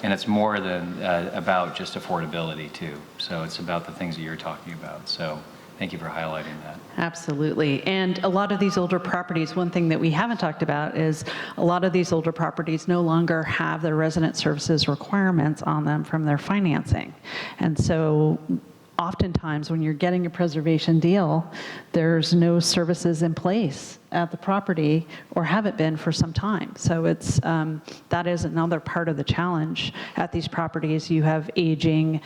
and it's more than about just affordability too. So it's about the things that you're talking about. So thank you for highlighting that. Absolutely. And a lot of these older properties, one thing that we haven't talked about is a lot of these older properties no longer have their resident services requirements on them from their financing. And so oftentimes when you're getting a preservation deal, there's no services in place at the property or haven't been for some time. So it's that is another part of the challenge at these properties. You have an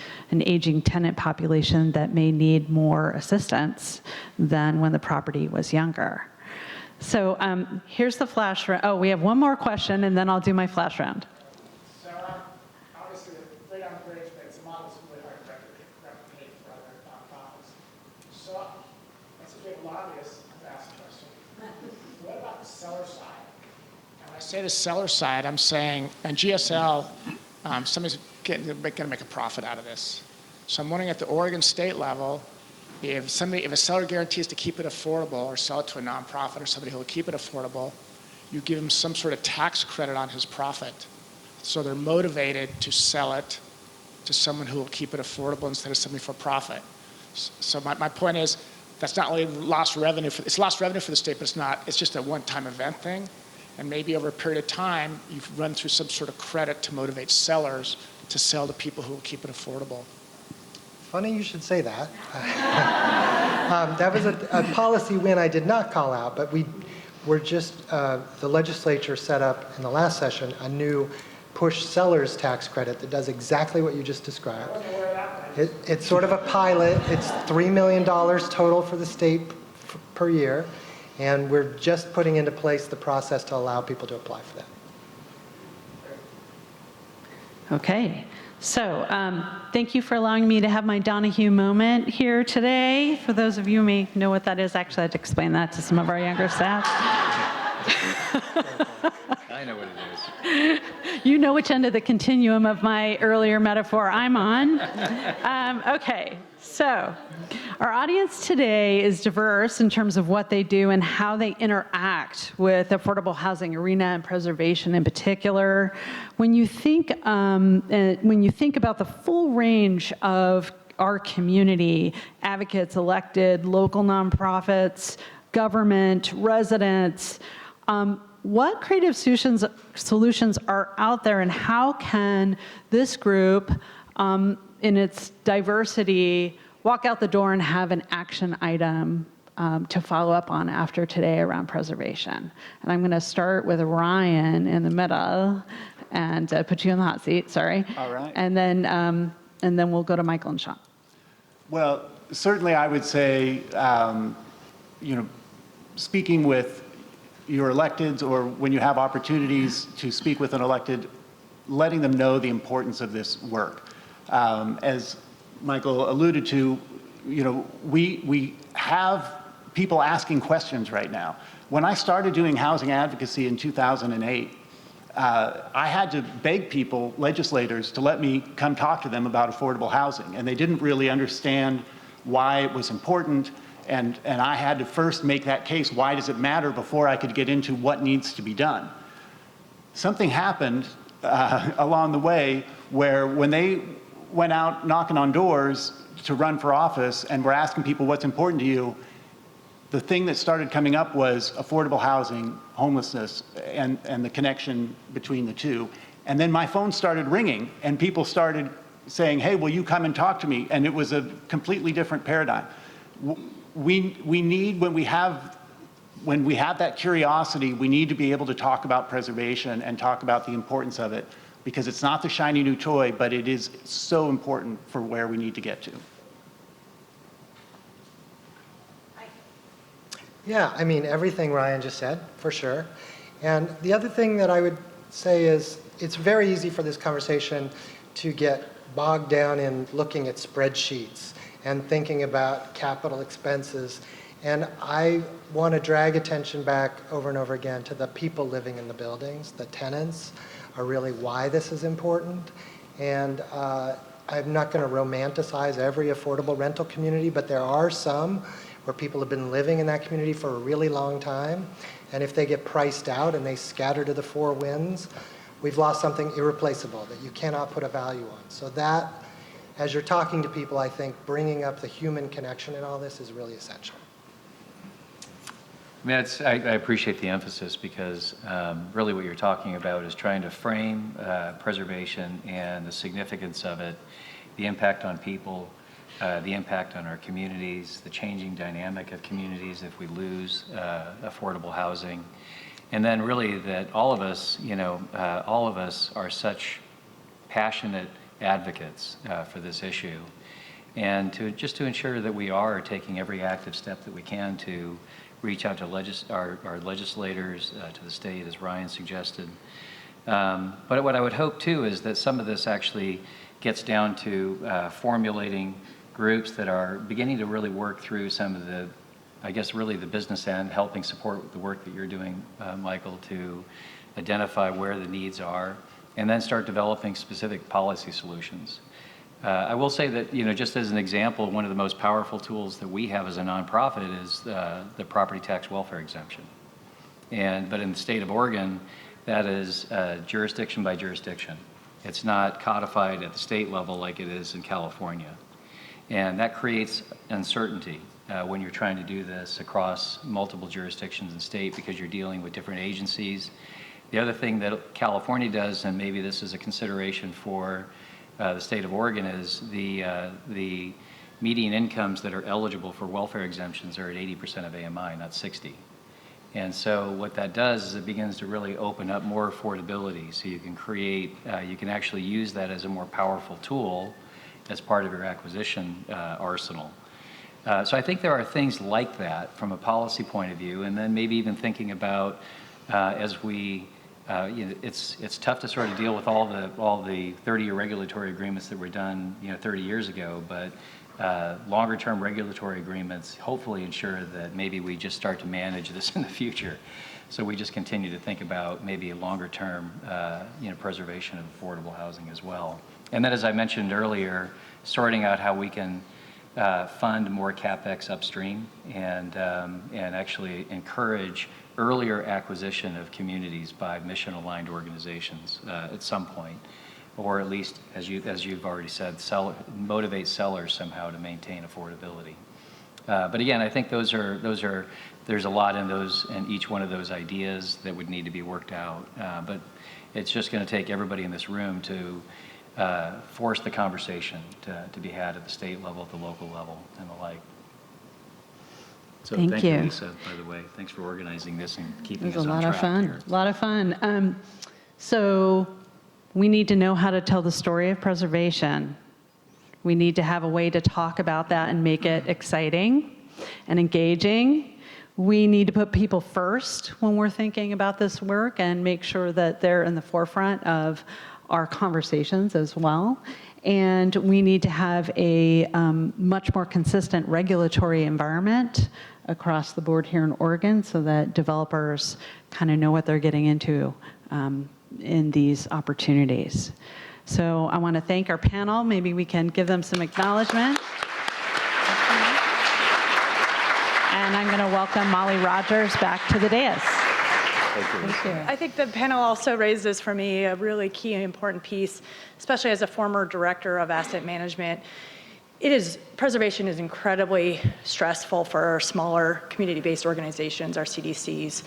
aging tenant population that may need more assistance than when the property was younger. So here's the flash round. Oh, we have one more question, and then I'll do my flash round. Say the seller side, I'm saying, and GSL, somebody's going to make a profit out of this. So I'm wondering at the Oregon state level, if a seller guarantees to keep it affordable or sell it to a nonprofit or somebody who will keep it affordable, you give them some sort of tax credit on his profit. So they're motivated to sell it to someone who will keep it affordable instead of somebody for profit. So my point is, that's not only lost revenue, it's lost revenue for the state, but it's just a one-time event thing. And maybe over a period of time, you've run through some sort of credit to motivate sellers to sell to people who will keep it affordable. Funny you should say that. That was a policy win I did not call out, but the legislature set up in the last session a new push sellers tax credit that does exactly what you just described. It's sort of a pilot. It's $3 million total for the state per year. And we're just putting into place the process to allow people to apply for that. Okay. So thank you for allowing me to have my Donahue moment here today. For those of you who may know what that is, actually I had to explain that to some of our younger staff. I know what it is. You know which end of the continuum of my earlier metaphor I'm on. Okay, so our audience today is diverse in terms of what they do and how they interact with the affordable housing arena and preservation in particular. When you think about the full range of our community, advocates, elected, local nonprofits, government, residents, what creative solutions are out there, and how can this group, in its diversity, walk out the door and have an action item to follow up on after today around preservation? And I'm going to start with Ryan in the middle and put you in the hot seat, sorry. All right. And then we'll go to Michael and Sean. Well, certainly I would say, speaking with your electeds, or when you have opportunities to speak with an elected, letting them know the importance of this work. As Michael alluded to, we have people asking questions right now. When I started doing housing advocacy in 2008, I had to beg people, legislators, to let me come talk to them about affordable housing, and they didn't really understand why it was important. And I had to first make that case, why does it matter, before I could get into what needs to be done. Something happened along the way where when they went out knocking on doors to run for office and were asking people what's important to you, the thing that started coming up was affordable housing, homelessness, and the connection between the two. And then my phone started ringing and people started saying, hey, will you come and talk to me? And it was a completely different paradigm. We need, when we have that curiosity, we need to be able to talk about preservation and talk about the importance of it, because it's not the shiny new toy, but it is so important for where we need to get to. Yeah, I mean, everything Ryan just said, for sure. And the other thing that I would say is it's very easy for this conversation to get bogged down in looking at spreadsheets and thinking about capital expenses. And I want to drag attention back over and over again to the people living in the buildings. The tenants are really why this is important. And I'm not going to romanticize every affordable rental community, but there are some where people have been living in that community for a really long time. And if they get priced out and they scatter to the four winds, we've lost something irreplaceable that you cannot put a value on. So that, as you're talking to people, I think bringing up the human connection in all this is really essential. I mean, I appreciate the emphasis because really what you're talking about is trying to frame preservation and the significance of it, the impact on people, the impact on our communities, the changing dynamic of communities if we lose affordable housing. And then really that all of us, all of us are such passionate advocates for this issue. And just to ensure that we are taking every active step that we can to reach out to our legislators, to the state, as Ryan suggested. But what I would hope too is that some of this actually gets down to formulating groups that are beginning to really work through some of the, I guess, really the business end, helping support the work that you're doing, Michael, to identify where the needs are, and then start developing specific policy solutions. I will say that, just as an example, one of the most powerful tools that we have as a nonprofit is the property tax welfare exemption. But in the state of Oregon, that is jurisdiction by jurisdiction. It's not codified at the state level like it is in California. And that creates uncertainty when you're trying to do this across multiple jurisdictions in state because you're dealing with different agencies. The other thing that California does, and maybe this is a consideration for the state of Oregon, is the median incomes that are eligible for welfare exemptions are at 80% of AMI, not 60. And so what that does is it begins to really open up more affordability. So you can create, you can actually use that as a more powerful tool as part of your acquisition arsenal. So I think there are things like that from a policy point of view, and then maybe even thinking about as we, it's tough to sort of deal with all the 30-year regulatory agreements that were done 30 years ago, but longer term regulatory agreements hopefully ensure that maybe we just start to manage this in the future. So we just continue to think about maybe a longer term preservation of affordable housing as well. And then, as I mentioned earlier, sorting out how we can fund more CapEx upstream and actually encourage earlier acquisition of communities by mission-aligned organizations at some point, or at least, as you've already said, motivate sellers somehow to maintain affordability. But again, I think there's a lot in each one of those ideas that would need to be worked out. But it's just going to take everybody in this room to force the conversation to be had at the state level, at the local level, and the like. So thank you, Lisa, by the way. Thanks for organizing this and keeping us on track. It was a lot of fun. So we need to know how to tell the story of preservation. We need to have a way to talk about that and make it exciting and engaging. We need to put people first when we're thinking about this work and make sure that they're in the forefront of our conversations as well. And we need to have a much more consistent regulatory environment across the board here in Oregon so that developers kind of know what they're getting into in these opportunities. So I want to thank our panel. Maybe we can give them some acknowledgement. And I'm going to welcome Molly Rogers back to the dais. Thank you. I think the panel also raises for me a really key and important piece, especially as a former director of asset management. Preservation is incredibly stressful for our smaller community-based organizations, our CDCs,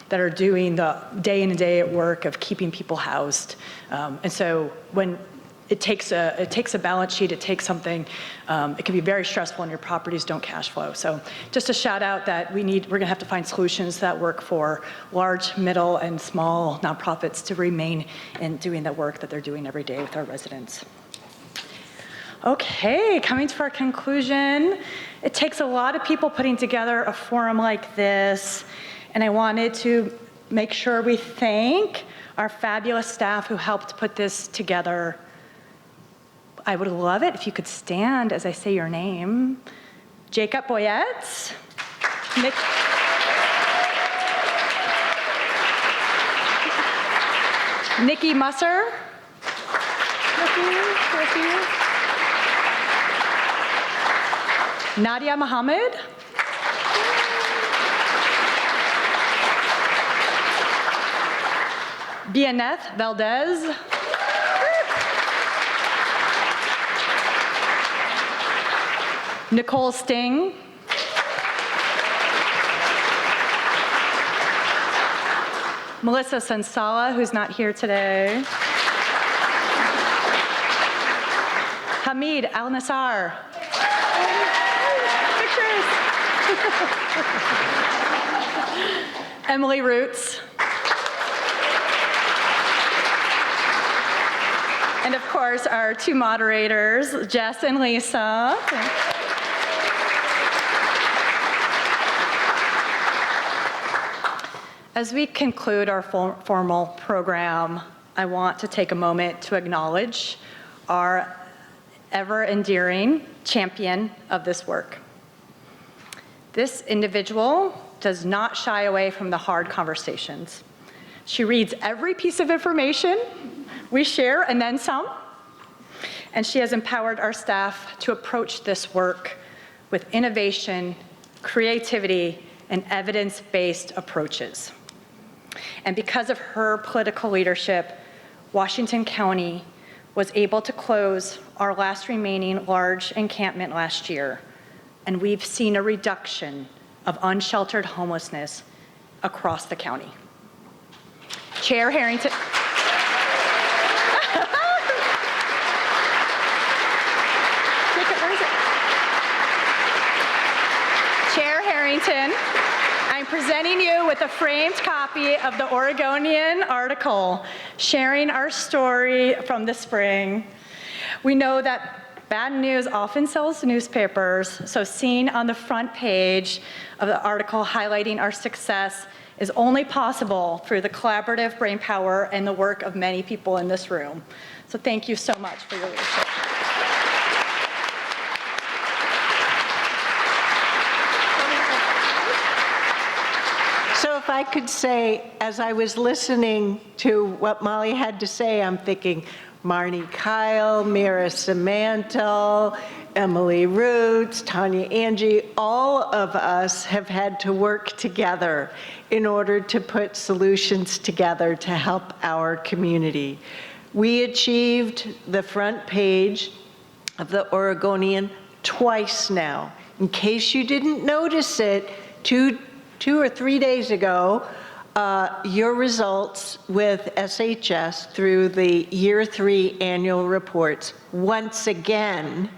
that are doing the day in and day out work of keeping people housed. And so when it takes a balance sheet, it takes something, it can be very stressful and your properties don't cash flow. So just a shout out that we're gonna have to find solutions that work for large, middle, and small nonprofits to remain in doing the work that they're doing every day with our residents. Okay, coming to our conclusion. It takes a lot of people putting together a forum like this, and I wanted to make sure we thank our fabulous staff who helped put this together. I would love it if you could stand as I say your name. Jacob Boyetz, Nikki Musser, Nadia Mohammed, Bianeth Valdez, Nicole Sting, Melissa Sansala, who's not here today, Hamid Al-Nassar. Pictures. Emily Roots. And of course, our two moderators, Jess and Lisa. As we conclude our formal program, I want to take a moment to acknowledge our ever-endearing champion of this work. This individual does not shy away from the hard conversations. She reads every piece of information we share and then some, and she has empowered our staff to approach this work with innovation, creativity, and evidence-based approaches. And because of her political leadership, Washington County was able to close our last remaining large encampment last year, and we've seen a reduction of unsheltered homelessness across the county. Chair Harrington. Chair Harrington, I'm presenting you with a framed copy of the Oregonian article sharing our story from the spring. We know that bad news often sells newspapers, so seeing on the front page of the article highlighting our success is only possible through the collaborative brainpower and the work of many people in this room. So thank you so much for your leadership. So if I could say, as I was listening to what Molly had to say, I'm thinking Marnie Kyle, Mira Samantel, Emily Roots, Tanya Angie, all of us have had to work together in order to put solutions together to help our community. We achieved the front page of the Oregonian twice now. In case you didn't notice it, two or 3 days ago, your results with SHS through the year 3 annual reports once again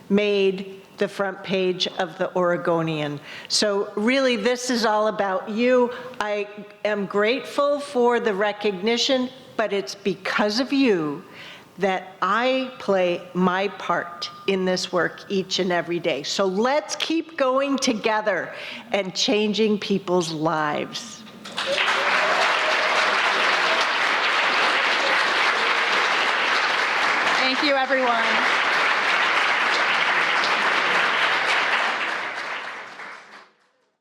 made the front page of the Oregonian. So really, this is all about you. I am grateful for the recognition, but it's because of you that I play my part in this work each and every day. So let's keep going together and changing people's lives. Thank you, everyone.